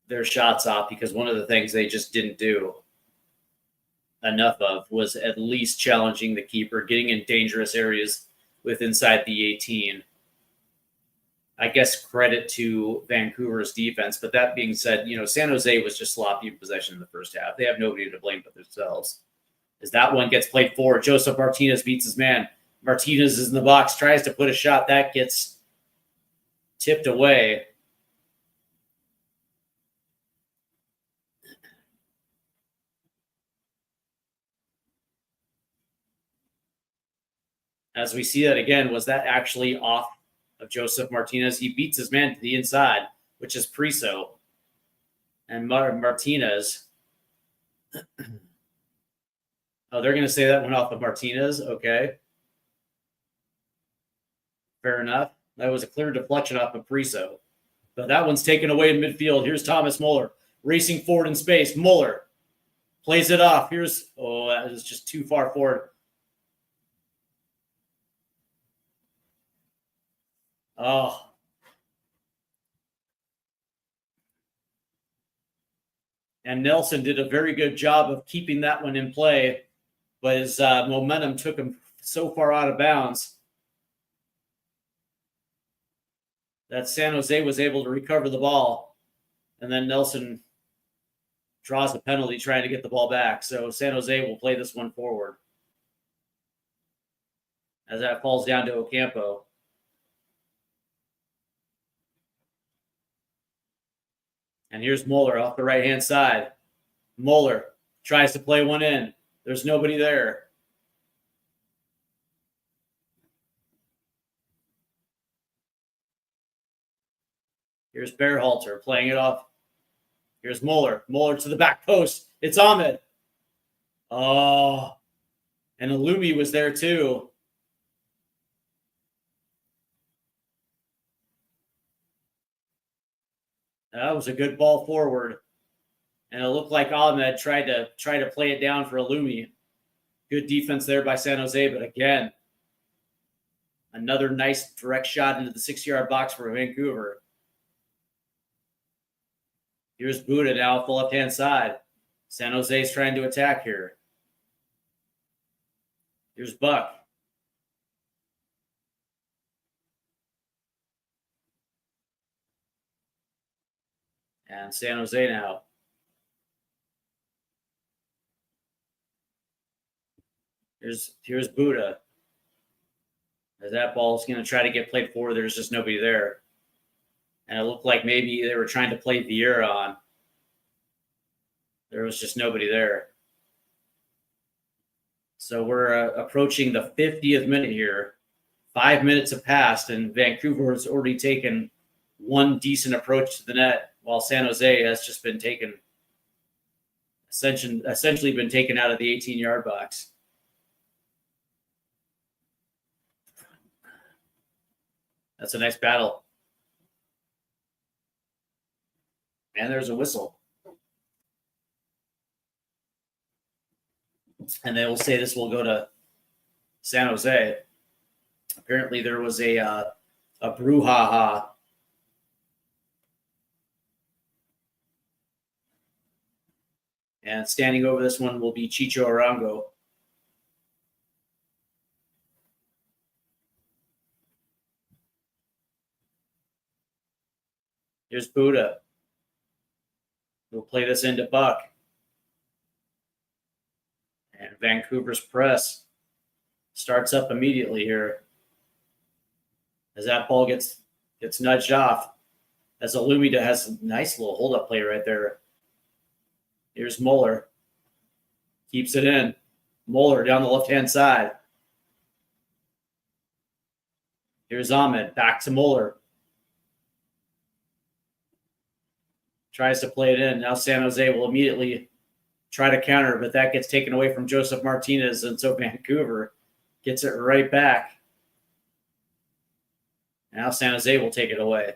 their shots off, because one of the things they just didn't do enough of was at least challenging the keeper, getting in dangerous areas with inside the 18. I guess credit to Vancouver's defense, but that being said, San Jose was just sloppy in possession in the first half. They have nobody to blame but themselves. As that one gets played forward, Joseph Martinez beats his man. Martinez is in the box, tries to put a shot. That gets tipped away. As we see that again, was that actually off of Joseph Martinez? He beats his man to the inside, which is Priso. And Martinez. Oh, they're going to say that went off of Martinez. Okay. Fair enough. That was a clear deflection off of Priso. But that one's taken away in midfield. Here's Thomas Muller racing forward in space. Muller plays it off. That was just too far forward Oh. And Nelson did a very good job of keeping that one in play, but his momentum took him so far out of bounds that San Jose was able to recover the ball. And then Nelson draws a penalty trying to get the ball back. So San Jose will play this one forward as that falls down to Ocampo. And here's Moeller off the right-hand side. Moeller tries to play one in. There's nobody there. Here's Berhalter playing it off. Here's Moeller. Moeller to the back post. It's Ahmed. Oh. And Alumi was there too. That was a good ball forward. And it looked like Ahmed tried to play it down for Alumi. Good defense there by San Jose, but again, another nice direct shot into the 6-yard box for Vancouver. Here's Buda now off the left-hand side. San Jose is trying to attack here. Here's Buck. And San Jose now. Here's Buda. As that ball is going to try to get played forward, there's just nobody there. And it looked like maybe they were trying to play Vieira on. There was just nobody there. So we're approaching the 50th minute here. 5 minutes have passed, and Vancouver has already taken one decent approach to the net, while San Jose has just been taken, essentially been taken out of the 18-yard box. That's a nice battle. And there's a whistle. And they will say this will go to San Jose. Apparently there was a brouhaha. And standing over this one will be Chicho Arango. Here's Buda. We'll play this into Buck. And Vancouver's press starts up immediately here. As that ball gets nudged off. As Alumida has a nice little hold-up play right there. Here's Moeller. Keeps it in. Moeller down the left-hand side. Here's Ahmed. Back to Moeller. Tries to play it in. Now San Jose will immediately try to counter, but that gets taken away from Joseph Martinez, and so Vancouver gets it right back. Now San Jose will take it away.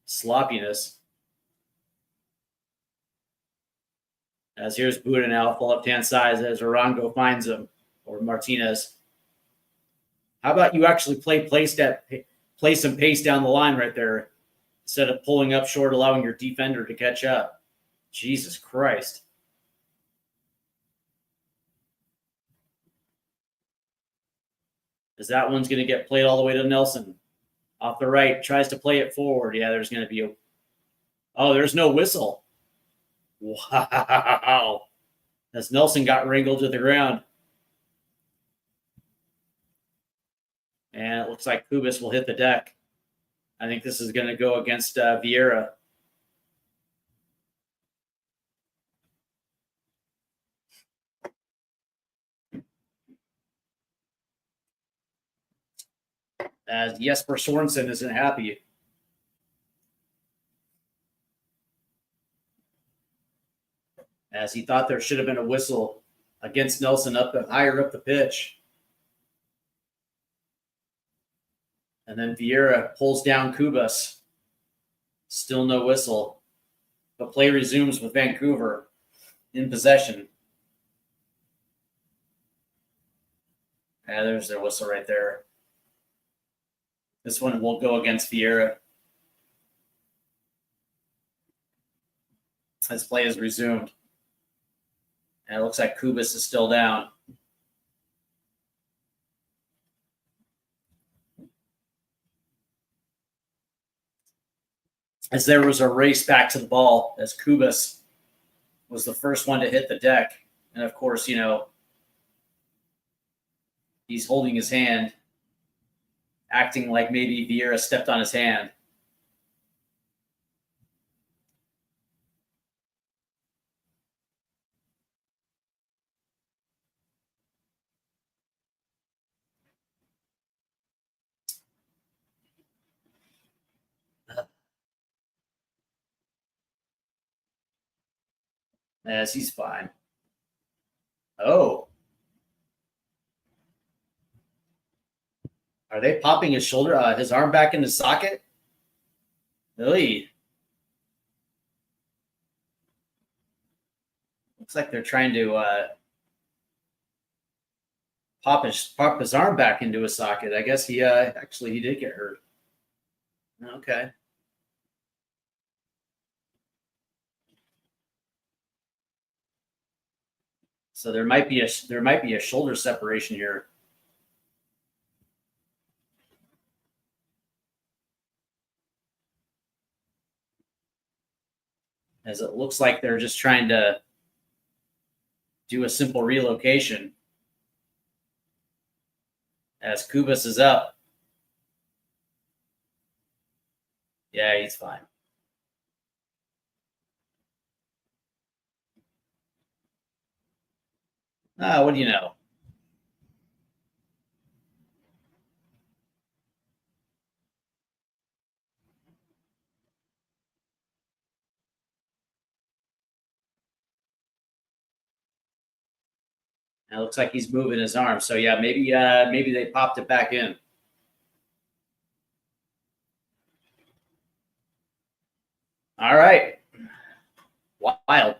Sloppiness. As here's Buda now off the left-hand side as Arango finds him, or Martinez. How about you actually play some pace down the line right there instead of pulling up short, allowing your defender to catch up? Jesus Christ. As that one's going to get played all the way to Nelson. Off the right, tries to play it forward. Yeah, there's going to be there's no whistle. Wow. As Nelson got wrangled to the ground. And it looks like Kubas will hit the deck. I think this is going to go against Vieira. As Jesper Sorensen isn't happy. As he thought there should have been a whistle against Nelson higher up the pitch. And then Vieira pulls down Kubas. Still no whistle. But play resumes with Vancouver in possession. There's their whistle right there. This one will go against Vieira. As play is resumed. And it looks like Kubas is still down. As there was a race back to the ball, as Kubas was the first one to hit the deck. And of course, you know, he's holding his hand, acting like maybe Vieira stepped on his hand. As he's fine. Oh. Are they popping his shoulder, his arm back in the socket? Really? Looks like they're trying to pop his arm back into his socket. I guess he actually he did get hurt. Okay. So there might be a shoulder separation here. As it looks like they're just trying to do a simple relocation. As Kubas is up. Yeah, he's fine. What do you know? It looks like he's moving his arm. So yeah, maybe they popped it back in. All right. Wild.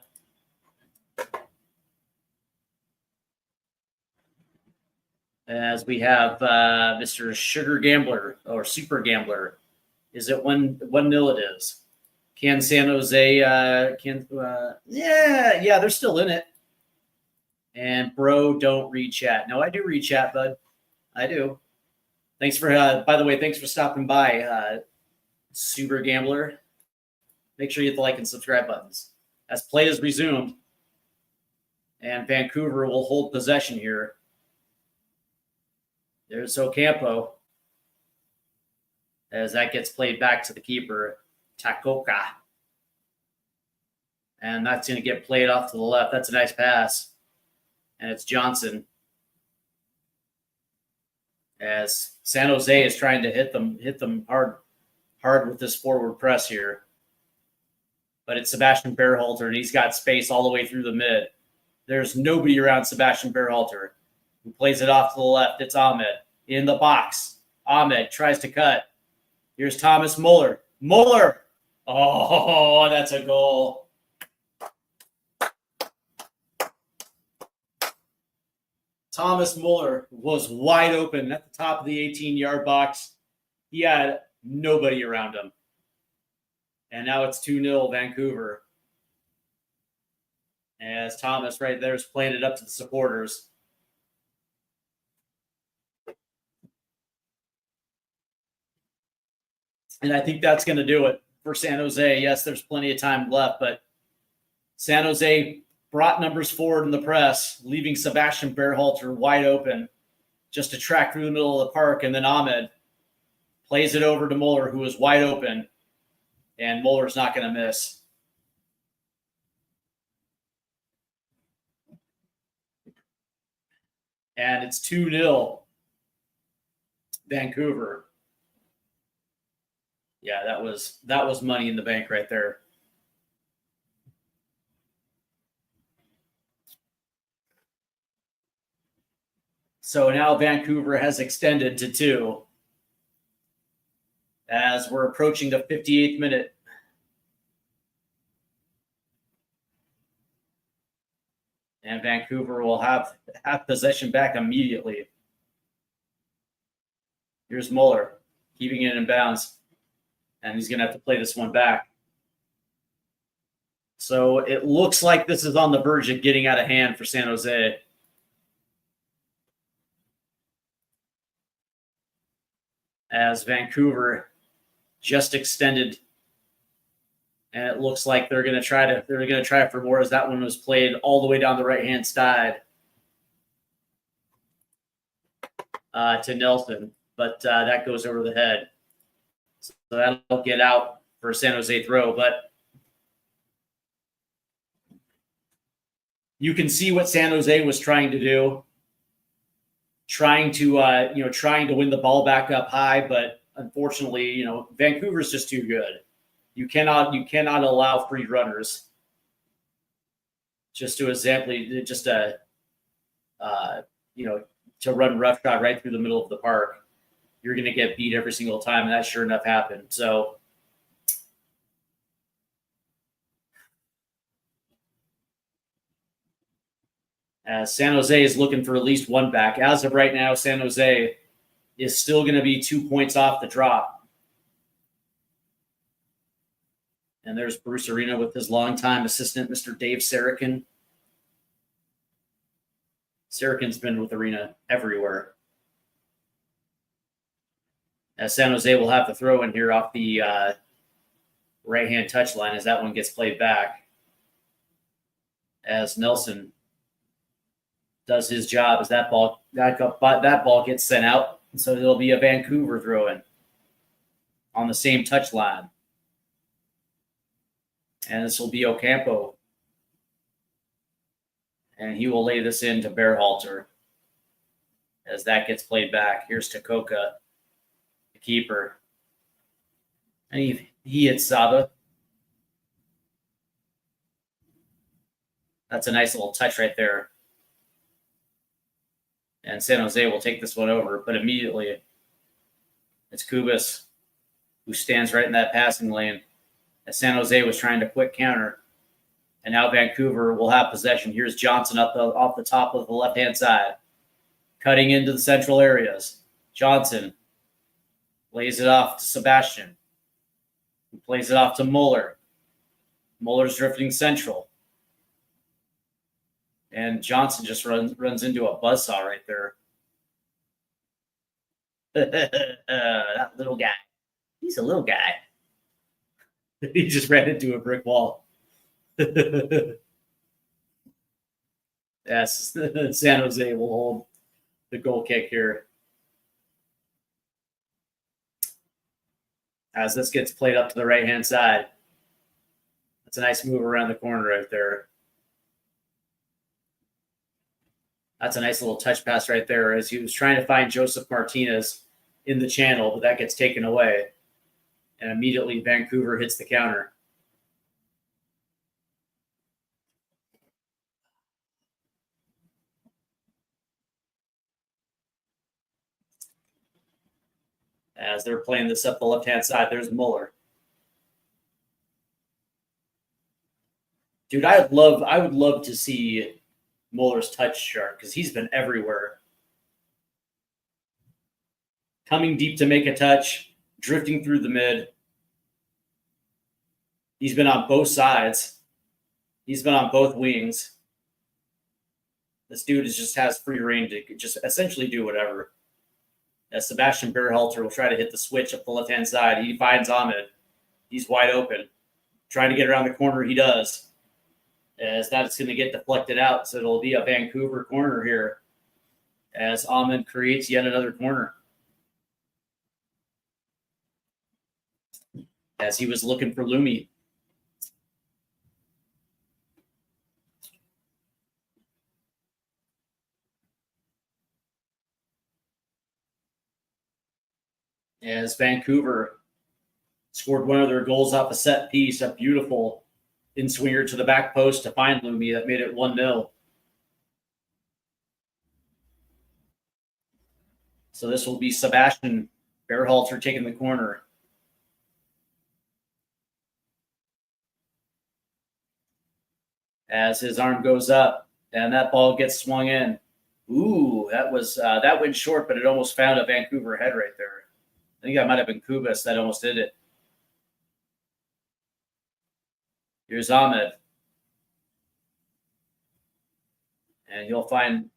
As we have Mr. Sugar Gambler or Super Gambler. Is it 1-0 it is? Can San Jose yeah, they're still in it. And bro, don't read chat. No, I do read chat, bud. I do. Thanks for by the way, thanks for stopping by, Super Gambler. Make sure you hit the like and subscribe buttons. As play is resumed, and Vancouver will hold possession here. There's Ocampo. As that gets played back to the keeper, Takoka. And that's going to get played off to the left. That's a nice pass. And it's Johnson. As San Jose is trying to hit them hard with this forward press here. But it's Sebastian Berhalter, and he's got space all the way through the mid. There's nobody around Sebastian Berhalter, who plays it off to the left. It's Ahmed in the box. Ahmed tries to cut. Here's Thomas Muller. Muller! Oh, that's a goal. Thomas Muller was wide open at the top of the 18-yard box. He had nobody around him. And now it's 2-0 Vancouver. As Thomas right there is playing it up to the supporters. And I think that's going to do it for San Jose. Yes, there's plenty of time left, but San Jose brought numbers forward in the press, leaving Sebastian Berhalter wide open just to track through the middle of the park. And then Ahmed plays it over to Muller, who is wide open. And Muller's not going to miss. And it's 2-0 Vancouver. Yeah, that was money in the bank right there. So now Vancouver has extended to 2 as we're approaching the 58th minute. And Vancouver will have possession back immediately. Here's Muller. keeping it in bounds. And he's going to have to play this one back. So it looks like this is on the verge of getting out of hand for San Jose. As Vancouver just extended, and it looks like they're going to try for more, as that one was played all the way down the right-hand side to Nelson, but that goes over the head. So that'll get out for a San Jose throw, but you can see what San Jose was trying to do, trying to win the ball back up high, but unfortunately, Vancouver's just too good. You cannot allow free runners. Just to run roughshod right through the middle of the park, you're going to get beat every single time, and that sure enough happened. So San Jose is looking for at least one back. As of right now, San Jose is still going to be 2 points off the drop. And there's Bruce Arena with his longtime assistant, Mr. Dave Sarakin. Sarakin's been with Arena everywhere. As San Jose will have to throw in here off the right-hand touchline as that one gets played back. As Nelson does his job as that ball gets sent out. And so there'll be a Vancouver throw-in on the same touchline. And this will be Ocampo. And he will lay this into Berhalter as that gets played back. Here's Tekoka, the keeper. And he hits Saba. That's a nice little touch right there. And San Jose will take this one over, but immediately it's Kubas who stands right in that passing lane as San Jose was trying to quick counter. And now Vancouver will have possession. Here's Johnson off the top of the left-hand side, cutting into the central areas. Johnson lays it off to Sebastian, who plays it off to Muller. Muller's drifting central. And Johnson just runs into a buzzsaw right there. That little guy. He's a little guy. He just ran into a brick wall. Yes, San Jose will hold the goal kick here. As this gets played up to the right-hand side. That's a nice move around the corner right there. That's a nice little touch pass right there as he was trying to find Joseph Martinez in the channel, but that gets taken away. And immediately Vancouver hits the counter. As they're playing this up the left-hand side, there's Muller. Dude, I would love to see Muller's touch chart because he's been everywhere. Coming deep to make a touch, drifting through the mid. He's been on both sides. He's been on both wings. This dude just has free reign to just essentially do whatever. As Sebastian Berhalter will try to hit the switch up the left-hand side. He finds Ahmed. He's wide open. Trying to get around the corner, he does. As that's going to get deflected out. So it'll be a Vancouver corner here as Ahmed creates yet another corner. As he was looking for Lumi. As Vancouver scored one of their goals off a set piece, a beautiful in-swinger to the back post to find Lumi that made it 1-0. So this will be Sebastian Berhalter taking the corner. As his arm goes up and that ball gets swung in. Ooh, that went short, but it almost found a Vancouver head right there. think that might have been Kubas that almost did it. Here's Ahmed. And you'll find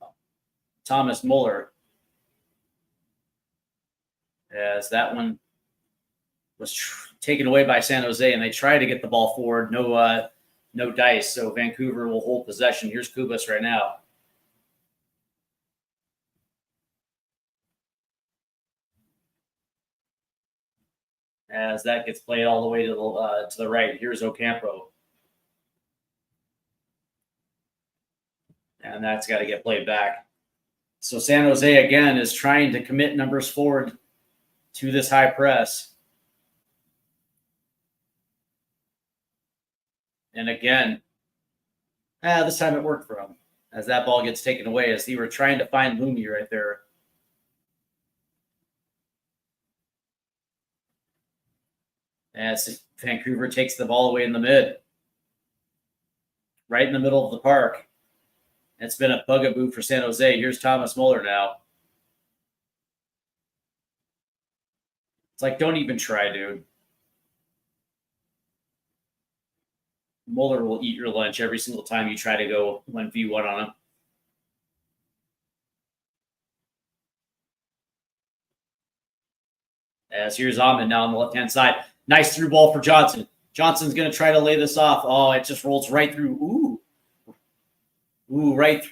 Thomas Muller, as that one was taken away by San Jose, and they try to get the ball forward. No dice, so Vancouver will hold possession. Here's Kubas right now. As that gets played all the way to the right. Here's Ocampo. And that's got to get played back. So San Jose, again, is trying to commit numbers forward to this high press. And again, this time it worked for them, as that ball gets taken away, as they were trying to find Lumi right there. As Vancouver takes the ball away in the mid. Right in the middle of the park. It's been a bugaboo for San Jose. Here's Thomas Muller now. It's like, don't even try, dude. Muller will eat your lunch every single time you try to go 1v1 on him. As here's Ahmed now on the left-hand side. Nice through ball for Johnson. Johnson's going to try to lay this off. Oh, it just rolls right through. Right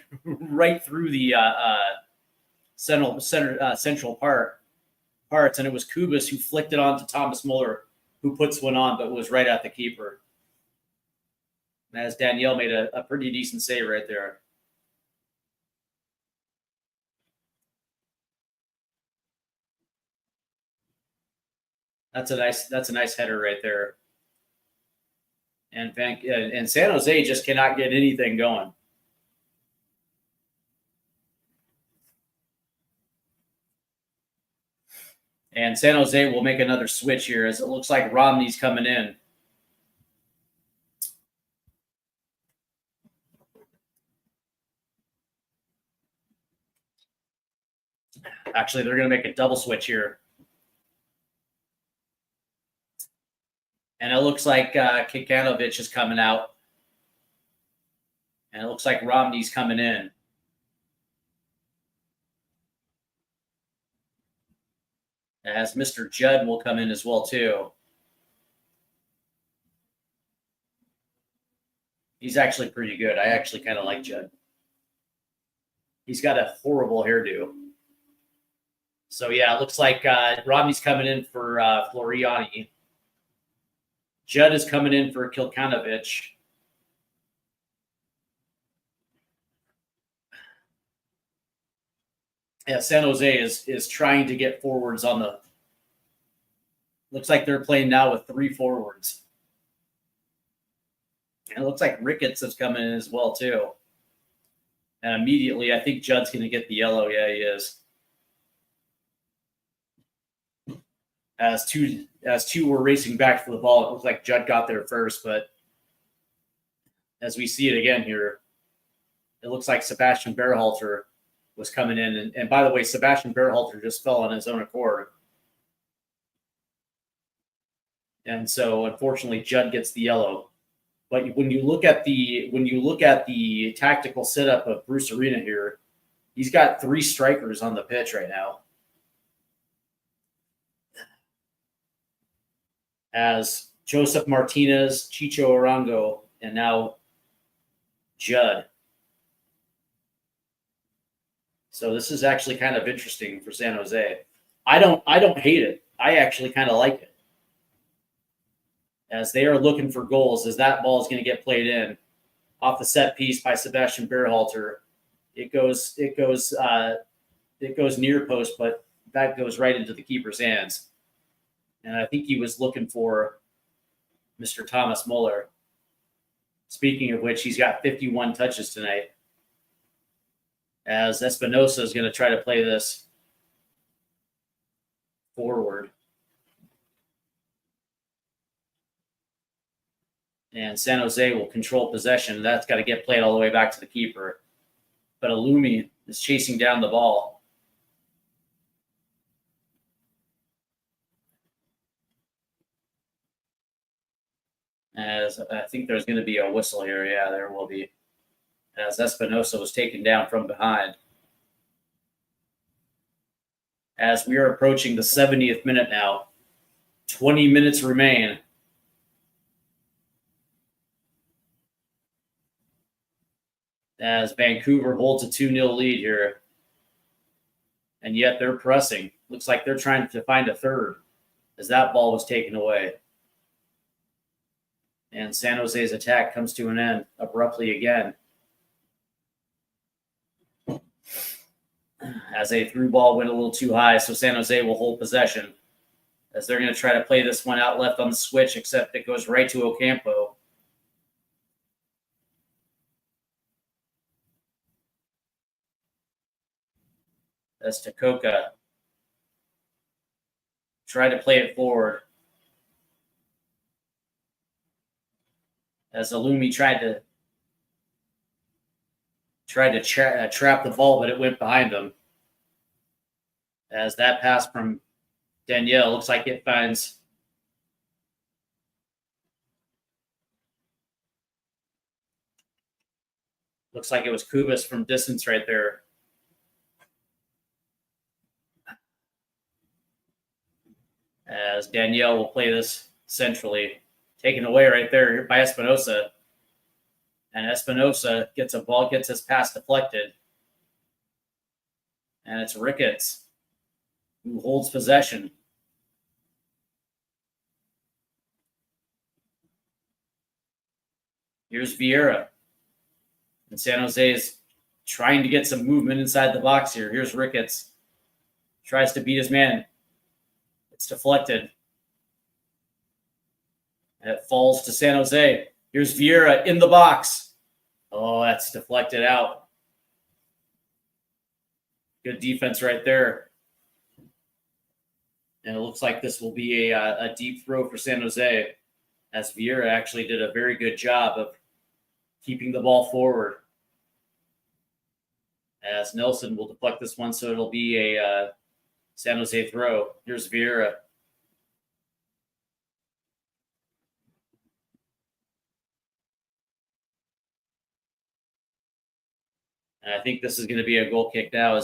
through the central parts, and it was Kubas who flicked it on to Thomas Muller, who puts one on, but was right at the keeper. As Danielle made a pretty decent save right there. That's a nice header right there. And San Jose just cannot get anything going. And San Jose will make another switch here, as it looks like Romney's coming in. Actually, they're going to make a double switch here. And it looks like Kikanovic is coming out. And it looks like Romney's coming in. As Mr. Judd will come in as well, too. He's actually pretty good. I actually kind of like Judd. He's got a horrible hairdo. So, yeah, it looks like Romney's coming in for Floriani. Judd is coming in for Kilkanovic. Yeah, San Jose is trying to get forwards on the. Looks like they're playing now with 3 forwards. And it looks like Ricketts is coming in as well, too. And immediately, I think Judd's going to get the yellow. Yeah, he is. As two were racing back for the ball, it looks like Judd got there first, but as we see it again here, it looks like Sebastian Berhalter was coming in. And by the way, Sebastian Berhalter just fell on his own accord. And so unfortunately Judd gets the yellow. But when you look at the tactical setup of Bruce Arena here, he's got 3 strikers on the pitch right now. As Joseph Martinez, Chicho Arango, and now Judd. So this is actually kind of interesting for San Jose. I don't hate it. I actually kind of like it. As they are looking for goals, as that ball is going to get played in off the set piece by Sebastian Berhalter. It goes near post, but that goes right into the keeper's hands. And I think he was looking for Mr. Thomas Muller. Speaking of which, he's got 51 touches tonight. As Espinosa is going to try to play this forward. And San Jose will control possession. That's got to get played all the way back to the keeper. But Alumi is chasing down the ball. As I think there's going to be a whistle here. Yeah, there will be. As Espinosa was taken down from behind. As we are approaching the 70th minute now, 20 minutes remain. As Vancouver holds a 2-0 lead here. And yet they're pressing. Looks like they're trying to find a third as that ball was taken away. And San Jose's attack comes to an end abruptly again. As a through ball went a little too high, so San Jose will hold possession. As they're going to try to play this one out left on the switch, except it goes right to Ocampo. As Tekoka tried to play it forward. As Alumi tried to trap the ball, but it went behind him. As that pass from Danielle looks like it finds looks like it was Kubas from distance right there. As Danielle will play this centrally, taken away right there by Espinosa. And Espinosa gets his pass deflected. And it's Ricketts who holds possession. Here's Vieira. And San Jose is trying to get some movement inside the box here. Here's Ricketts. Tries to beat his man. It's deflected. And it falls to San Jose. Here's Vieira in the box. Oh, that's deflected out. Good defense right there. And it looks like this will be a deep throw for San Jose, as Vieira actually did a very good job of keeping the ball forward. As Nelson will deflect this one, so it'll be a San Jose throw. Here's Vieira. And I think this is going to be a goal kick now.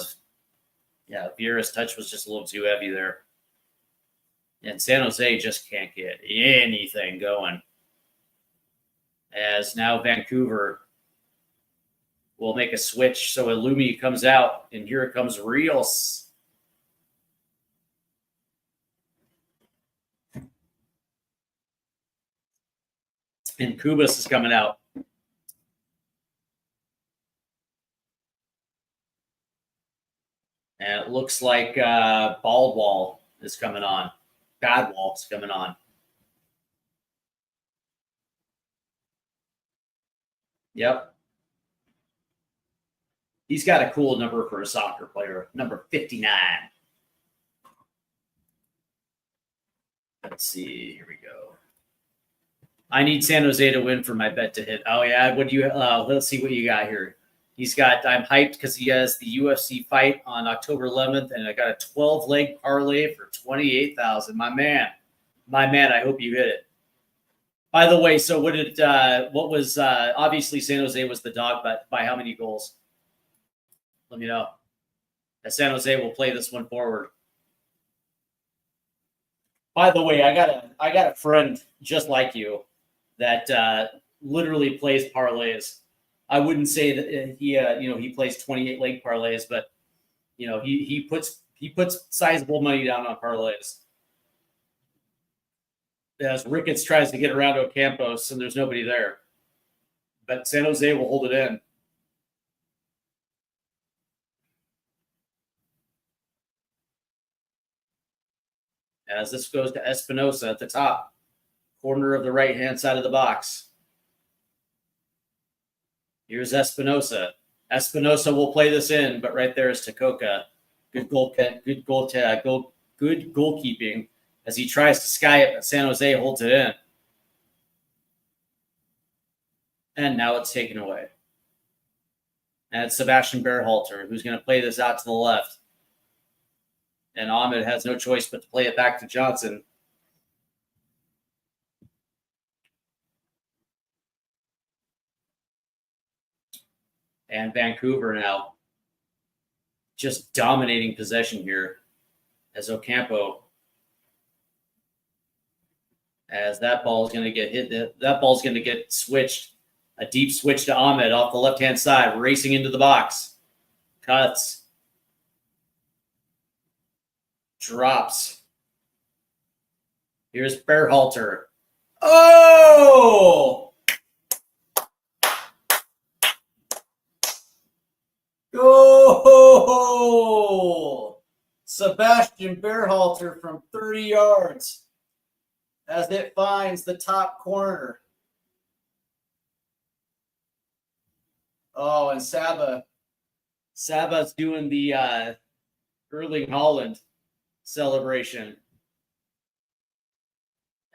Vieira's touch was just a little too heavy there. And San Jose just can't get anything going. As now Vancouver will make a switch. So Illumi comes out, and here it comes Rios. And Kubas is coming out. And it looks like Baldwall is coming on. Badwall is coming on. Yep. He's got a cool number for a soccer player, number 59. Let's see. Here we go. I need San Jose to win for my bet to hit. Oh, yeah. What do you? Let's see what you got here. He's got, I'm hyped because he has the UFC fight on October 11th, and I got a 12-leg parlay for $28,000. My man, I hope you hit it. By the way, so obviously San Jose was the dog, but by how many goals? Let me know. As San Jose will play this one forward. By the way, I got a friend just like you that literally plays parlays. I wouldn't say that he plays 28 leg parlays, but he puts sizable money down on parlays. As Ricketts tries to get around Ocampos, and there's nobody there, but San Jose will hold it in. As this goes to Espinosa at the top corner of the right-hand side of the box. Here's Espinosa. Espinosa will play this in, but right there is Tekoka. Good goalkeeping as he tries to sky it, but San Jose holds it in. And now it's taken away. And it's Sebastian Berhalter who's going to play this out to the left. And Ahmed has no choice but to play it back to Johnson. And Vancouver now just dominating possession here as Ocampo, as that ball is going to get hit. That ball is going to get switched. A deep switch to Ahmed off the left-hand side, racing into the box. Cuts. Drops. Here's Berhalter. Oh! Oh! Sebastian Berhalter from 30 yards as it finds the top corner. Oh, and Saba's doing the Erling Haaland celebration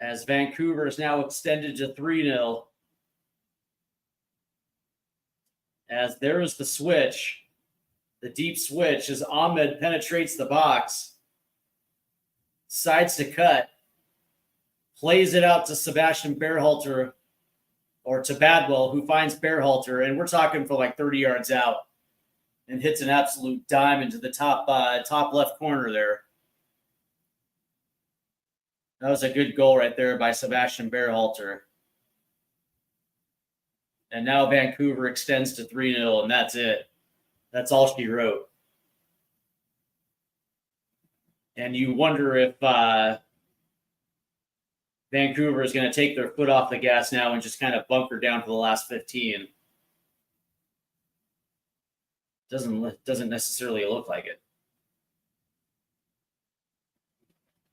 as Vancouver is now extended to 3-0. As there is the switch, the deep switch, as Ahmed penetrates the box, decides to cut, plays it out to Sebastian Berhalter, or to Badwell, who finds Berhalter, and we're talking for like 30 yards out, and hits an absolute dime into the top left corner there. That was a good goal right there by Sebastian Berhalter. And now Vancouver extends to 3-0, and that's it. That's all she wrote. And you wonder if Vancouver is going to take their foot off the gas now and just kind of bunker down for the last 15. Doesn't necessarily look like it.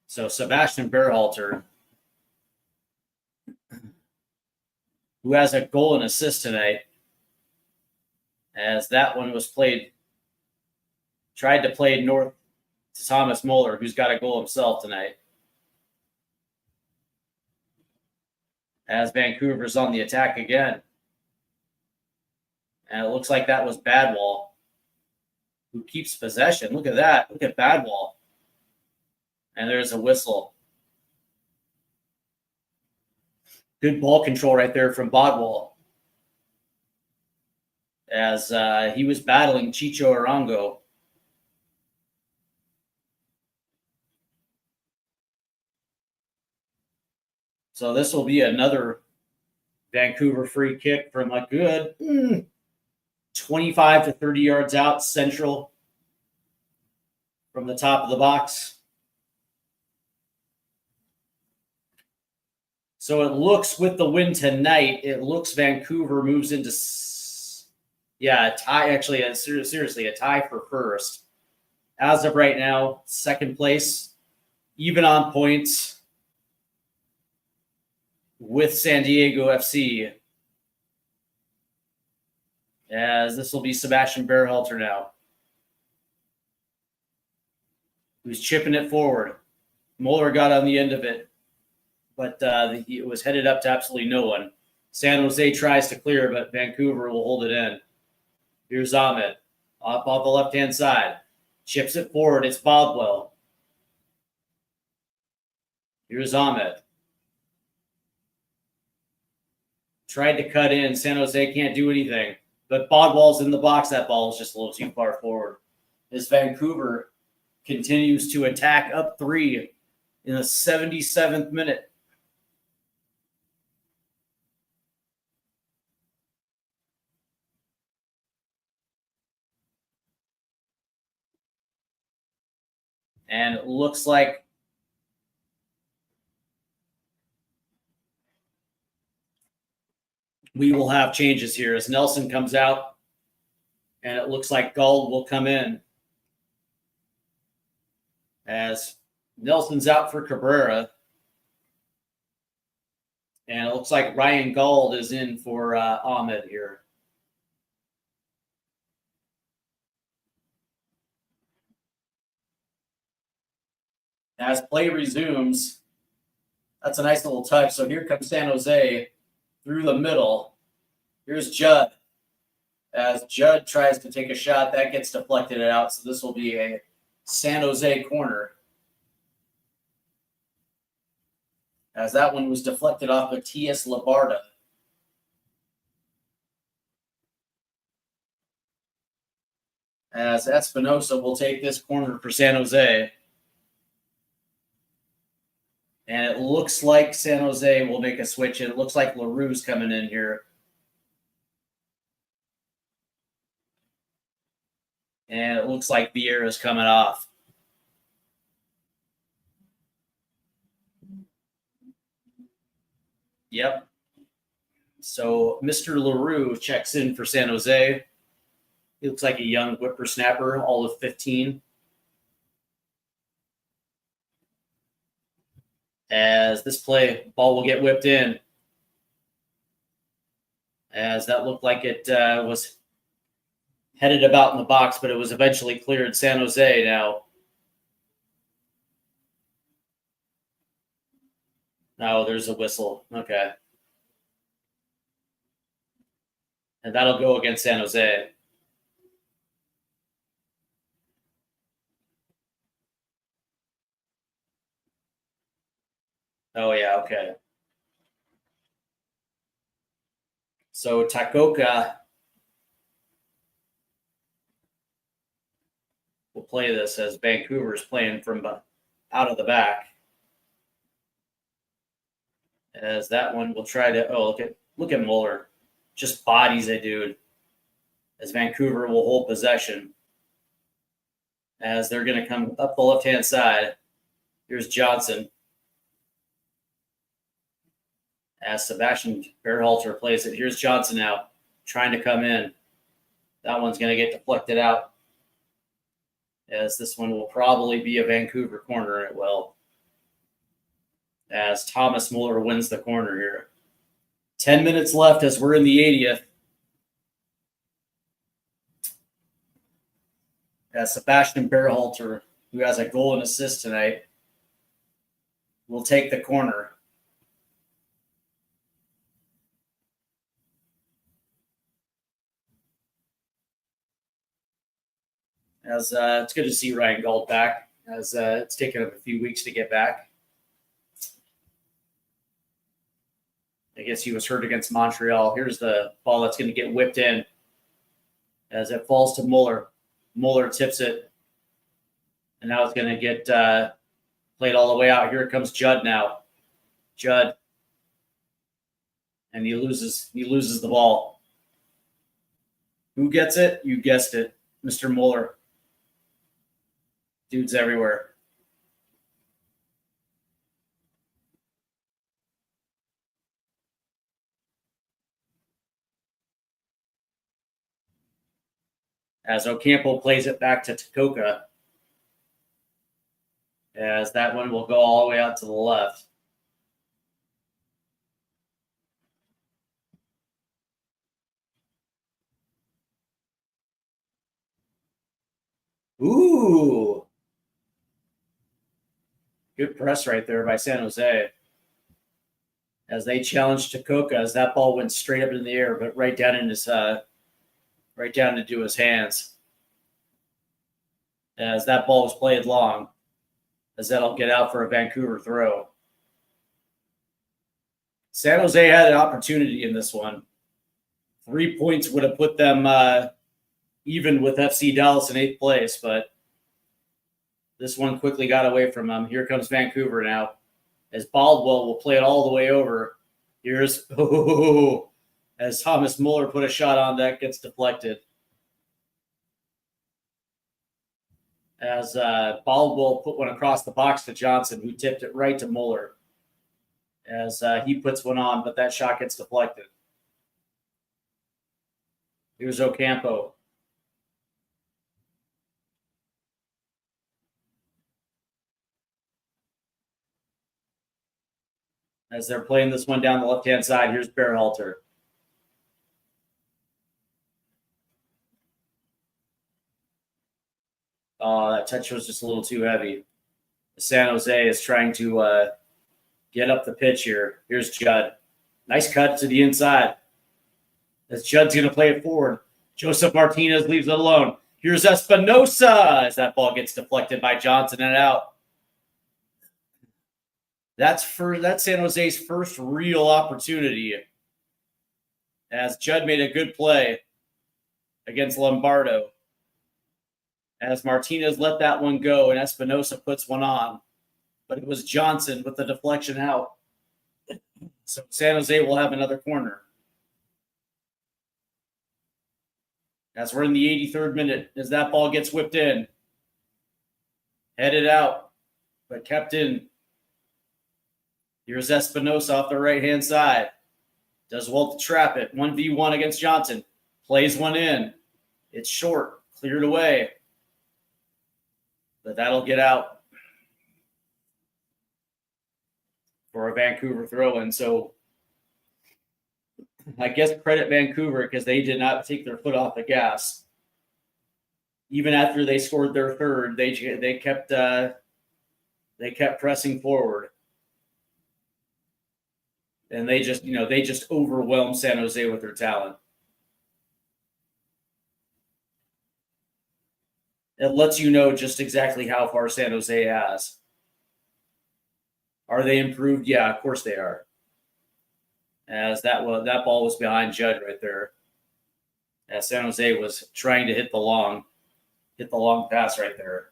So Sebastian Berhalter, who has a goal and assist tonight, as that one was tried to play north to Thomas Muller, who's got a goal himself tonight. As Vancouver's on the attack again. And it looks like that was Badwall, who keeps possession. Look at that. Look at Badwall. And there's a whistle. Good ball control right there from Badwall, as he was battling Chicho Arango. So this will be another Vancouver free kick from a good 25 to 30 yards out, central from the top of the box. So it looks, with the win tonight, it looks Vancouver moves into, a tie. Actually, seriously, a tie for first. As of right now, second place, even on points with San Diego FC. As this will be Sebastian Berhalter now, who's chipping it forward. Muller got on the end of it, but it was headed up to absolutely no one. San Jose tries to clear, but Vancouver will hold it in. Here's Ahmed, off the left-hand side. Chips it forward. It's Bodwell. Here's Ahmed. Tried to cut in. San Jose can't do anything. But Bodwell's in the box. That ball is just a little too far forward. As Vancouver continues to attack up 3 in the 77th minute. And it looks like we will have changes here as Nelson comes out, and it looks like Gould will come in. As Nelson's out for Cabrera, and it looks like Ryan Gould is in for Ahmed here. As play resumes, that's a nice little touch. So here comes San Jose through the middle. Here's Judd. As Judd tries to take a shot, that gets deflected out. So this will be a San Jose corner. As that one was deflected off Matias Labarda. as Espinosa will take this corner for San Jose. And it looks like San Jose will make a switch. It looks like LaRue's coming in here. And it looks like Vieira's coming off. Yep. So Mr. LaRue checks in for San Jose. He looks like a young whippersnapper, all of 15. As this play, ball will get whipped in. As that looked like it was headed about in the box, but it was eventually cleared. San Jose now. No, there's a whistle. Okay. And that'll go against San Jose. Oh, yeah, okay. So Takoka will play this as Vancouver's playing from out of the back. As that one will try to, look at Muller. Just bodies a dude. As Vancouver will hold possession. As they're going to come up the left-hand side. Here's Johnson. As Sebastian Berhalter plays it. Here's Johnson now, trying to come in. That one's going to get deflected out. As this one will probably be a Vancouver corner, it will. As Thomas Muller wins the corner here. 10 minutes left as we're in the 80th. As Sebastian Berhalter, who has a goal and assist tonight, will take the corner. As it's good to see Ryan Gauld back, as it's taken him a few weeks to get back. I guess he was hurt against Montreal. Here's the ball that's going to get whipped in as it falls to Muller. Muller tips it, and now it's going to get played all the way out. Here comes Judd now. Judd, and he loses the ball. Who gets it? You guessed it, Mr. Muller. Dude's everywhere. As Ocampo plays it back to Takoka. As that one will go all the way out to the left. Ooh. Good press right there by San Jose. As they challenge Takoka, as that ball went straight up in the air, but right down in his right down into his hands. As that ball was played long, as that'll get out for a Vancouver throw. San Jose had an opportunity in this one. 3 points would have put them even with FC Dallas in 8th place, but this one quickly got away from them. Here comes Vancouver now, as Baldwell will play it all the way over. Here's as Thomas Muller put a shot on that gets deflected. As Baldwell put one across the box to Johnson, who tipped it right to Muller. As he puts one on, but that shot gets deflected. Here's Ocampo. As they're playing this one down the left-hand side, here's Berhalter. That touch was just a little too heavy. San Jose is trying to get up the pitch here. Here's Judd. Nice cut to the inside. As Judd's going to play it forward. Joseph Martinez leaves it alone. Here's Espinosa as that ball gets deflected by Johnson and out. That's San Jose's first real opportunity. As Judd made a good play against Lombardo. as Martinez let that one go and Espinosa puts one on. But it was Johnson with the deflection out. So San Jose will have another corner. As we're in the 83rd minute, as that ball gets whipped in. Headed out, but kept in. Here's Espinosa off the right-hand side. Does well to trap it. 1v1 against Johnson. Plays one in. It's short. Cleared away. But that'll get out for a Vancouver throw-in. So I guess credit Vancouver because they did not take their foot off the gas. Even after they scored their third, they kept pressing forward. And they just overwhelmed San Jose with their talent. It lets you know just exactly how far San Jose has. Are they improved? Yeah, of course they are. As that ball was behind Judd right there. As San Jose was trying to hit the long pass right there.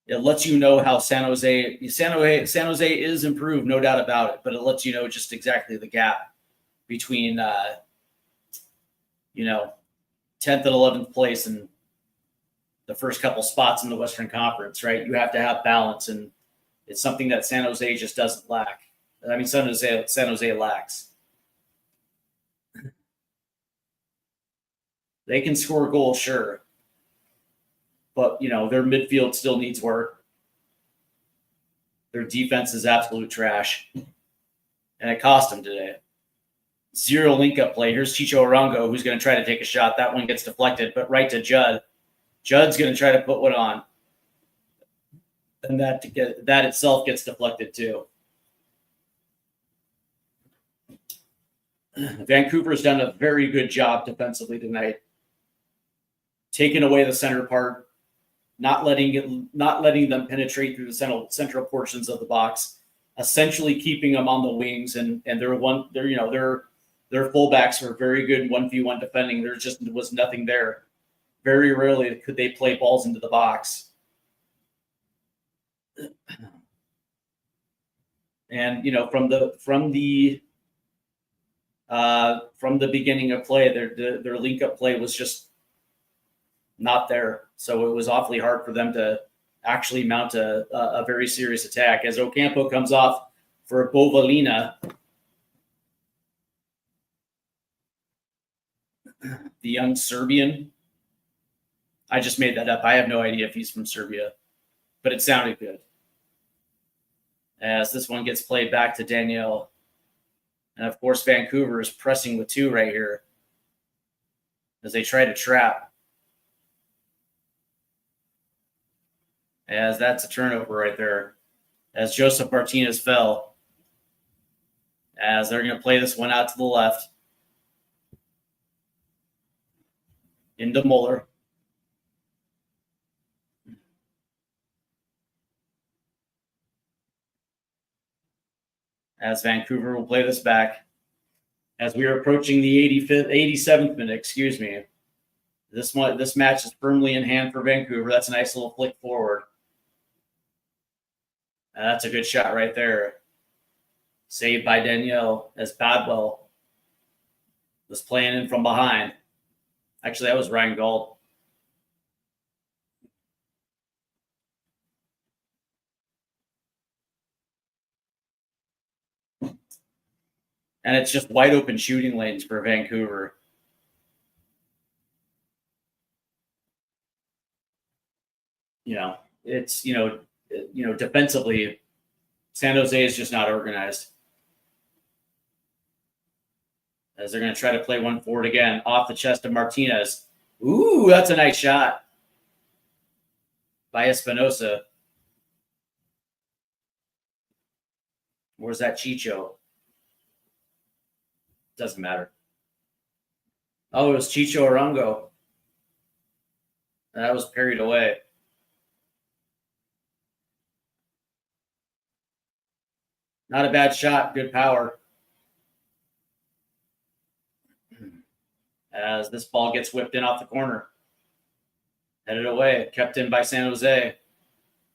It lets you know how San Jose is improved, no doubt about it. But it lets you know just exactly the gap between 10th and 11th place and the first couple spots in the Western Conference, right? You have to have balance, and it's something that San Jose just doesn't lack. I mean, San Jose lacks. They can score goals, sure. But, their midfield still needs work. Their defense is absolute trash. And it cost them today. 0 link-up play. Here's Chicho Arango, who's going to try to take a shot. That one gets deflected, but right to Judd. Judd's going to try to put one on. And that itself gets deflected too. Vancouver's done a very good job defensively tonight. Taking away the center part, not letting them penetrate through the central portions of the box, essentially keeping them on the wings, and their fullbacks are very good 1v1 defending. There just was nothing there. Very rarely could they play balls into the box. And from the beginning of play, their link up play was just not there. So it was awfully hard for them to actually mount a very serious attack. As Ocampo comes off for Bovalina, the young Serbian. I just made that up. I have no idea if he's from Serbia, but it sounded good. As this one gets played back to Danielle. And of course, Vancouver is pressing with 2 right here as they try to trap. As that's a turnover right there. As Joseph Martinez fell. As they're going to play this one out to the left. Into Muller. As Vancouver will play this back. As we are approaching the 87th minute, This match is firmly in hand for Vancouver. That's a nice little flick forward. And that's a good shot right there. Saved by Danielle as Badwell was playing in from behind. Actually, that was Ryan Gauld. And it's just wide open shooting lanes for Vancouver. It's defensively, San Jose is just not organized. As they're going to try to play one forward again, off the chest of Martinez. Ooh, that's a nice shot by Espinosa. Where's that Chicho? Doesn't matter. Oh, it was Chicho Arango. That was parried away. Not a bad shot. Good power. as this ball gets whipped in off the corner. Headed away, kept in by San Jose.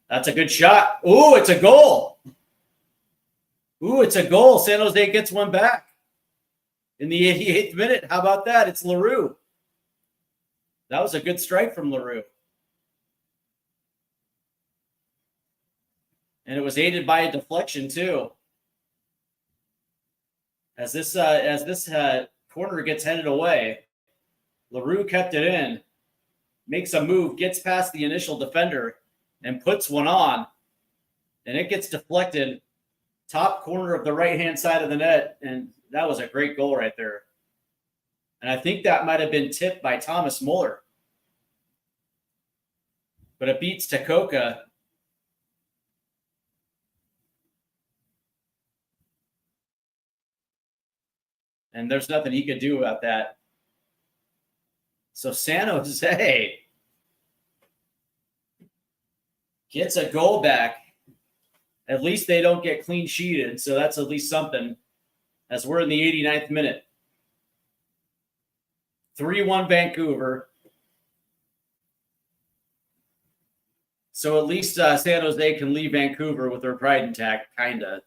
That's a good shot. Ooh, it's a goal. Ooh, it's a goal. San Jose gets one back in the 88th minute. How about that? It's LaRue. That was a good strike from LaRue. And it was aided by a deflection, too. As this corner gets headed away, LaRue kept it in, makes a move, gets past the initial defender, and puts one on. And it gets deflected top corner of the right-hand side of the net, and that was a great goal right there. And I think that might have been tipped by Thomas Muller. But it beats Tekoka. And there's nothing he could do about that. So San Jose gets a goal back. At least they don't get clean sheeted, so that's at least something, as we're in the 89th minute. 3-1 Vancouver. So at least San Jose can leave Vancouver with their pride intact, kind of.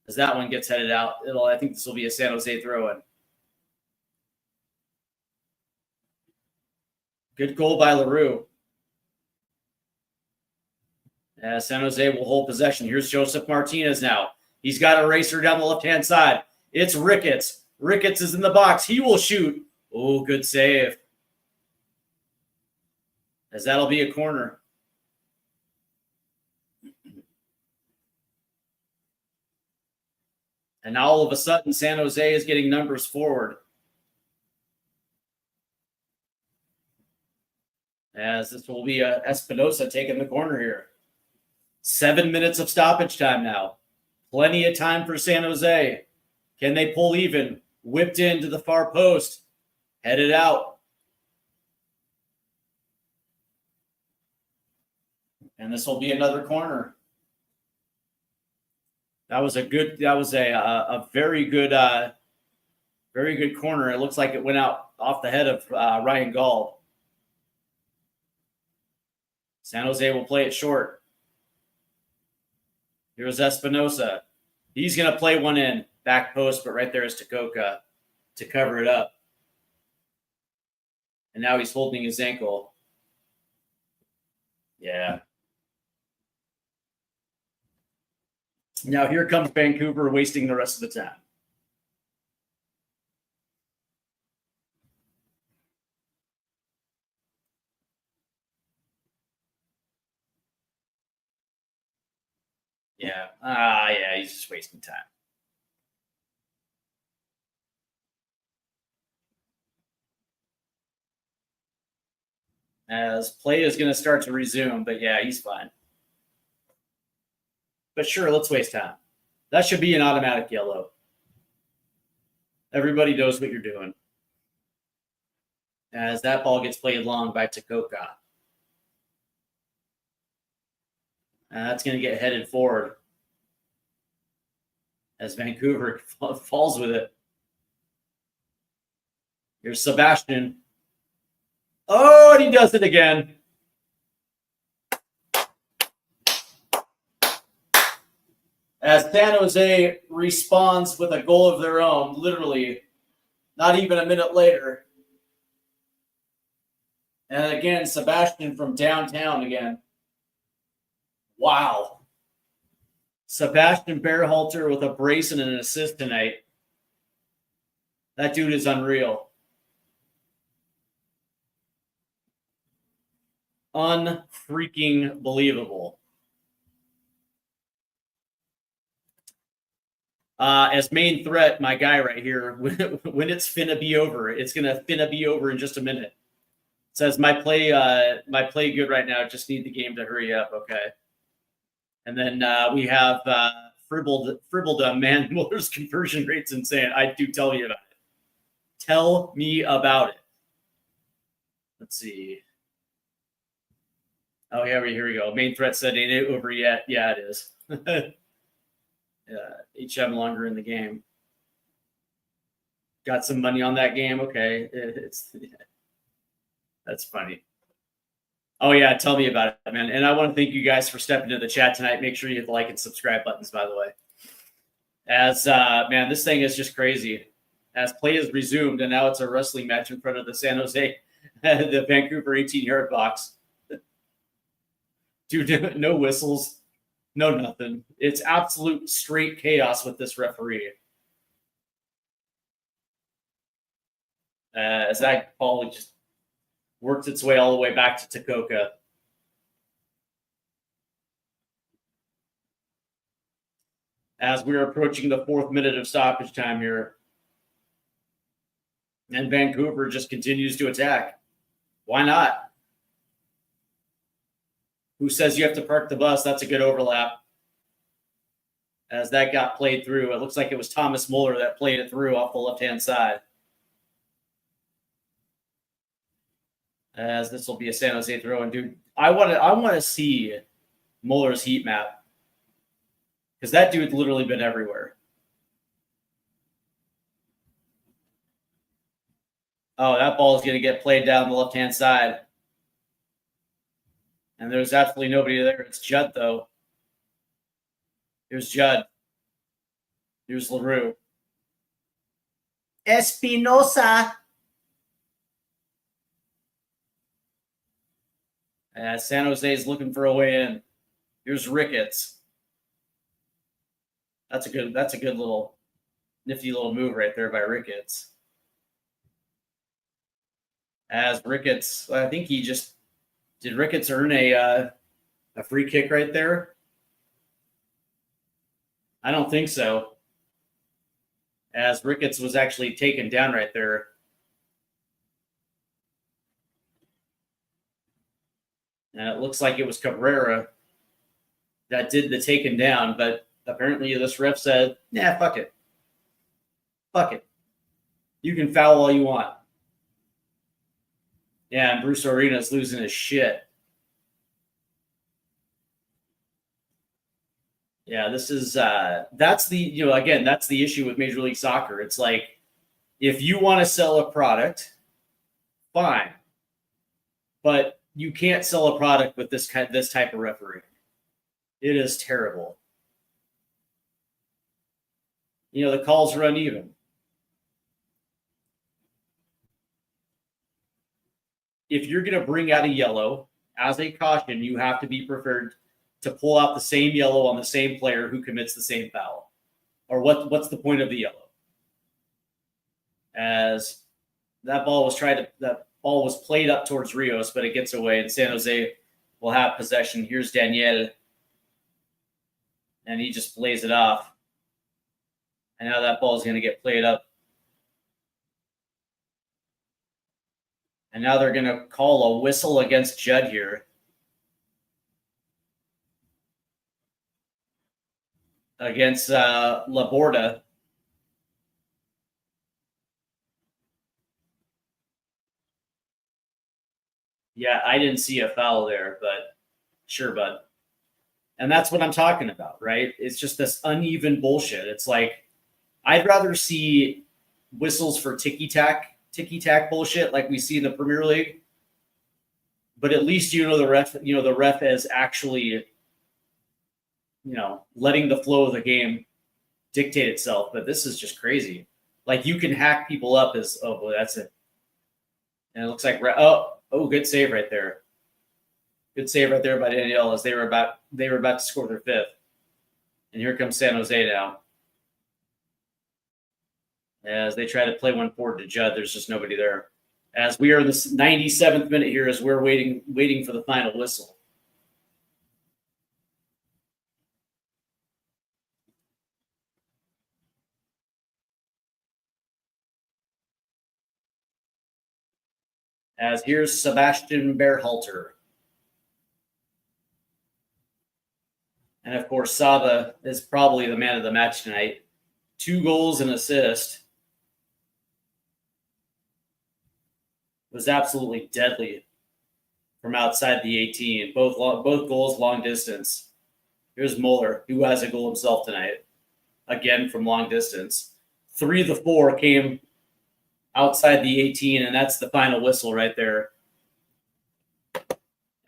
As that one gets headed out, I think this will be a San Jose throw-in. Good goal by LaRue. As San Jose will hold possession. Here's Joseph Martinez now. He's got a racer down the left-hand side. It's Ricketts. Ricketts is in the box. He will shoot. Oh, good save. As that'll be a corner. And now all of a sudden, San Jose is getting numbers forward. As this will be Espinosa taking the corner here. 7 minutes of stoppage time now. Plenty of time for San Jose. Can they pull even? Whipped into the far post. Headed out. And this will be another corner. That was a very good corner. It looks like it went out off the head of Ryan Gauld. San Jose will play it short. Here's Espinosa. He's going to play one in back post, but right there is Tekoka to cover it up. And now he's holding his ankle. Yeah. Now here comes Vancouver wasting the rest of the time. Yeah. Yeah, he's just wasting time. As play is going to start to resume, but yeah, he's fine. But sure, let's waste time. That should be an automatic yellow. Everybody knows what you're doing. As that ball gets played long by Tekoka. And that's going to get headed forward. As Vancouver falls with it. Here's Sebastian. Oh, and he does it again. As San Jose responds with a goal of their own, literally not even a minute later. And again, Sebastian from downtown again. Wow. Sebastian Berhalter with a brace and an assist tonight. That dude is unreal. Unfreaking believable. As main threat, my guy right here, when it's finna be over, it's gonna finna be over in just a minute. It says my play good right now. Just need the game to hurry up, okay? And then we have Fribbled man. Muller's conversion rate's insane. I do tell you about it. Tell me about it. Let's see. Oh yeah, here we go. Main threat said ain't it over yet. Yeah, it is. HM longer in the game. Got some money on that game. Okay, that's funny. Oh yeah, tell me about it, man. And I want to thank you guys for stepping into the chat tonight. Make sure you hit the like and subscribe buttons, by the way. As man, this thing is just crazy. As play is resumed, and now it's a wrestling match in front of the San Jose, the Vancouver 18-yard box. Dude, no whistles, no nothing. It's absolute straight chaos with this referee. As that ball just works its way all the way back to Tacoka. As we're approaching the 4th minute of stoppage time here. And Vancouver just continues to attack. Why not? Who says you have to park the bus? That's a good overlap. As that got played through, it looks like it was Thomas Muller that played it through off the left-hand side. As this will be a San Jose throw. And dude, I want to see Muller's heat map. Because that dude's literally been everywhere. Oh, that ball is going to get played down the left-hand side. And there's absolutely nobody there. It's Judd, though. Here's Judd. Here's LaRue. Espinosa. San Jose is looking for a way in. Here's Ricketts. That's a good little nifty little move right there by Ricketts. As Ricketts, I think he just did Ricketts earn a free kick right there? I don't think so. As Ricketts was actually taken down right there. And it looks like it was Cabrera that did the taken down, but apparently this ref said, nah, fuck it. Fuck it. You can foul all you want. Yeah, and Bruce Arena's losing his shit. Yeah, this is that's the that's the issue with Major League Soccer. It's like if you want to sell a product, fine. But you can't sell a product with this type of referee. It is terrible. The calls are uneven. If you're going to bring out a yellow as a caution, you have to be prepared to pull out the same yellow on the same player who commits the same foul. Or what's the point of the yellow? As that ball was played up towards Rios, but it gets away, and San Jose will have possession. Here's Daniel. And he just plays it off. And now that ball is going to get played up. And now they're going to call a whistle against Judd here. Against Laborda. Yeah, I didn't see a foul there, but sure, bud. And that's what I'm talking about, right? It's just this uneven bullshit. It's like, I'd rather see whistles for ticky-tack bullshit like we see in the Premier League. But at least the ref is actually letting the flow of the game dictate itself. But this is just crazy. Like you can hack people up as boy, that's it. And it looks like good save right there. Good save right there by Danielle as they were about to score their 5th. And here comes San Jose now. As they try to play one forward to Judd, there's just nobody there. As we are in the 97th minute here, as we're waiting for the final whistle. As here's Sebastian Berhalter. And of course, Saba is probably the man of the match tonight. 2 goals and assist. Was absolutely deadly from outside the 18. Both goals long distance. Here's Muller, who has a goal himself tonight. Again from long distance. 3 of the 4 came outside the 18, and that's the final whistle right there.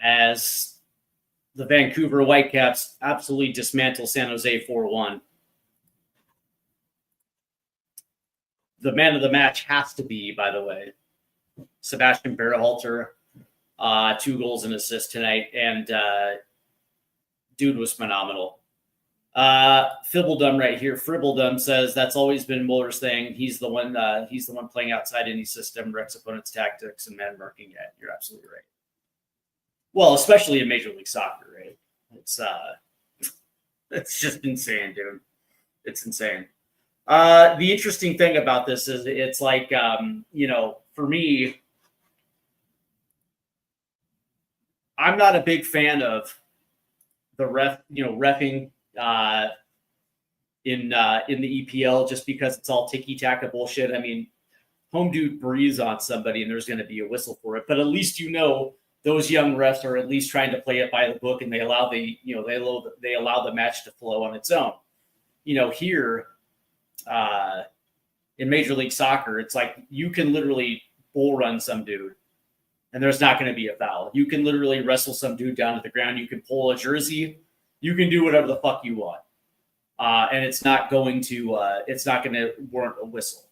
As the Vancouver White Caps absolutely dismantle San Jose 4-1. The man of the match has to be, by the way, Sebastian Berhalter. 2 goals and assists tonight, and dude was phenomenal. Fibbledum right here. Fribbledum says that's always been Muller's thing. He's the one playing outside any system, wrecks opponents' tactics and man marking. Yeah, you're absolutely right. Well, especially in Major League Soccer, right? It's just insane, dude. It's insane. The interesting thing about this is it's like, for me, I'm not a big fan of the reffing in the EPL just because it's all ticky-taka bullshit. I mean, home dude breathes on somebody and there's going to be a whistle for it, but at least those young refs are at least trying to play it by the book and they allow they allow the match to flow on its own. Here in Major League Soccer, it's like you can literally bull run some dude and there's not going to be a foul. You can literally wrestle some dude down to the ground. You can pull a jersey. You can do whatever the fuck you want. And it's not going to warrant a whistle.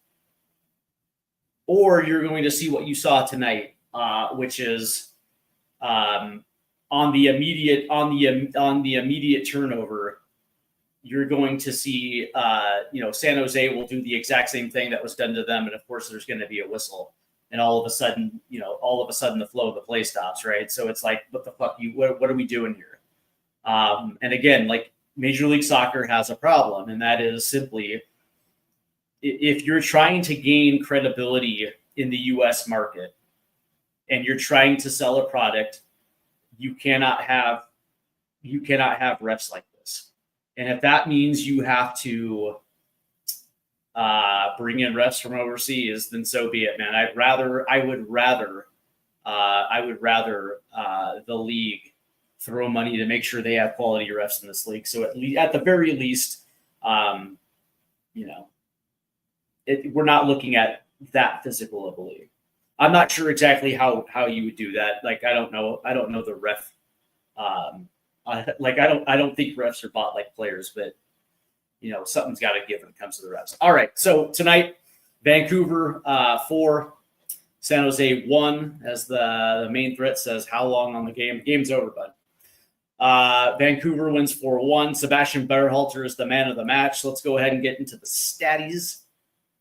Or you're going to see what you saw tonight, which is on the immediate turnover, you're going to see San Jose will do the exact same thing that was done to them, and of course there's going to be a whistle. And all of a sudden the flow of the play stops, right? So it's like, what the fuck? What are we doing here? And again, like Major League Soccer has a problem, and that is simply if you're trying to gain credibility in the U.S. market and you're trying to sell a product, you cannot have refs like this. And if that means you have to bring in refs from overseas, then so be it, man. I would rather the league throw money to make sure they have quality refs in this league. So at the very least, we're not looking at that physical of a league. I'm not sure exactly how you would do that. Like, I don't know the ref. I don't think refs are bought like players, but something's got to give when it comes to the refs. All right. So tonight, Vancouver 4, San Jose 1, as the main threat says, how long on the game? Game's over, bud. Vancouver wins 4-1. Sebastian Berhalter is the man of the match. So let's go ahead and get into the statties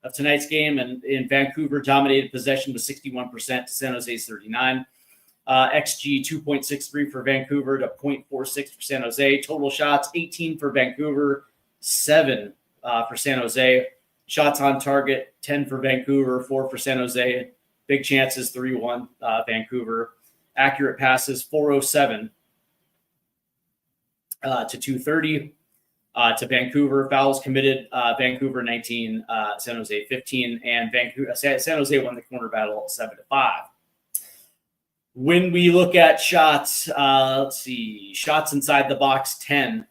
of tonight's game. And in Vancouver, dominated possession with 61% to San Jose's 39%. XG 2.63 for Vancouver to 0.46 for San Jose. Total shots 18 for Vancouver, 7 for San Jose. Shots on target 10 for Vancouver, 4 for San Jose. Big chances 3-1 Vancouver. Accurate passes 407 to 230 to Vancouver. Fouls committed Vancouver 19, San Jose 15, and San Jose won the corner battle 7-5. When we look at shots, let's see, shots inside the box 10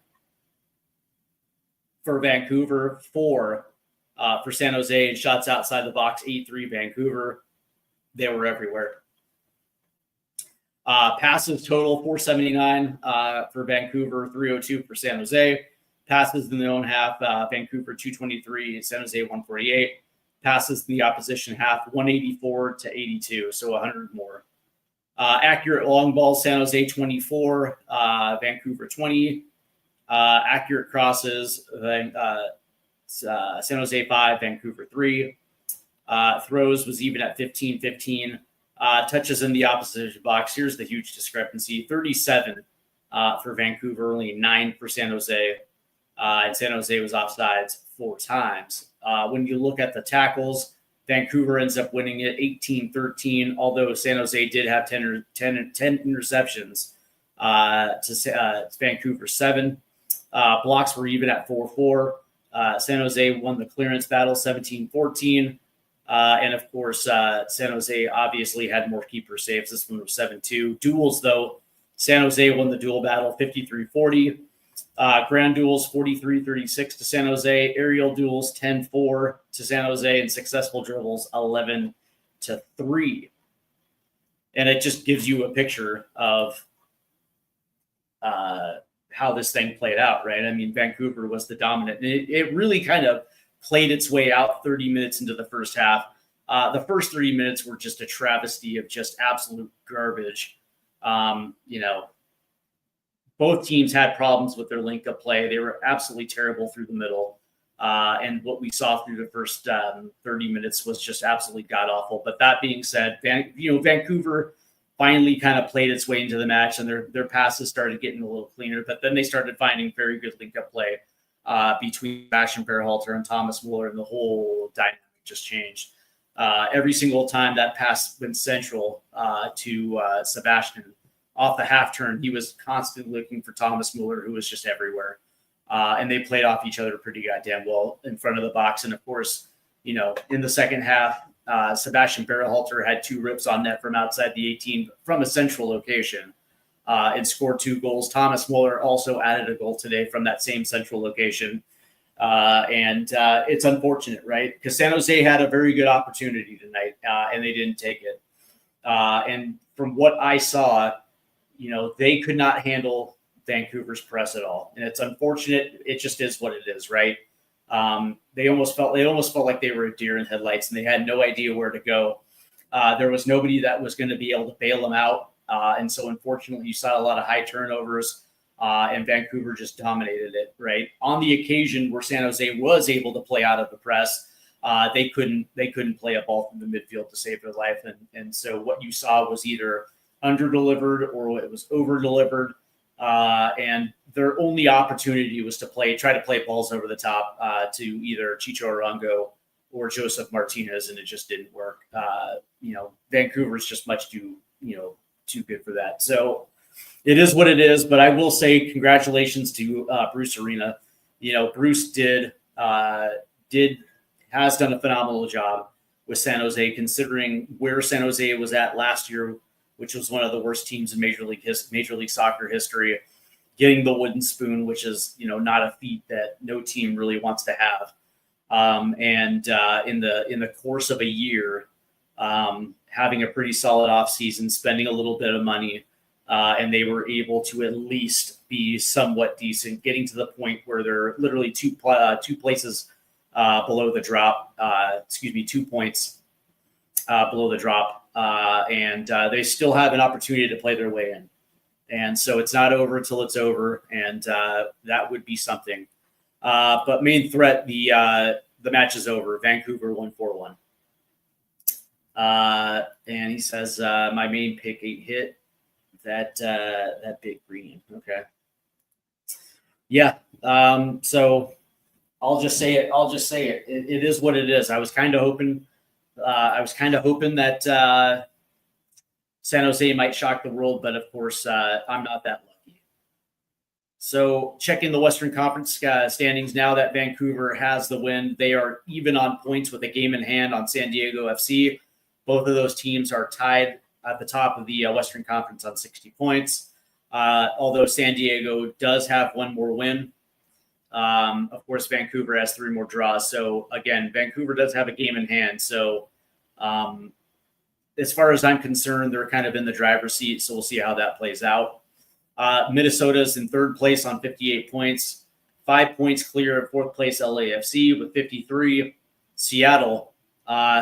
for Vancouver, 4 for San Jose, and shots outside the box 8-3 Vancouver. They were everywhere. Passes total 479 for Vancouver, 302 for San Jose. Passes in their own half, Vancouver 223, San Jose 148. Passes in the opposition half, 184 to 82, so 100 more. Accurate long balls, San Jose 24, Vancouver 20. Accurate crosses, San Jose 5, Vancouver 3. Throws was even at 15-15. Touches in the opposition box. Here's the huge discrepancy. 37 for Vancouver, only 9 for San Jose. And San Jose was offsides 4 times. When you look at the tackles, Vancouver ends up winning it 18-13, although San Jose did have 10 interceptions to Vancouver 7. Blocks were even at 4-4. San Jose won the clearance battle 17-14. And of course, San Jose obviously had more keeper saves. This one was 7-2. Duels, though, San Jose won the duel battle 53-40. Ground duels 43-36 to San Jose. Aerial duels 10-4 to San Jose, and successful dribbles 11-3. And it just gives you a picture of how this thing played out, right? I mean, Vancouver was the dominant. And it really kind of played its way out 30 minutes into the first half. The first 30 minutes were just a travesty of just absolute garbage. Both teams had problems with their link-up play. They were absolutely terrible through the middle. And what we saw through the first 30 minutes was just absolutely god-awful. But that being said, Vancouver finally kind of played its way into the match, and their passes started getting a little cleaner. But then they started finding very good link-up play between Sebastian Berhalter and Thomas Muller, and the whole dynamic just changed. Every single time that pass went central to Sebastian off the half turn, he was constantly looking for Thomas Muller, who was just everywhere. And they played off each other pretty goddamn well in front of the box. And of course, in the second half, Sebastian Berhalter had 2 rips on net from outside the 18 from a central location and scored 2 goals. Thomas Muller also added a goal today from that same central location. And it's unfortunate, right? Because San Jose had a very good opportunity tonight, and they didn't take it. And from what I saw, they could not handle Vancouver's press at all. And it's unfortunate. It just is what it is, right? They almost felt like they were a deer in headlights, and they had no idea where to go. There was nobody that was going to be able to bail them out. And so unfortunately, you saw a lot of high turnovers. And Vancouver just dominated it, right? On the occasion where San Jose was able to play out of the press, they couldn't play a ball from the midfield to save their life. And so what you saw was either under-delivered or it was over-delivered. And their only opportunity was to try to play balls over the top to either Chicho Arango or Joseph Martinez, and it just didn't work. Vancouver's just much too good for that. So it is what it is, but I will say congratulations to Bruce Arena. Bruce has done a phenomenal job with San Jose, considering where San Jose was at last year, which was one of the worst teams in Major League Soccer history, getting the wooden spoon, which is not a feat that no team really wants to have. And in the course of a year, having a pretty solid offseason, spending a little bit of money. And they were able to at least be somewhat decent, getting to the point where they're literally two places below the drop. 2 points below the drop, and they still have an opportunity to play their way in. And so it's not over until it's over, and that would be something. But main threat, the match is over. Vancouver won 4-1. And he says my main pick 8 hit. That big green. Okay. Yeah. So I'll just say it. It is what it is. I was kind of hoping that San Jose might shock the world, but of course I'm not that lucky. So checking the Western Conference standings now that Vancouver has the win, they are even on points with a game in hand on San Diego FC. Both of those teams are tied at the top of the Western Conference on 60 points. Although San Diego does have one more win. Of course, Vancouver has 3 more draws. So again, Vancouver does have a game in hand. So as far as I'm concerned, they're kind of in the driver's seat. So we'll see how that plays out. Minnesota's in 3rd place on 58 points, 5 points clear of 4th place LAFC with 53. Seattle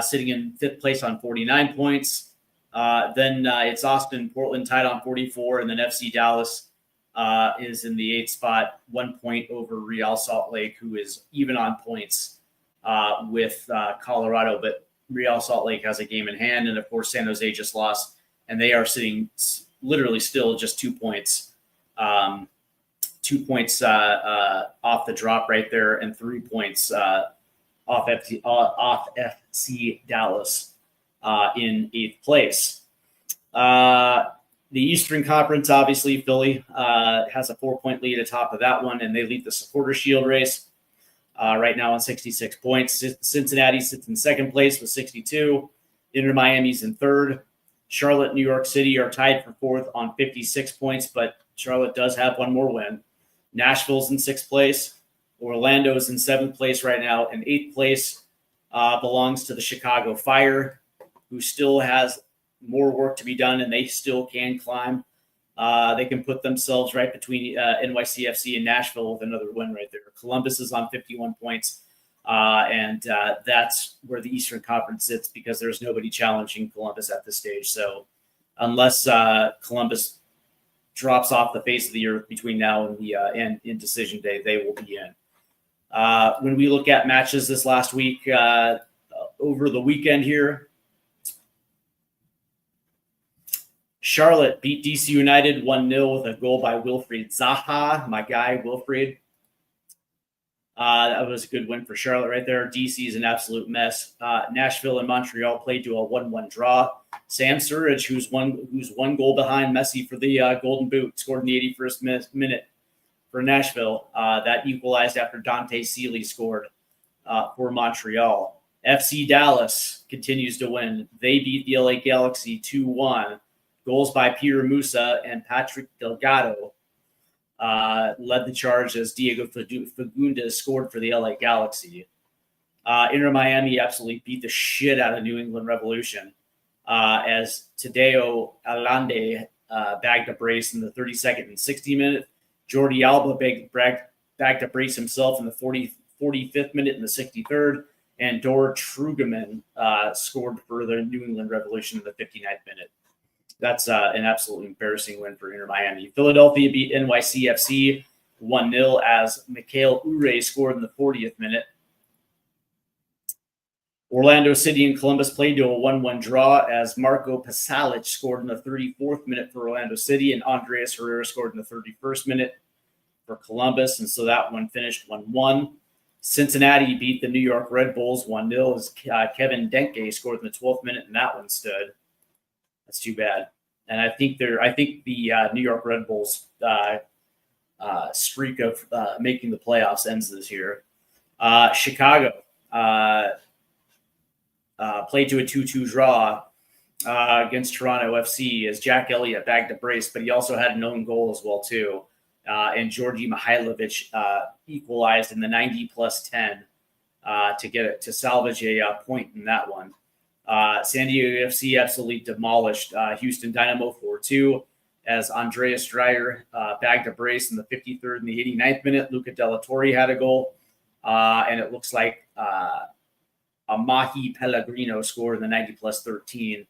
sitting in 5th place on 49 points. Then it's Austin, Portland tied on 44, and then FC Dallas is in the 8th spot, 1 point over Real Salt Lake, who is even on points with Colorado, but Real Salt Lake has a game in hand, and of course San Jose just lost, and they are sitting literally still just 2 points, 2 points off the drop right there, and 3 points off FC Dallas. In 8th place. The Eastern Conference, obviously, Philly has a 4-point lead atop of that one, and they lead the Supporter Shield race right now on 66 points. Cincinnati sits in 2nd place with 62. Inter Miami's in 3rd. Charlotte, New York City are tied for 4th on 56 points, but Charlotte does have one more win. Nashville's in 6th place. Orlando's in 7th place right now. And 8th place belongs to the Chicago Fire, who still has more work to be done, and they still can climb. They can put themselves right between NYCFC and Nashville with another win right there. Columbus is on 51 points, and that's where the Eastern Conference sits because there's nobody challenging Columbus at this stage. So unless Columbus drops off the face of the earth between now and the and in decision day, they will be in. When we look at matches this last week, over the weekend here, Charlotte beat DC United 1-0 with a goal by Wilfried Zaha, my guy, Wilfried. That was a good win for Charlotte right there. DC is an absolute mess. Nashville and Montreal played to a 1-1 draw. Sam Surridge, who's one goal behind Messi for the Golden Boot, scored in the 81st minute for Nashville. That equalized after Dante Seeley scored for Montreal. FC Dallas continues to win. They beat the LA Galaxy 2-1. Goals by Peter Musa and Patrick Delgado led the charge as Diego Fagundes scored for the LA Galaxy. Inter Miami absolutely beat the shit out of New England Revolution as Tadeo Allende bagged a brace in the 32nd and 60th minute. Jordi Alba bagged a brace himself in the 45th minute and the 63rd. And Dor Trugeman scored for the New England Revolution in the 59th minute. That's an absolutely embarrassing win for Inter Miami. Philadelphia beat NYCFC 1-0 as Mikhail Ure scored in the 40th minute. Orlando City and Columbus played to a 1-1 draw as Marco Pasalic scored in the 34th minute for Orlando City and Andreas Herrera scored in the 31st minute for Columbus. And so that one finished 1-1. Cincinnati beat the New York Red Bulls 1-0 as Kevin Denke scored in the 12th minute, and that one stood. That's too bad. And I think the New York Red Bulls streak of making the playoffs ends this year. Chicago played to a 2-2 draw against Toronto FC as Jack Elliott bagged a brace, but he also had an own goal as well too. And Georgi Mihailovic equalized in the 90+10 to salvage a point in that one. San Diego FC absolutely demolished Houston Dynamo 4-2 as Andreas Dreyer bagged a brace in the 53rd and the 89th minute. Luca Della Torre had a goal, and it looks like Amahi Pellegrino scored in the 90+13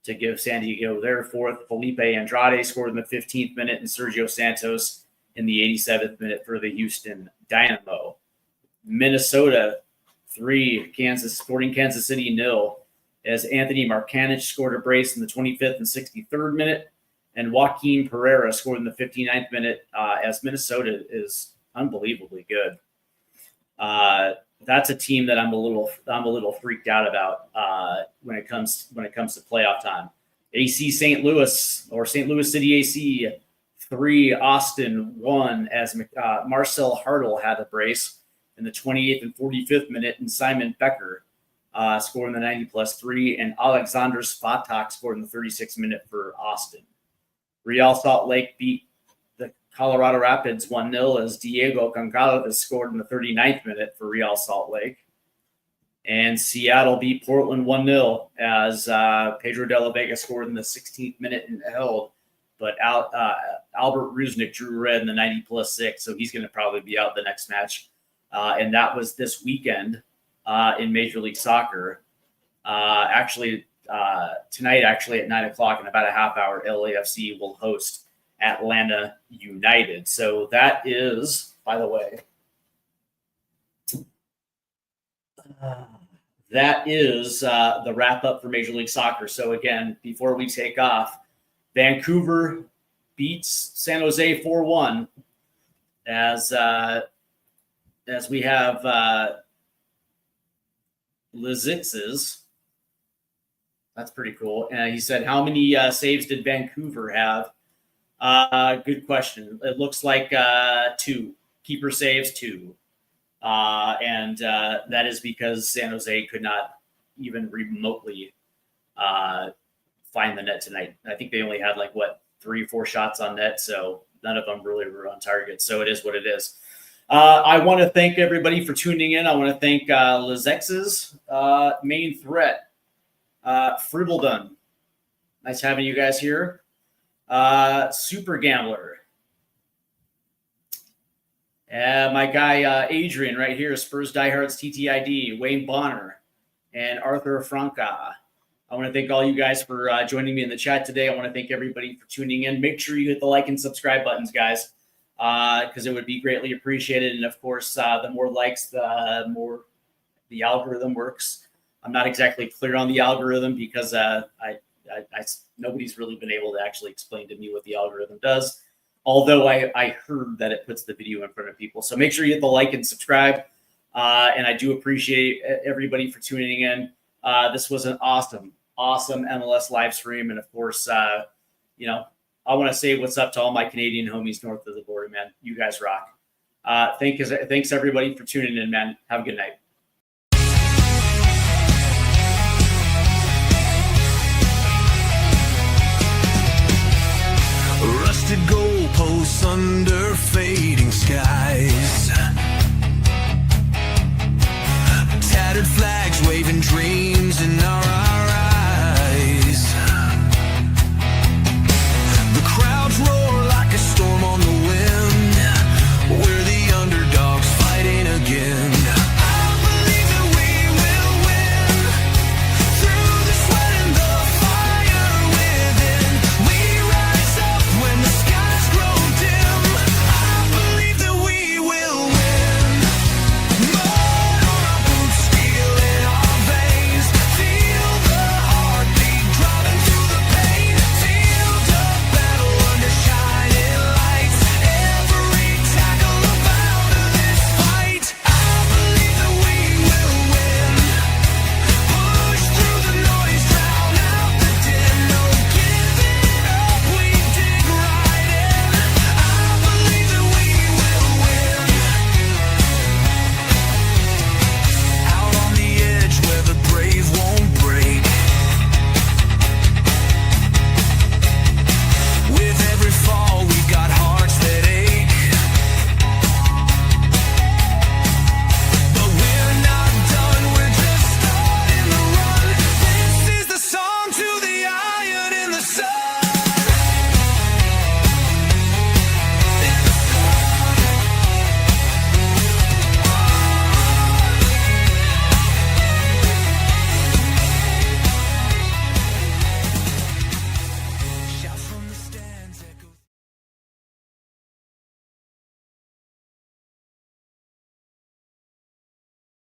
to give San Diego their fourth. Felipe Andrade scored in the 15th minute, and Sergio Santos in the 87th minute for the Houston Dynamo. Minnesota 3, Sporting Kansas City 0. As Anthony Markanich scored a brace in the 25th and 63rd minute, and Joaquin Pereira scored in the 59th minute as Minnesota is unbelievably good. That's a team that I'm a little freaked out about when it comes to playoff time. AC St. Louis or St. Louis City AC 3, Austin 1 as Marcel Hartl had a brace in the 28th and 45th minute, and Simon Becker scored in the 90+3, and Alexander Spatak scored in the 36th minute for Austin. Real Salt Lake beat the Colorado Rapids 1-0 as Diego Goncalves scored in the 39th minute for Real Salt Lake. And Seattle beat Portland 1-0 as Pedro de la Vega scored in the 16th minute and held. But Albert Rusnik drew red in the 90+6, so he's going to probably be out the next match. And that was this weekend in Major League Soccer. Tonight, at 9 o'clock, in about a half hour, LAFC will host Atlanta United. So that is, by the way, the wrap up for Major League Soccer. So again, before we take off, Vancouver beats San Jose 4-1 as we have Lizitz's. That's pretty cool. And he said, how many saves did Vancouver have? Good question. It looks like 2. Keeper saves 2. And that is because San Jose could not even remotely find the net tonight. I think they only had 3 or 4 shots on net. So none of them really were on target. So it is what it is. I want to thank everybody for tuning in. I want to thank Lizex's main threat, Fribbledon. Nice having you guys here. Super Gambler. My guy Adrian right here, Spurs Diehards TTID, Wayne Bonner, and Arthur Franca. I want to thank all you guys for joining me in the chat today. I want to thank everybody for tuning in. Make sure you hit the like and subscribe buttons, guys, because it would be greatly appreciated. And of course, the more likes, the more the algorithm works. I'm not exactly clear on the algorithm because nobody's really been able to actually explain to me what the algorithm does. Although I heard that it puts the video in front of people. So make sure you hit the like and subscribe. And I do appreciate everybody for tuning in. This was an awesome MLS live stream. And of course, you know, I want to say what's up to all my Canadian homies north of the border, man. You guys rock. Thanks everybody for tuning in, man. Have a good night. Rusted goalposts under fading